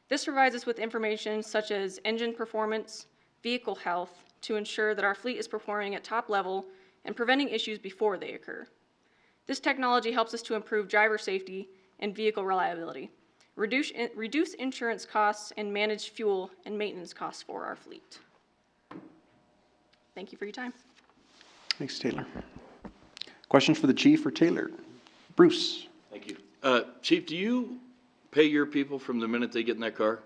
This provides us with information such as engine performance, vehicle health, to ensure that our fleet is performing at top level and preventing issues before they occur. This technology helps us to improve driver safety and vehicle reliability, reduce insurance costs, and manage fuel and maintenance costs for our fleet. Thank you for your time. Thanks, Taylor. Questions for the chief or Taylor? Bruce? Thank you. Chief, do you pay your people from the minute they get in that car?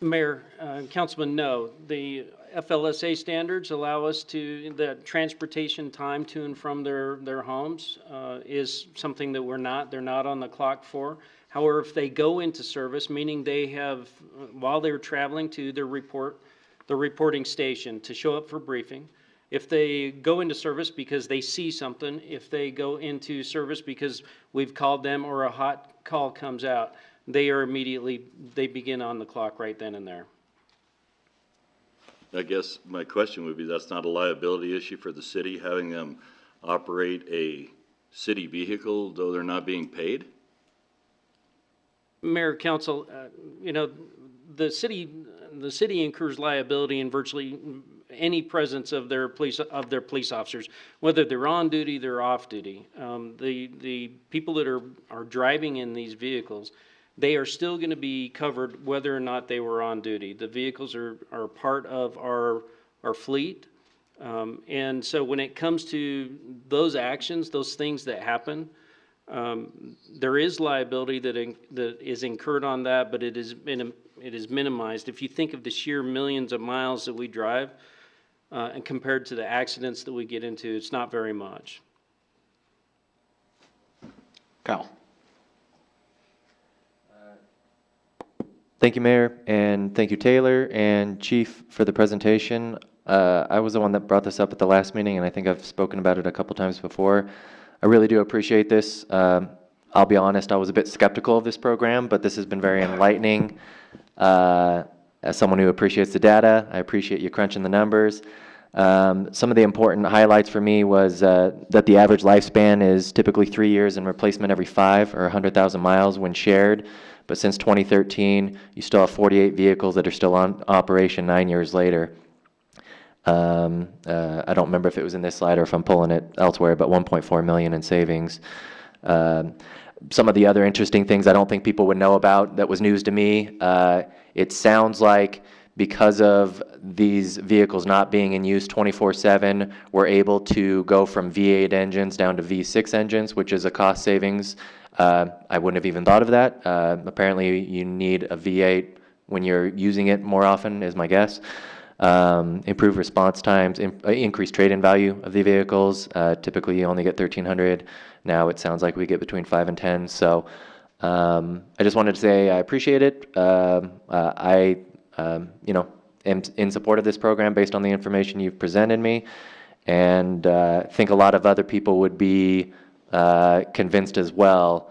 Mayor, Councilman, no. The FLSA standards allow us to, the transportation time to and from their homes is something that they're not on the clock for. However, if they go into service, meaning they have, while they're traveling to the reporting station to show up for briefing, if they go into service because they see something, if they go into service because we've called them or a hot call comes out, they begin on the clock right then and there. I guess my question would be, that's not a liability issue for the city, having them operate a city vehicle, though they're not being paid? Mayor, Council, the city incurs liability in virtually any presence of their police officers, whether they're on duty, they're off duty. The people that are driving in these vehicles, they are still going to be covered whether or not they were on duty. The vehicles are part of our fleet. And so when it comes to those actions, those things that happen, there is liability that is incurred on that, but it is minimized. If you think of the sheer millions of miles that we drive, and compared to the accidents that we get into, it's not very much. Kyle. Thank you, Mayor, and thank you, Taylor and Chief, for the presentation. I was the one that brought this up at the last meeting, and I think I've spoken about it a couple times before. I really do appreciate this. I'll be honest, I was a bit skeptical of this program, but this has been very enlightening. As someone who appreciates the data, I appreciate you crunching the numbers. Some of the important highlights for me was that the average lifespan is typically 3 years and replacement every 5 or 100,000 miles when shared. But since 2013, you still have 48 vehicles that are still on operation 9 years later. I don't remember if it was in this slide or if I'm pulling it elsewhere, but 1.4 million in savings. Some of the other interesting things I don't think people would know about that was news to me, it sounds like because of these vehicles not being in use 24/7, we're able to go from V8 engines down to V6 engines, which is a cost savings. I wouldn't have even thought of that. Apparently you need a V8 when you're using it more often, is my guess. Improve response times, increase trade-in value of the vehicles. Typically you only get 1,300. Now it sounds like we get between 5 and 10. So I just wanted to say I appreciate it. I am in support of this program based on the information you've presented me, and think a lot of other people would be convinced as well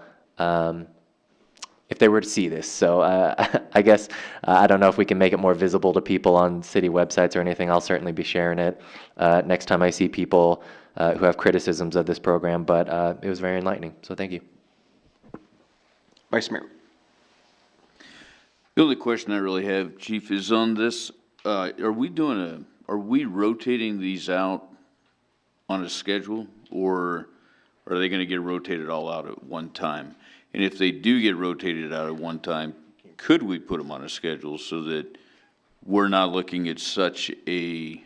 if they were to see this. So I guess I don't know if we can make it more visible to people on city websites or anything. I'll certainly be sharing it next time I see people who have criticisms of this program, but it was very enlightening, so thank you. Vice Mayor. The only question I really have, Chief, is on this, are we rotating these out on a schedule, or are they gonna get rotated all out at one time? And if they do get rotated out at one time, could we put them on a schedule so that we're not looking at such a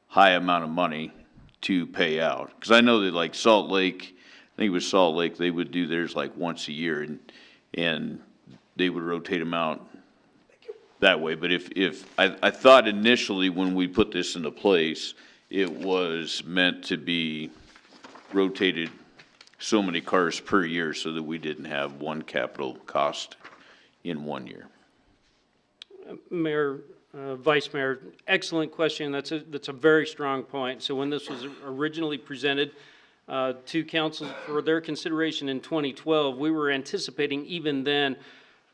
high amount of money to pay out? Because I know that like Salt Lake, I think it was Salt Lake, they would do theirs like once a year, and they would rotate them out that way. But I thought initially when we put this into place, it was meant to be rotated so many cars per year so that we didn't have one capital cost in 1 year. Mayor, Vice Mayor, excellent question. That's a very strong point. So when this was originally presented to council for their consideration in 2012, we were anticipating even then,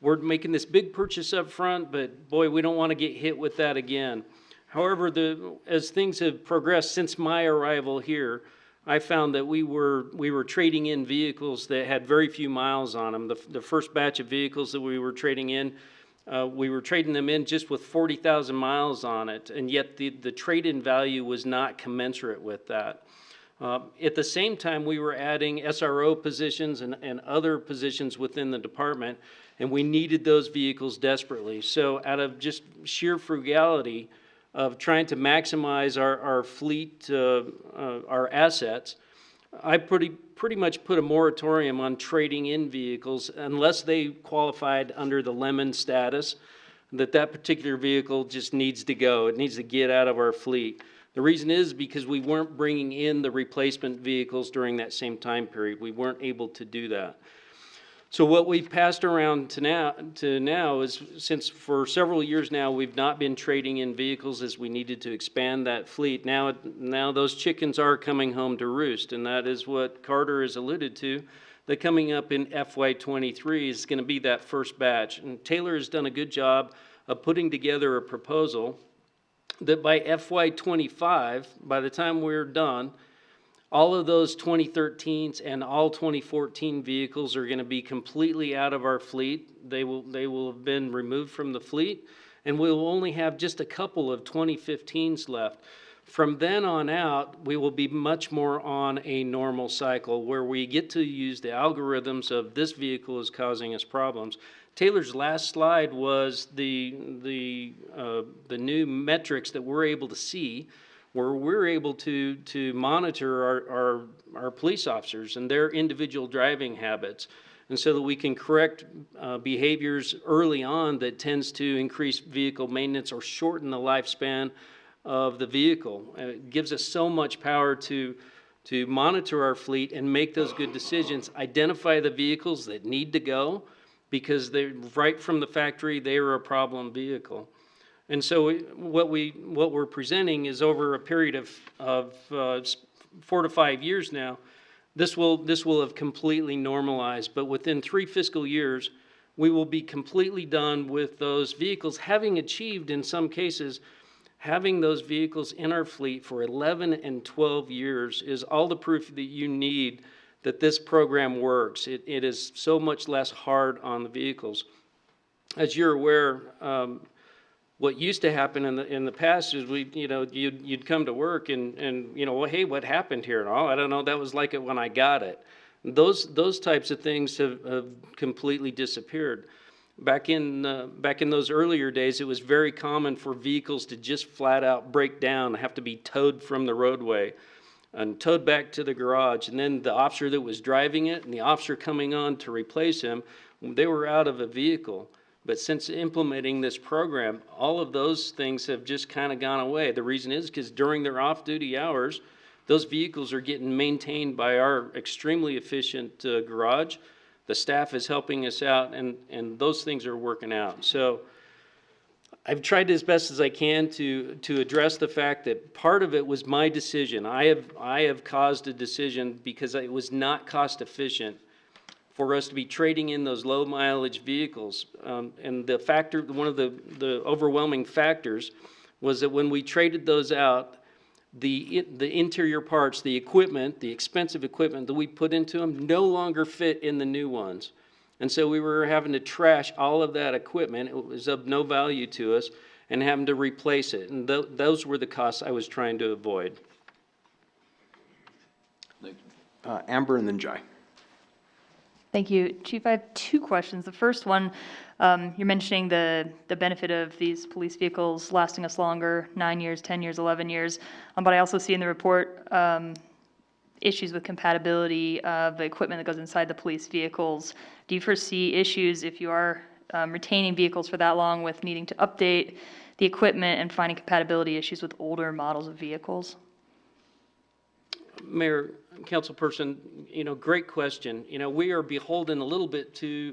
we're making this big purchase up front, but boy, we don't want to get hit with that again. However, as things have progressed since my arrival here, I found that we were trading in vehicles that had very few miles on them. The first batch of vehicles that we were trading in, we were trading them in just with 40,000 miles on it, and yet the trade-in value was not commensurate with that. At the same time, we were adding SRO positions and other positions within the department, and we needed those vehicles desperately. So out of just sheer frugality of trying to maximize our fleet, our assets, I pretty much put a moratorium on trading in vehicles unless they qualified under the lemon status, that particular vehicle just needs to go. It needs to get out of our fleet. The reason is because we weren't bringing in the replacement vehicles during that same time period. We weren't able to do that. So what we've passed around to now is, since for several years now we've not been trading in vehicles as we needed to expand that fleet. Now those chickens are coming home to roost, and that is what Carter has alluded to. That coming up in FY23 is going to be that first batch, and Taylor has done a good job of putting together a proposal that by FY25, by the time we're done, all of those 2013s and all 2014 vehicles are going to be completely out of our fleet. They will have been removed from the fleet, and we'll only have just a couple of 2015s left. From then on out, we will be much more on a normal cycle where we get to use the algorithms of this vehicle is causing us problems. Taylor's last slide was the new metrics that we're able to see, where we're able to monitor our police officers and their individual driving habits, and so that we can correct behaviors early on that tends to increase vehicle maintenance or shorten the lifespan of the vehicle. It gives us so much power to monitor our fleet and make those good decisions, identify the vehicles that need to go, because they're right from the factory, they are a problem vehicle. And so what we're presenting is over a period of 4 to 5 years now, this will have completely normalized, but within 3 fiscal years, we will be completely done with those vehicles, having achieved in some cases, having those vehicles in our fleet for 11 and 12 years is all the proof that you need that this program works. It is so much less hard on the vehicles. As you're aware, what used to happen in the past is you'd come to work and well, hey, what happened here? And I don't know, that was like it when I got it. Those types of things have completely disappeared. Back in those earlier days, it was very common for vehicles to just flat out break down, have to be towed from the roadway and towed back to the garage. And then the officer that was driving it and the officer coming on to replace him, they were out of a vehicle. But since implementing this program, all of those things have just kind of gone away. The reason is because during their off-duty hours, those vehicles are getting maintained by our extremely efficient garage. The staff is helping us out, and those things are working out. So I've tried as best as I can to address the fact that part of it was my decision. I have caused a decision because it was not cost efficient for us to be trading in those low mileage vehicles. And the factor, one of the overwhelming factors was that when we traded those out, the interior parts, the equipment, the expensive equipment that we put into them no longer fit in the new ones. And so we were having to trash all of that equipment. It was of no value to us, and having to replace it. And those were the costs I was trying to avoid. Amber and then Jai. Thank you. Chief, I have 2 questions. The first one, you're mentioning the benefit of these police vehicles lasting us longer, 9 years, 10 years, 11 years. But I also see in the report issues with compatibility of the equipment that goes inside the police vehicles. Do you foresee issues if you are retaining vehicles for that long with needing to update the equipment and finding compatibility issues with older models of vehicles? Mayor, Councilperson, great question. We are beholden a little bit to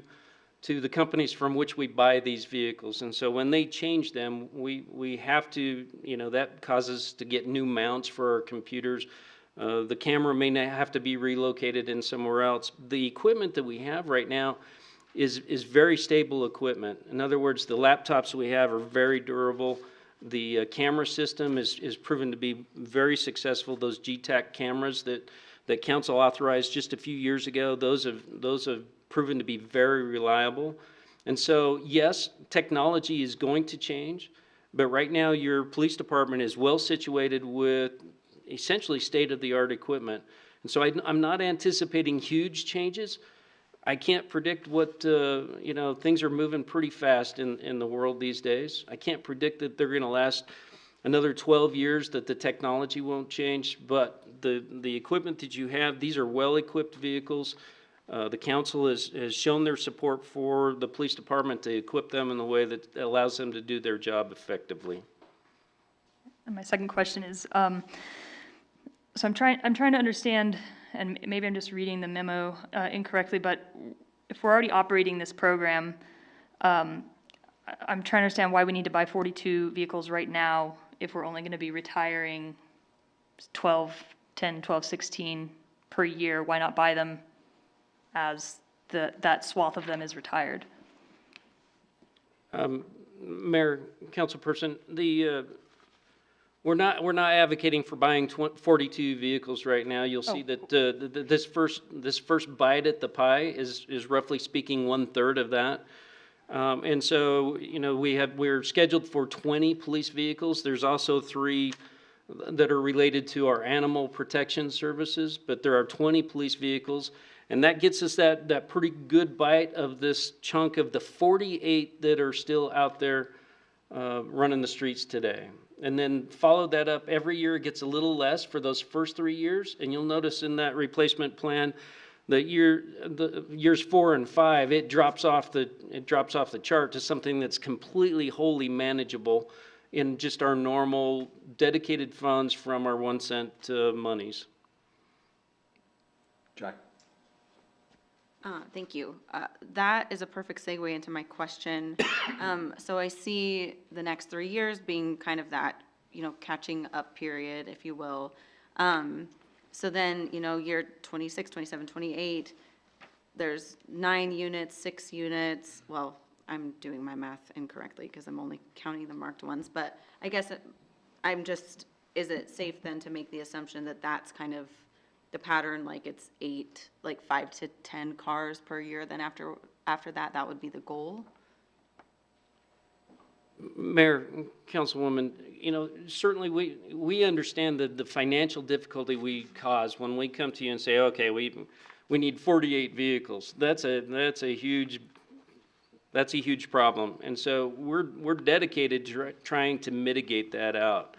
the companies from which we buy these vehicles. And so when they change them, we have to, that causes us to get new mounts for our computers. The camera may have to be relocated in somewhere else. The equipment that we have right now is very stable equipment. In other words, the laptops we have are very durable. The camera system is proven to be very successful. Those Geotab cameras that council authorized just a few years ago, those have proven to be very reliable. And so, yes, technology is going to change, but right now your police department is well situated with essentially state-of-the-art equipment. And so I'm not anticipating huge changes. I can't predict what, things are moving pretty fast in the world these days. I can't predict that they're going to last another 12 years, that the technology won't change, but the equipment that you have, these are well-equipped vehicles. The council has shown their support for the police department to equip them in the way that allows them to do their job effectively. And my second question is, so I'm trying to understand, and maybe I'm just reading the memo incorrectly, but if we're already operating this program, I'm trying to understand why we need to buy 42 vehicles right now if we're only going to be retiring 10, 12, 16 per year. Why not buy them as that swath of them is retired? Mayor, Councilperson, we're not advocating for buying 42 vehicles right now. You'll see that this first bite at the pie is roughly speaking 1/3 of that. And so, you know, we're scheduled for 20 police vehicles. There's also 3 that are related to our animal protection services, but there are 20 police vehicles. And that gets us that pretty good bite of this chunk of the 48 that are still out there running the streets today. And then follow that up every year. It gets a little less for those first 3 years. And you'll notice in that replacement plan, the years 4 and 5, it drops off the chart to something that's completely wholly manageable in just our normal dedicated funds from our 1 cent monies. Jack? Thank you. That is a perfect segue into my question. So I see the next 3 years being kind of that, you know, catching up period, if you will. So then, you know, year 26, 27, 28, there's 9 units, 6 units. Well, I'm doing my math incorrectly because I'm only counting the marked ones. But I guess is it safe then to make the assumption that that's kind of the pattern, like it's 5 to 10 cars per year, then after that would be the goal? Mayor, Councilwoman, you know, certainly we understand the financial difficulty we cause when we come to you and say, okay, we need 48 vehicles. That's a huge problem. And so we're dedicated to trying to mitigate that out.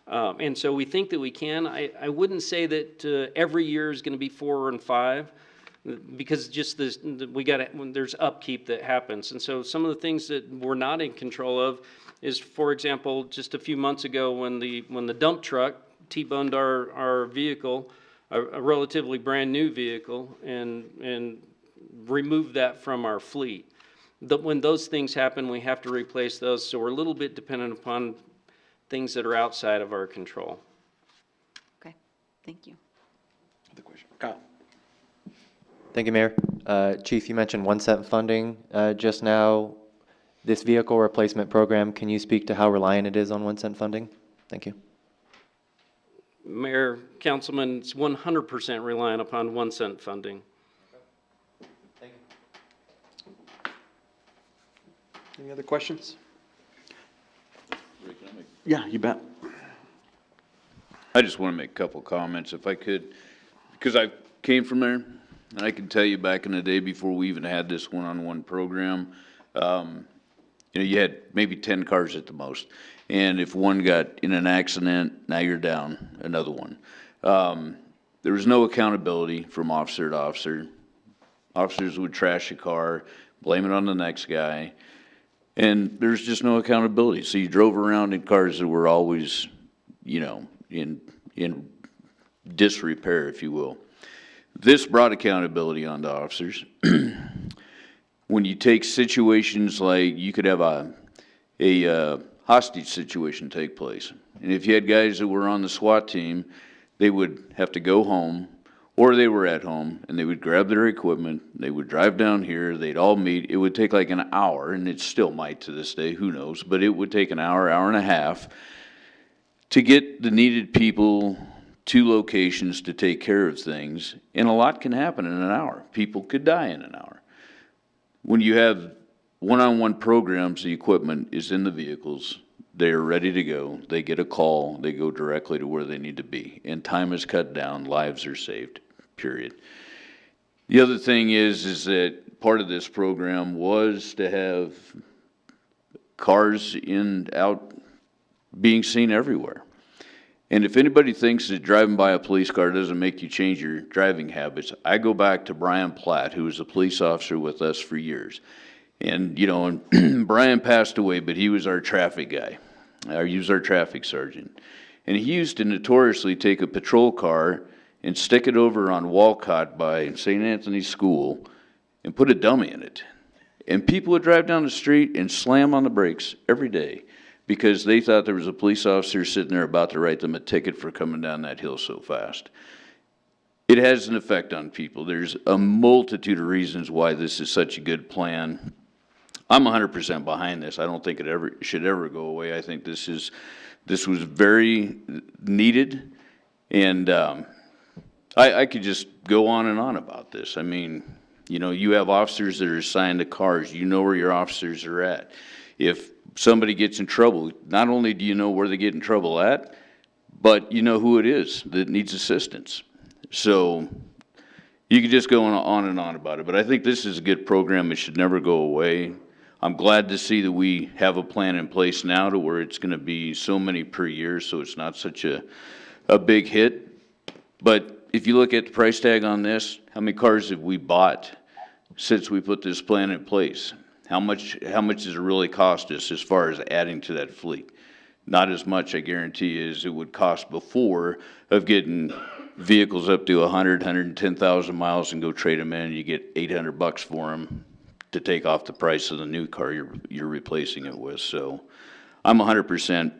And so we think that we can. I wouldn't say that every year is going to be 4 and 5, because just there's upkeep that happens. And so some of the things that we're not in control of is, for example, just a few months ago when the dump truck T-boned our vehicle, a relatively brand new vehicle, and removed that from our fleet. When those things happen, we have to replace those. So we're a little bit dependent upon things that are outside of our control. Okay, thank you. Other question? Kyle? Thank you, Mayor. Chief, you mentioned 1 cent funding just now. This vehicle replacement program, can you speak to how reliant it is on 1 cent funding? Thank you. Mayor, Councilman, it's 100% reliant upon 1 cent funding. Thank you. Any other questions? Rick, can I make- Yeah, you bet. I just want to make a couple comments if I could, because I came from there, and I can tell you back in the day before we even had this one-on-one program, you know, you had maybe 10 cars at the most. And if one got in an accident, now you're down another one. There was no accountability from officer to officer. Officers would trash a car, blame it on the next guy, and there's just no accountability. So you drove around in cars that were always, you know, in disrepair, if you will. This brought accountability onto officers. When you take situations like you could have a hostage situation take place, and if you had guys that were on the SWAT team, they would have to go home, or they were at home, and they would grab their equipment, they would drive down here, they'd all meet. It would take like an hour, and it still might to this day, who knows, but it would take an hour, hour and a half to get the needed people to locations to take care of things, and a lot can happen in an hour. People could die in an hour. When you have one-on-one programs, the equipment is in the vehicles, they are ready to go, they get a call, they go directly to where they need to be, and time is cut down, lives are saved, period. The other thing is that part of this program was to have cars out being seen everywhere. And if anybody thinks that driving by a police car doesn't make you change your driving habits, I go back to Brian Platt, who was a police officer with us for years. And, you know, and Brian passed away, but he was our traffic guy. He was our traffic sergeant. And he used to notoriously take a patrol car and stick it over on Walcott by St. Anthony's School and put a dummy in it. And people would drive down the street and slam on the brakes every day, because they thought there was a police officer sitting there about to write them a ticket for coming down that hill so fast. It has an effect on people. There's a multitude of reasons why this is such a good plan. I'm 100% behind this. I don't think it should ever go away. I think this was very needed, and I could just go on and on about this. I mean, You know, you have officers that are assigned to cars, you know where your officers are at. If somebody gets in trouble, not only do you know where they get in trouble at, but you know who it is that needs assistance. So you could just go on and on about it, but I think this is a good program. It should never go away. I'm glad to see that we have a plan in place now to where it's gonna be so many per year, so it's not such a big hit. But if you look at the price tag on this, how many cars have we bought since we put this plan in place? How much does it really cost us as far as adding to that fleet? Not as much, I guarantee you, as it would cost before of getting vehicles up to 110,000 miles and go trade them in, and you get $800 for them to take off the price of the new car you're replacing it with. So I'm 100%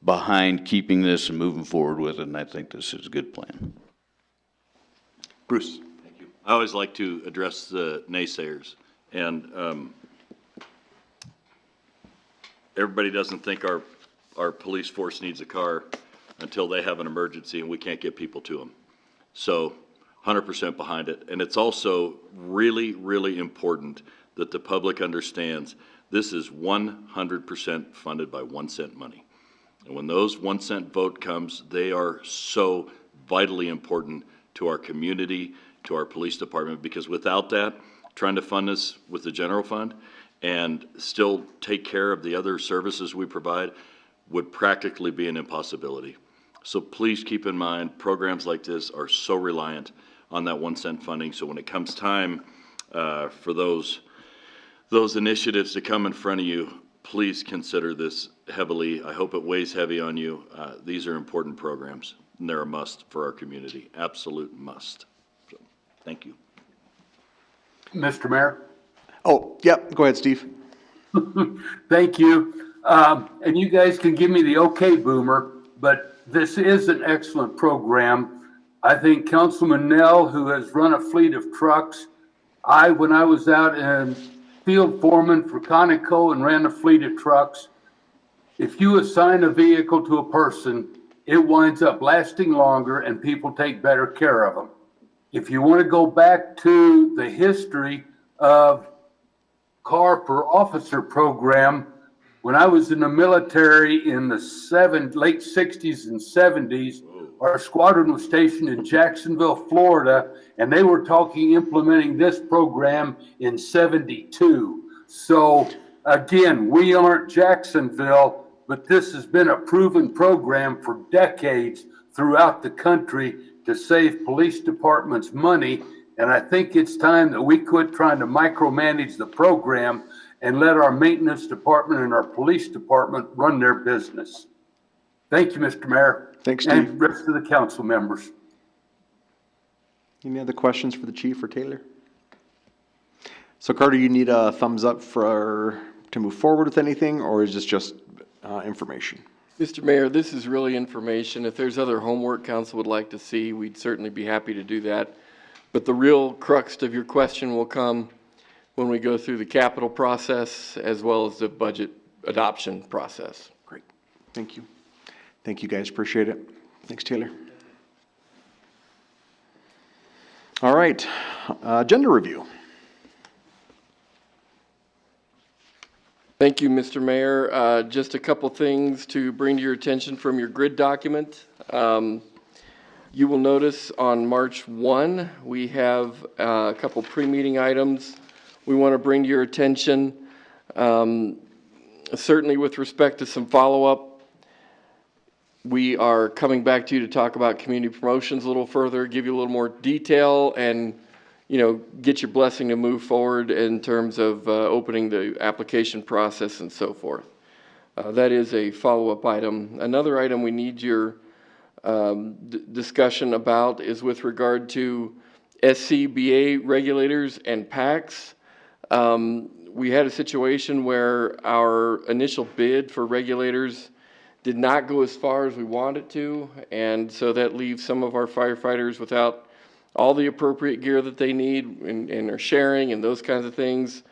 behind keeping this and moving forward with it, and I think this is a good plan. Bruce. Thank you. I always like to address the naysayers, and everybody doesn't think our police force needs a car until they have an emergency and we can't get people to them. So 100% behind it. And it's also really, really important that the public understands this is 100% funded by 1 cent money. And when those 1 cent vote comes, they are so vitally important to our community, to our police department, because without that, trying to fund this with the general fund and still take care of the other services we provide would practically be an impossibility. So please keep in mind, programs like this are so reliant on that 1 cent funding. So when it comes time for those initiatives to come in front of you, please consider this heavily. I hope it weighs heavy on you. These are important programs, and they're a must for our community, absolute must. So, thank you. Mr. Mayor? Oh, yep, go ahead, Steve. Thank you. And you guys can give me the okay, Boomer, but this is an excellent program. I think Councilman Nell, who has run a fleet of trucks, when I was out in field foreman for Conoco and ran a fleet of trucks, if you assign a vehicle to a person, it winds up lasting longer and people take better care of them. If you want to go back to the history of car per officer program, when I was in the military in the late 60s and 70s, our squadron was stationed in Jacksonville, Florida, and they were implementing this program in 72. So again, we aren't Jacksonville, but this has been a proven program for decades throughout the country to save police departments money. And I think it's time that we quit trying to micromanage the program and let our maintenance department and our police department run their business. Thank you, Mr. Mayor. Thanks, Steve. And the rest of the council members. Any other questions for the chief or Taylor? So Carter, you need a thumbs up to move forward with anything, or is this just information? Mr. Mayor, this is really information. If there's other homework council would like to see, we'd certainly be happy to do that. But the real crux of your question will come when we go through the capital process as well as the budget adoption process. Great. Thank you. Thank you, guys. Appreciate it. Thanks, Taylor. All right. Agenda review. Thank you, Mr. Mayor. Just a couple things to bring to your attention from your grid document. You will notice on March 1, we have a couple pre-meeting items we want to bring to your attention. Certainly with respect to some follow-up, we are coming back to you to talk about community promotions a little further, give you a little more detail, and get your blessing to move forward in terms of opening the application process and so forth. That is a follow-up item. Another item we need your discussion about is with regard to SCBA regulators and PACs. We had a situation where our initial bid for regulators did not go as far as we wanted to, and so that leaves some of our firefighters without all the appropriate gear that they need and are sharing and those kinds of things.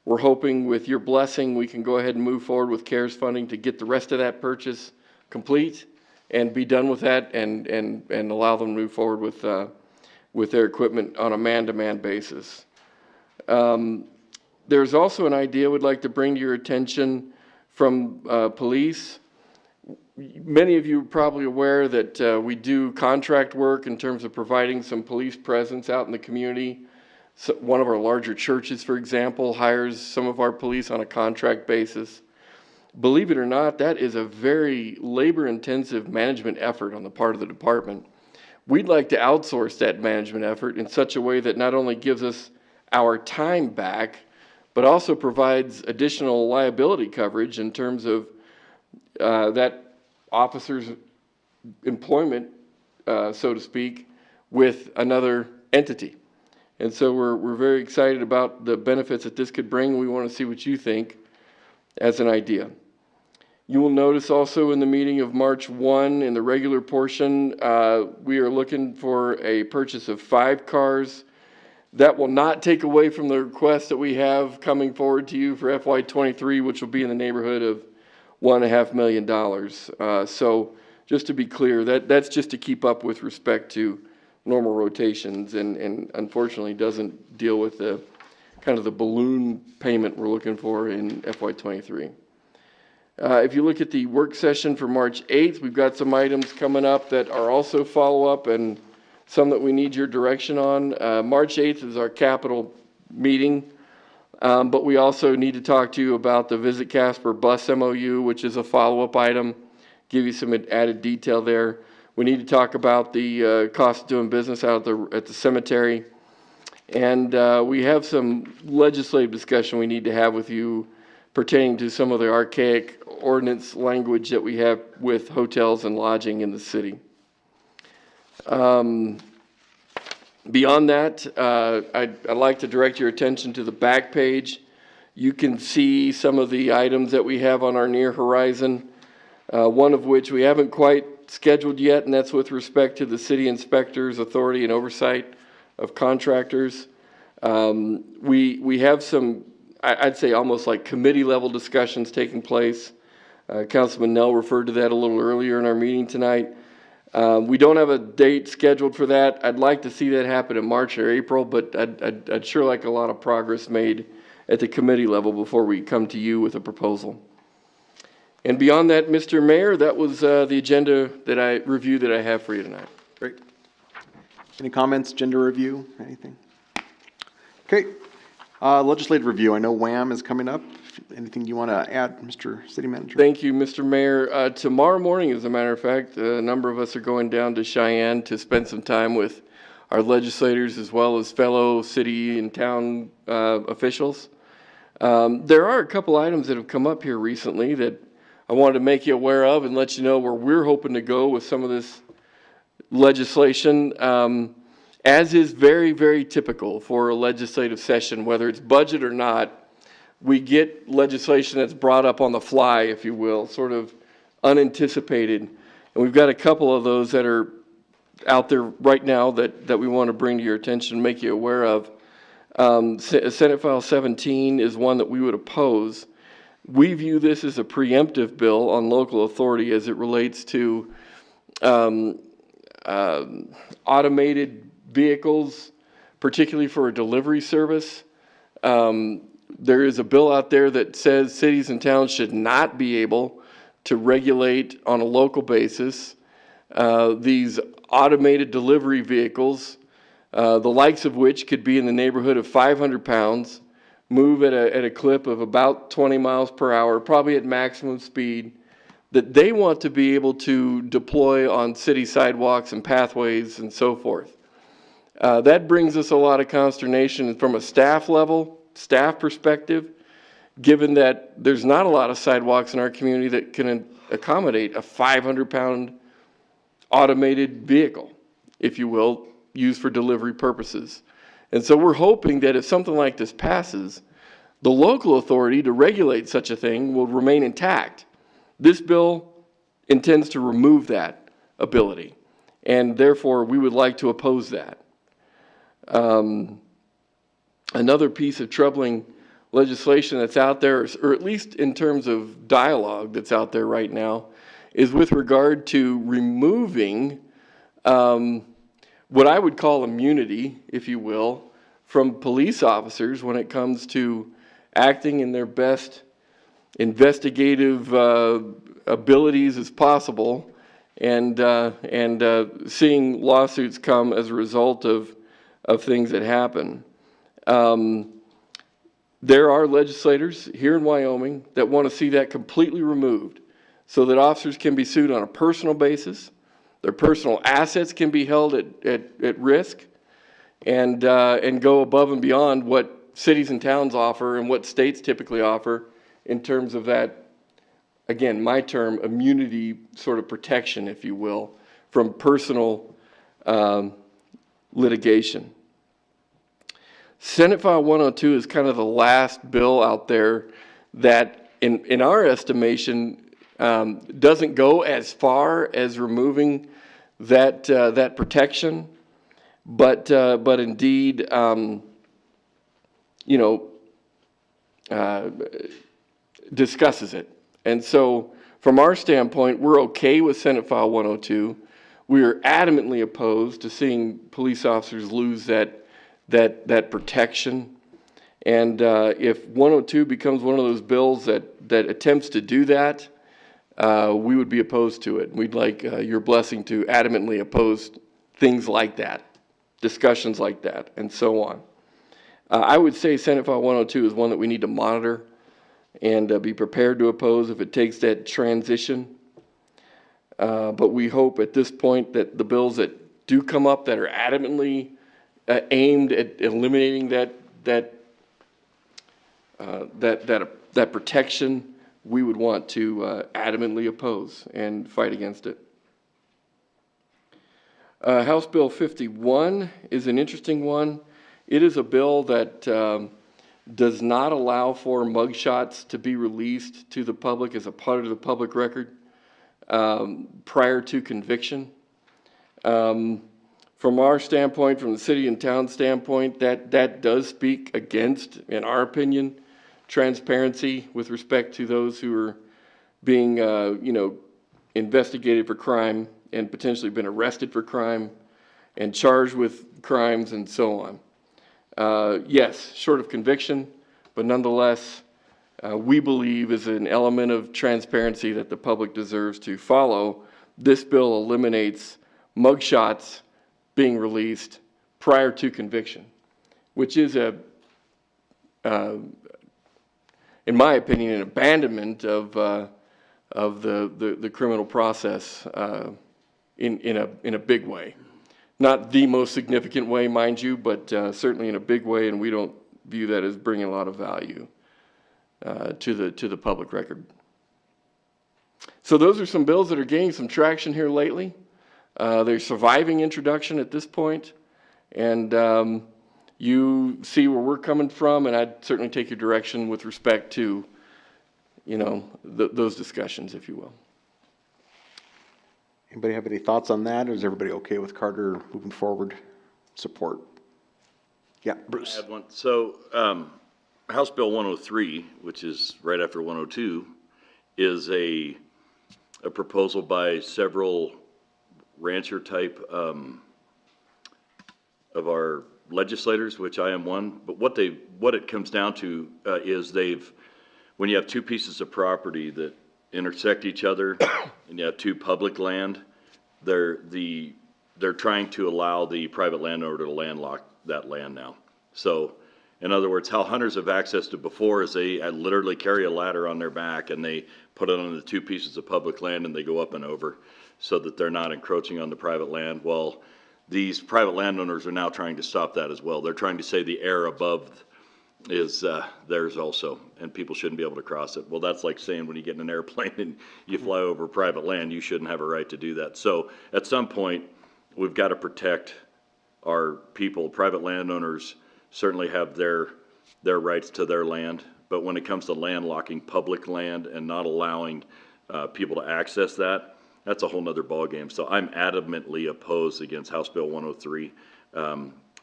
We're hoping with your blessing we can go ahead and move forward with CARES funding to get the rest of that purchase complete and be done with that and allow them to move forward with with their equipment on a man-to-man basis. There's also an idea we'd like to bring to your attention from police. Many of you are probably aware that we do contract work in terms of providing some police presence out in the community. So one of our larger churches, for example, hires some of our police on a contract basis. Believe it or not, that is a very labor-intensive management effort on the part of the department. We'd like to outsource that management effort in such a way that not only gives us our time back, but also provides additional liability coverage in terms of that officer's employment, so to speak, with another entity. And so we're very excited about the benefits that this could bring. We want to see what you think as an idea. You will notice also in the meeting of March 1, in the regular portion, we are looking for a purchase of 5 cars. That will not take away from the request that we have coming forward to you for FY23, which will be in the neighborhood of $1.5 million. So just to be clear, that's just to keep up with respect to normal rotations, and unfortunately doesn't deal with the kind of the balloon payment we're looking for in FY23. If you look at the work session for March 8th, we've got some items coming up that are also follow-up and some that we need your direction on. March 8th is our capital meeting, but we also need to talk to you about the Visit Casper bus MOU, which is a follow-up item, give you some added detail there. We need to talk about the cost of doing business out at the cemetery. And we have some legislative discussion we need to have with you pertaining to some of the archaic ordinance language that we have with hotels and lodging in the city. Beyond that, I'd like to direct your attention to the back page. You can see some of the items that we have on our near horizon, one of which we haven't quite scheduled yet, and that's with respect to the city inspector's authority and oversight of contractors. We have some, I'd say almost like committee level discussions taking place. Councilman Nell referred to that a little earlier in our meeting tonight. We don't have a date scheduled for that. I'd like to see that happen in March or April, but I'd sure like a lot of progress made at the committee level before we come to you with a proposal. And beyond that, Mr. Mayor, that was the agenda that I have for you tonight. Great. Any comments, agenda review, anything? Okay. Legislative review. I know WHAM is coming up. Anything you want to add, Mr. City Manager? Thank you, Mr. Mayor. Tomorrow morning, as a matter of fact, a number of us are going down to Cheyenne to spend some time with our legislators as well as fellow city and town officials. There are a couple items that have come up here recently that I wanted to make you aware of and let you know where we're hoping to go with some of this legislation. As is very, very typical for a legislative session, whether it's budget or not, we get legislation that's brought up on the fly, if you will, sort of unanticipated. And we've got a couple of those that are out there right now that we want to bring to your attention and make you aware of. Senate File 17 is one that we would oppose. We view this as a preemptive bill on local authority as it relates to automated vehicles, particularly for a delivery service. There is a bill out there that says cities and towns should not be able to regulate on a local basis these automated delivery vehicles, the likes of which could be in the neighborhood of 500 pounds, move at a clip of about 20 miles per hour, probably at maximum speed, that they want to be able to deploy on city sidewalks and pathways and so forth. That brings us a lot of consternation from a staff perspective, given that there's not a lot of sidewalks in our community that can accommodate a 500-pound automated vehicle, if you will, used for delivery purposes. And so we're hoping that if something like this passes, the local authority to regulate such a thing will remain intact. This bill intends to remove that ability, and therefore we would like to oppose that. Another piece of troubling legislation that's out there, or at least in terms of dialogue that's out there right now, is with regard to removing what I would call immunity, if you will, from police officers when it comes to acting in their best investigative abilities as possible, and seeing lawsuits come as a result of things that happen. There are legislators here in Wyoming that want to see that completely removed so that officers can be sued on a personal basis, their personal assets can be held at risk, and go above and beyond what cities and towns offer and what states typically offer in terms of that, again, my term, immunity sort of protection, if you will, from personal litigation. Senate File 102 is kind of the last bill out there that, in our estimation, doesn't go as far as removing that protection, but indeed, discusses it. And so, from our standpoint, we're okay with Senate File 102. We are adamantly opposed to seeing police officers lose that protection. And if 102 becomes one of those bills that attempts to do that, we would be opposed to it. We'd like your blessing to adamantly oppose things like that, discussions like that, and so on. I would say Senate File 102 is one that we need to monitor and be prepared to oppose if it takes that transition. But we hope at this point that the bills that do come up that are adamantly aimed at eliminating that protection, we would want to adamantly oppose and fight against it. House Bill 51 is an interesting one. It is a bill that does not allow for mugshots to be released to the public as a part of the public record prior to conviction. From our standpoint, from the city and town standpoint, that does speak against, in our opinion, transparency with respect to those who are being, investigated for crime and potentially been arrested for crime and charged with crimes and so on. Yes, short of conviction, but nonetheless, we believe is an element of transparency that the public deserves to follow. This bill eliminates mugshots being released prior to conviction, which is in my opinion, an abandonment of the criminal process in a big way. Not the most significant way, mind you, but certainly in a big way, and we don't view that as bringing a lot of value to the public record. So those are some bills that are gaining some traction here lately. They're surviving introduction at this point, and you see where we're coming from, and I'd certainly take your direction with respect to, those discussions, if you will. Anybody have any thoughts on that, or is everybody okay with Carter moving forward? Support? Yeah, Bruce. I had one. So, House Bill 103, which is right after 102, is a proposal by several rancher type of our legislators, which I am one. But what it comes down to is when you have two pieces of property that intersect each other and you have two public land, they're trying to allow the private landowner to landlock that land now. So, in other words, how hunters have accessed it before is they literally carry a ladder on their back and they put it on the two pieces of public land and they go up and over so that they're not encroaching on the private land. Well, these private landowners are now trying to stop that as well. They're trying to say the air above is theirs also, and people shouldn't be able to cross it. Well, that's like saying when you get in an airplane and you fly over private land, you shouldn't have a right to do that. So at some point, we've got to protect our people. Private landowners certainly have their rights to their land, but when it comes to landlocking public land and not allowing people to access that, that's a whole nother ballgame. So I'm adamantly opposed against House Bill 103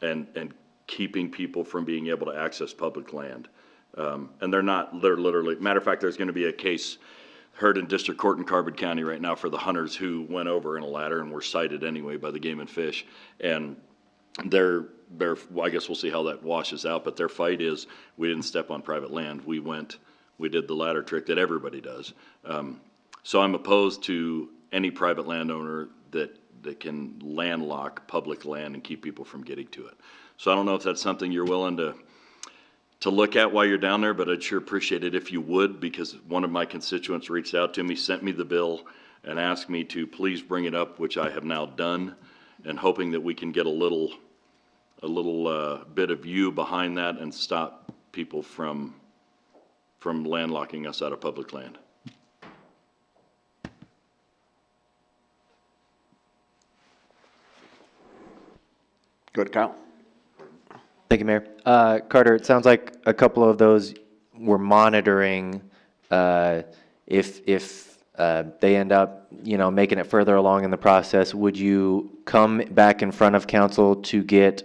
and keeping people from being able to access public land. And they're literally, matter of fact, there's going to be a case heard in district court in Carbon County right now for the hunters who went over in a ladder and were cited anyway by the Game and Fish. And well, I guess we'll see how that washes out, but their fight is, we didn't step on private land. We did the ladder trick that everybody does. So I'm opposed to any private landowner that can landlock public land and keep people from getting to it. So I don't know if that's something you're willing to look at while you're down there, but I'd sure appreciate it if you would, because one of my constituents reached out to me, sent me the bill, and asked me to please bring it up, which I have now done, and hoping that we can get a little bit of view behind that and stop people from landlocking us out of public land. Go to Kyle. Thank you, Mayor. Carter, it sounds like a couple of those we're monitoring. If they end up, making it further along in the process, would you come back in front of council to get,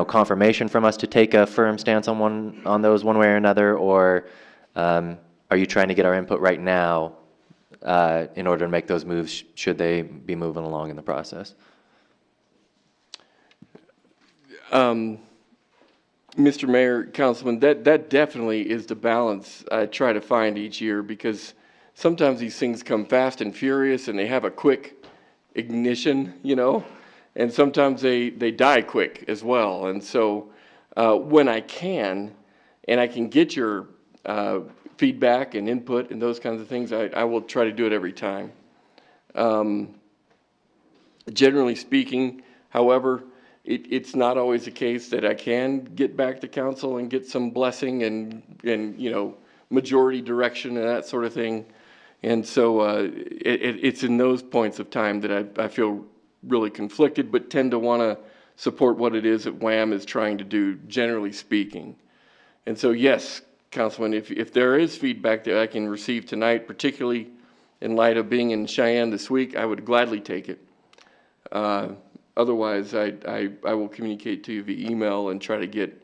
confirmation from us to take a firm stance on those one way or another, or are you trying to get our input right now in order to make those moves? Should they be moving along in the process? Mr. Mayor, Councilman, that definitely is the balance I try to find each year, because sometimes these things come fast and furious and they have a quick ignition, and sometimes they die quick as well. And so when I can, and I can get your feedback and input and those kinds of things, I will try to do it every time. Generally speaking, however, it's not always the case that I can get back to council and get some blessing and majority direction and that sort of thing. And so it's in those points of time that I feel really conflicted, but tend to want to support what it is that WHAM is trying to do, generally speaking. And so, yes, Councilman, if there is feedback that I can receive tonight, particularly in light of being in Cheyenne this week, I would gladly take it. Otherwise, I will communicate to you via email and try to get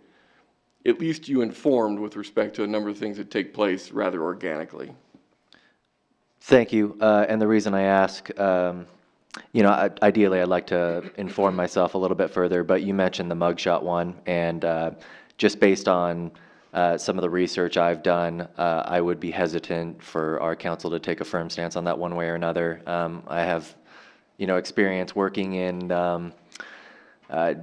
at least you informed with respect to a number of things that take place rather organically. Thank you. And the reason I ask, ideally I'd like to inform myself a little bit further, but you mentioned the mugshot one, and just based on some of the research I've done, I would be hesitant for our council to take a firm stance on that one way or another. I have experience working in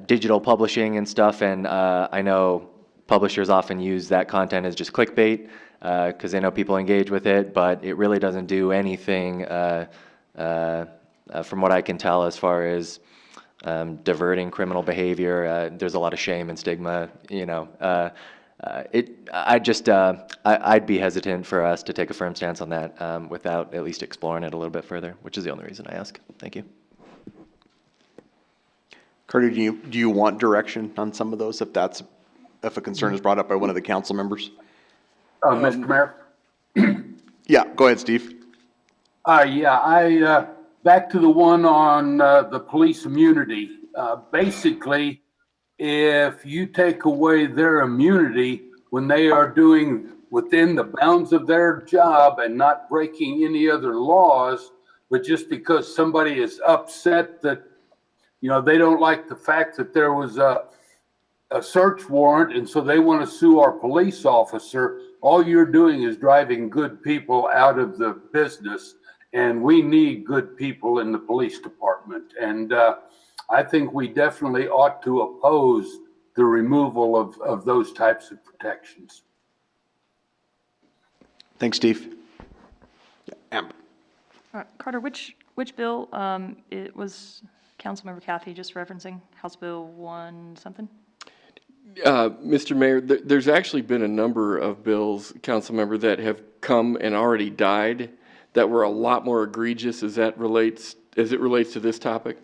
digital publishing and stuff, and I know publishers often use that content as just clickbait because they know people engage with it, but it really doesn't do anything from what I can tell as far as diverting criminal behavior. There's a lot of shame and stigma, I'd be hesitant for us to take a firm stance on that without at least exploring it a little bit further, which is the only reason I ask. Thank you. Carter, do you want direction on some of those if a concern is brought up by one of the council members? Mr. Mayor? Yeah, go ahead, Steve. Back to the one on the police immunity. Basically, if you take away their immunity when they are doing within the bounds of their job and not breaking any other laws, but just because somebody is upset that, they don't like the fact that there was a search warrant and so they want to sue our police officer, all you're doing is driving good people out of the business, and we need good people in the police department. And I think we definitely ought to oppose the removal of those types of protections. Thanks, Steve. Amber. Carter, which bill it was Councilmember Cathy just referencing? House Bill 1 something? Mr. Mayor, there's actually been a number of bills, Councilmember, that have come and already died that were a lot more egregious as it relates to this topic.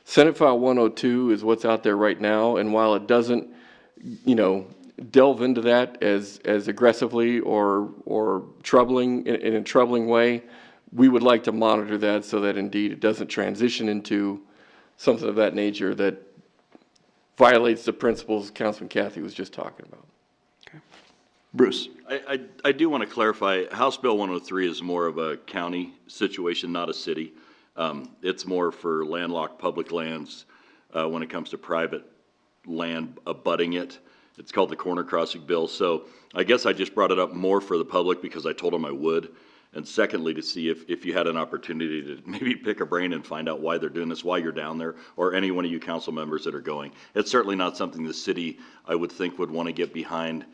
Senate File 102 is what's out there right now, and while it doesn't, delve into that as aggressively or troubling in a troubling way, we would like to monitor that so that indeed it doesn't transition into something of that nature that violates the principles Councilman Cathy was just talking about. Okay. Bruce? I do want to clarify, House Bill 103 is more of a county situation, not a city. It's more for landlocked public lands when it comes to private land abutting it. It's called the Corner Crossing Bill. So I guess I just brought it up more for the public because I told them I would. And secondly, to see if you had an opportunity to maybe pick a brain and find out why they're doing this, why you're down there, or any one of you council members that are going. It's certainly not something the city, I would think, would want to get behind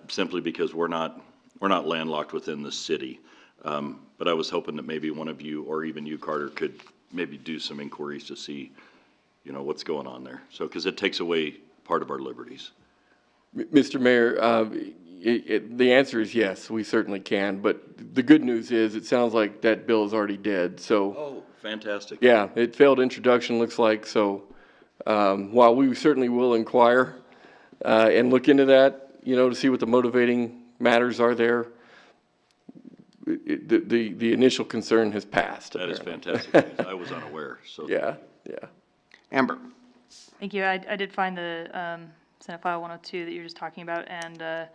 simply because we're not landlocked within the city. But I was hoping that maybe one of you, or even you, Carter, could maybe do some inquiries to see, you know, what's going on there. So, because it takes away part of our liberties. Mr. Mayor, the answer is yes, we certainly can, but the good news is it sounds like that bill is already dead, so. Oh, fantastic. Yeah, it failed introduction, looks like, so while we certainly will inquire and look into that, you know, to see what the motivating matters are there, the initial concern has passed. That is apparently. fantastic. I was unaware, so. Yeah. Amber? Thank you. I did find the Senate File 102 that you're just talking about, and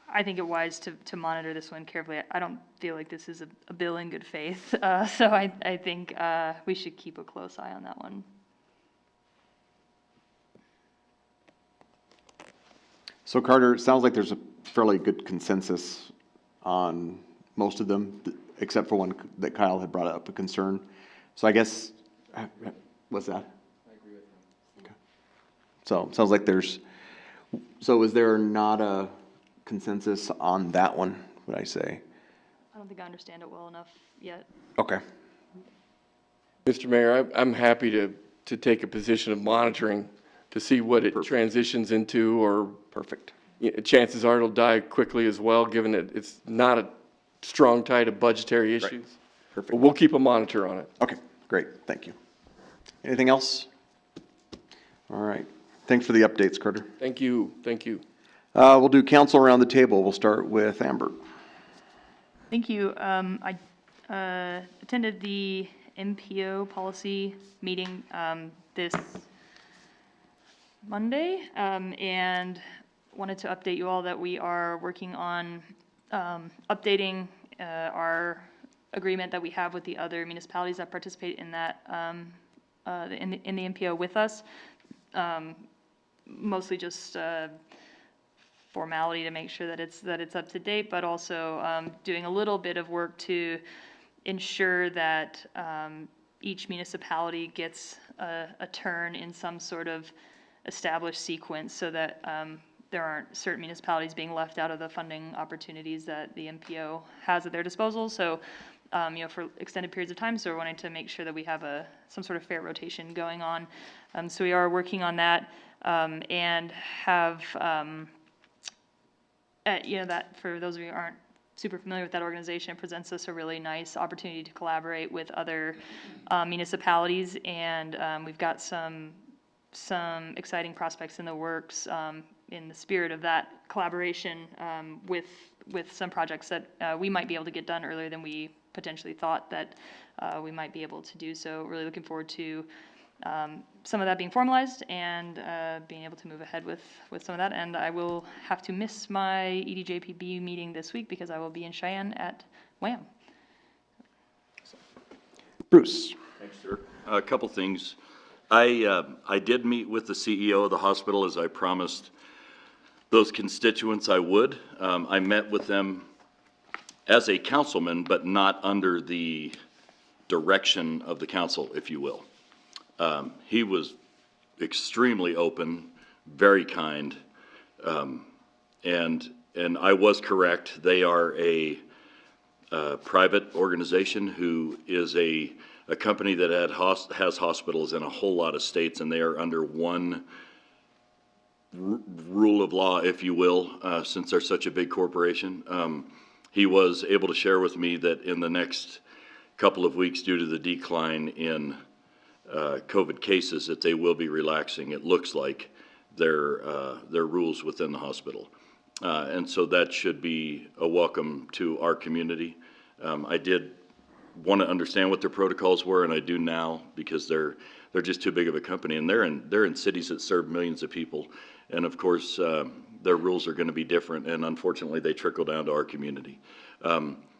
I think it wise to monitor this one carefully. I don't feel like this is a bill in good faith, so I think we should keep a close eye on that one. So Carter, it sounds like there's a fairly good consensus on most of them, except for one that Kyle had brought up a concern. So I guess, what's that? I agree with him. Okay. So it sounds like so is there not a consensus on that one, would I say? I don't think I understand it well enough yet. Okay. Mr. Mayor, I'm happy to take a position of monitoring to see what it transitions into, or perfect. Chances are it'll die quickly as well, given that it's not a strong tie to budgetary issues. Right. Perfect. But we'll keep a monitor on it. Okay, great, thank you. Anything else? All right, thanks for the updates, Carter. Thank you, thank you. We'll do council around the table. We'll start with Amber. Thank you. I attended the MPO policy meeting this Monday, and wanted to update you all that we are working on updating our agreement that we have with the other municipalities that participate in that in the MPO with us. Mostly just formality to make sure that it's up to date, but also doing a little bit of work to ensure that each municipality gets a turn in some sort of established sequence, so that there aren't certain municipalities being left out of the funding opportunities that the MPO has at their disposal. So, you know, for extended periods of time. So we're wanting to make sure that we have some sort of fair rotation going on. So we are working on that, and have, you know, that for those of you who aren't super familiar with that organization, it presents us a really nice opportunity to collaborate with other municipalities, and we've got some exciting prospects in the works in the spirit of that collaboration with some projects that we might be able to get done earlier than we potentially thought that we might be able to do. So really looking forward to some of that being formalized and being able to move ahead with some of that. And I will have to miss my EDJPB meeting this week because I will be in Cheyenne at WHAM. Bruce. Thanks, sir. A couple things. I did meet with the CEO of the hospital, as I promised those constituents I would. I met with them as a councilman, but not under the direction of the council, if you will. He was extremely open, very kind, and I was correct. They are a private organization who is a company that has hospitals in a whole lot of states, and they are under one rule of law, if you will, since they're such a big corporation. He was able to share with me that in the next couple of weeks, due to the decline in COVID cases, that they will be relaxing, it looks like, their rules within the hospital. And so that should be a welcome to our community. I did want to understand what their protocols were, and I do now, because they're just too big of a company, and they're in cities that serve millions of people. And of course, their rules are going to be different, and unfortunately, they trickle down to our community.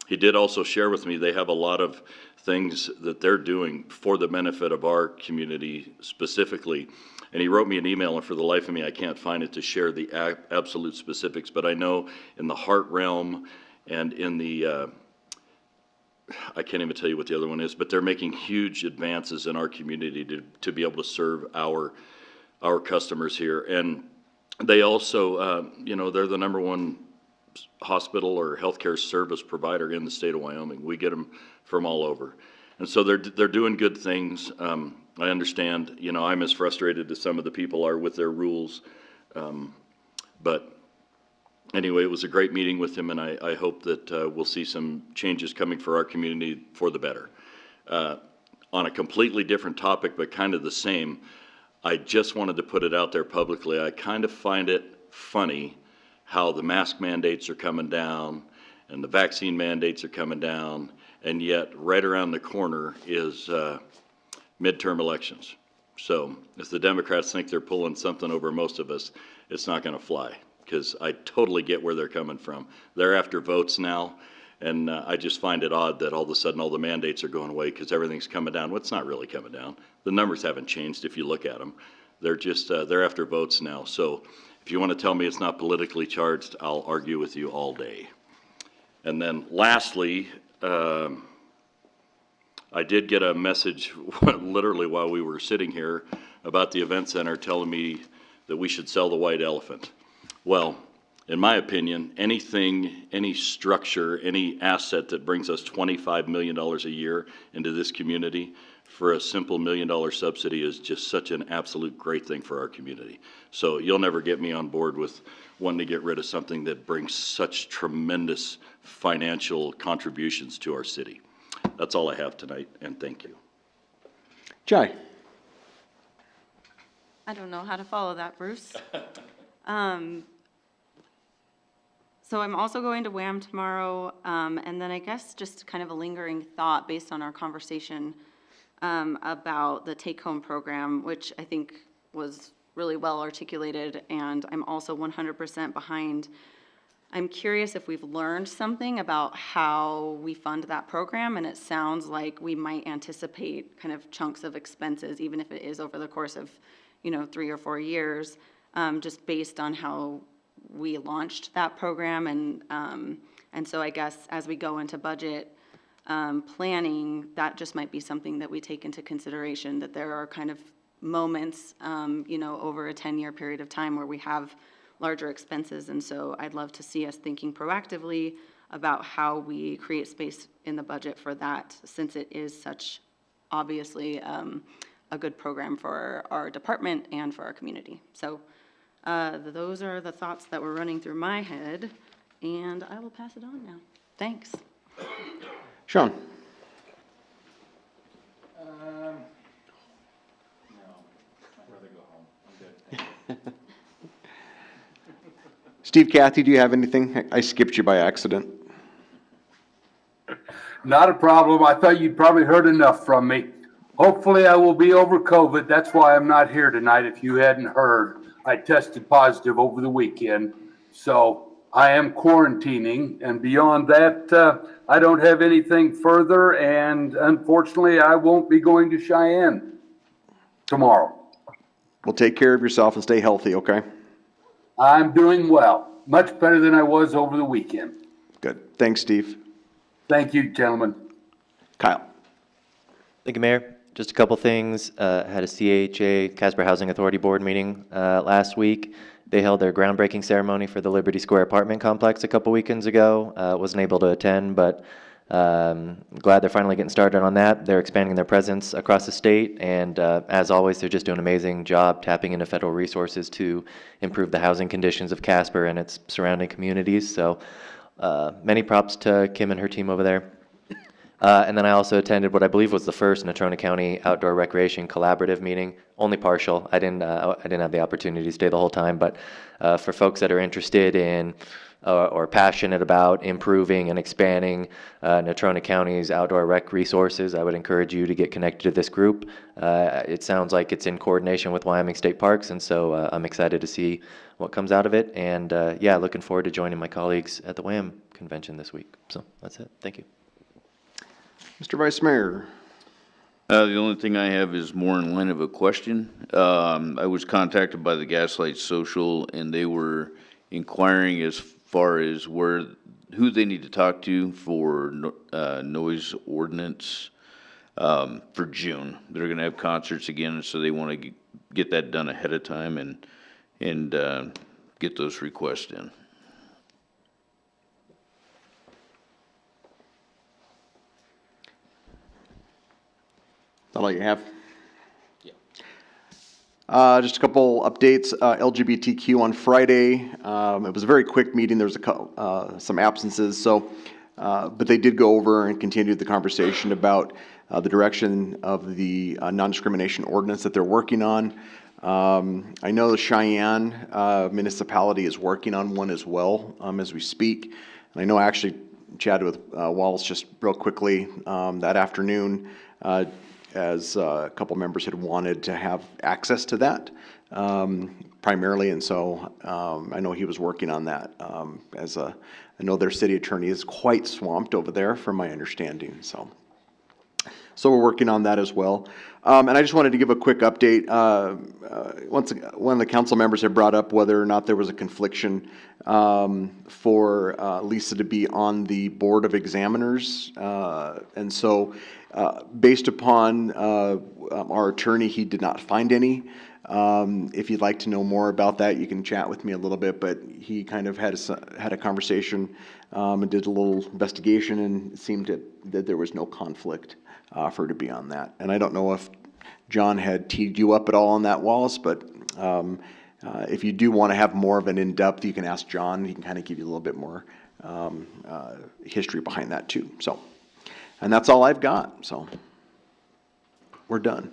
He did also share with me they have a lot of things that they're doing for the benefit of our community specifically. And he wrote me an email, and for the life of me, I can't find it to share the absolute specifics, but I know in the heart realm and in the, I can't even tell you what the other one is, but they're making huge advances in our community to be able to serve our customers here. And they also, you know, they're the #1 hospital or healthcare service provider in the state of Wyoming. We get them from all over. And so they're doing good things. I understand, you know, I'm as frustrated as some of the people are with their rules. But anyway, it was a great meeting with him, and I hope that we'll see some changes coming for our community for the better. On a completely different topic, but kind of the same, I just wanted to put it out there publicly. I kind of find it funny how the mask mandates are coming down and the vaccine mandates are coming down, and yet right around the corner is midterm elections. So if the Democrats think they're pulling something over most of us, it's not going to fly, because I totally get where they're coming from. They're after votes now, and I just find it odd that all of a sudden all the mandates are going away because everything's coming down. Well, it's not really coming down. The numbers haven't changed if you look at them. They're just, they're after votes now. So if you want to tell me it's not politically charged, I'll argue with you all day. And then lastly, I did get a message literally while we were sitting here about the event center telling me that we should sell the white elephant. Well, in my opinion, anything, any structure, any asset that brings us $25 million a year into this community for a simple $1 million subsidy is just such an absolute great thing for our community. So you'll never get me on board with wanting to get rid of something that brings such tremendous financial contributions to our city. That's all I have tonight, and thank you. Jai. I don't know how to follow that, Bruce. So I'm also going to WHAM tomorrow, and then I guess just kind of a lingering thought based on our conversation about the take-home program, which I think was really well articulated, and I'm also 100% behind. I'm curious if we've learned something about how we fund that program, and it sounds like we might anticipate kind of chunks of expenses, even if it is over the course of, you know, 3 or 4 years, just based on how we launched that program. And so I guess as we go into budget planning, that just might be something that we take into consideration, that there are kind of moments, you know, over a 10-year period of time where we have larger expenses. And so I'd love to see us thinking proactively about how we create space in the budget for that, since it is such obviously a good program for our department and for our community. So those are the thoughts that were running through my head, and I will pass it on now. Thanks. Sean. No, I'd rather go home. I'm good. Steve, Kathy, do you have anything? I skipped you by accident. Not a problem. I thought you'd probably heard enough from me. Hopefully I will be over COVID. That's why I'm not here tonight. If you hadn't heard, I tested positive over the weekend. So I am quarantining, and beyond that, I don't have anything further. And unfortunately, I won't be going to Cheyenne tomorrow. Well, take care of yourself and stay healthy, okay? I'm doing well. Much better than I was over the weekend. Good. Thanks, Steve. Thank you, gentlemen. Kyle. Thank you, Mayor. Just a couple things. Had a CHA, Casper Housing Authority Board meeting last week. They held their groundbreaking ceremony for the Liberty Square apartment complex a couple weekends ago. Wasn't able to attend, but glad they're finally getting started on that. They're expanding their presence across the state, and as always, they're just doing an amazing job tapping into federal resources to improve the housing conditions of Casper and its surrounding communities. So many props to Kim and her team over there. And then I also attended what I believe was the first Natrona County Outdoor Recreation Collaborative meeting, only partial. I didn't have the opportunity to stay the whole time, but for folks that are interested in or passionate about improving and expanding Natrona County's outdoor rec resources, I would encourage you to get connected to this group. It sounds like it's in coordination with Wyoming State Parks, and so I'm excited to see what comes out of it. And yeah, looking forward to joining my colleagues at the WHAM convention this week. So that's it. Thank you. Mr. Vice Mayor. The only thing I have is more in line of a question. I was contacted by the Gaslight Social, and they were inquiring as far as who they need to talk to for noise ordinance for June. They're going to have concerts again, so they want to get that done ahead of time and get those requests in. That's all you have? Yeah. Just a couple updates. LGBTQ on Friday. It was a very quick meeting. There was some absences, so but they did go over and continued the conversation about the direction of the non-discrimination ordinance that they're working on. I know the Cheyenne municipality is working on one as well as we speak. And I know I actually chatted with Wallace just real quickly that afternoon, as a couple members had wanted to have access to that primarily, and so I know he was working on that. I know their city attorney is quite swamped over there, from my understanding. So we're working on that as well. And I just wanted to give a quick update. One of the council members had brought up whether or not there was a confliction for Lisa to be on the Board of Examiners. And so based upon our attorney, he did not find any. If you'd like to know more about that, you can chat with me a little bit, but he kind of had a conversation and did a little investigation, and it seemed that there was no conflict for her to be on that. And I don't know if John had teed you up at all on that, Wallace, but if you do want to have more of an in-depth, you can ask John. He can kind of give you a little bit more history behind that too. So, and that's all I've got. So we're done.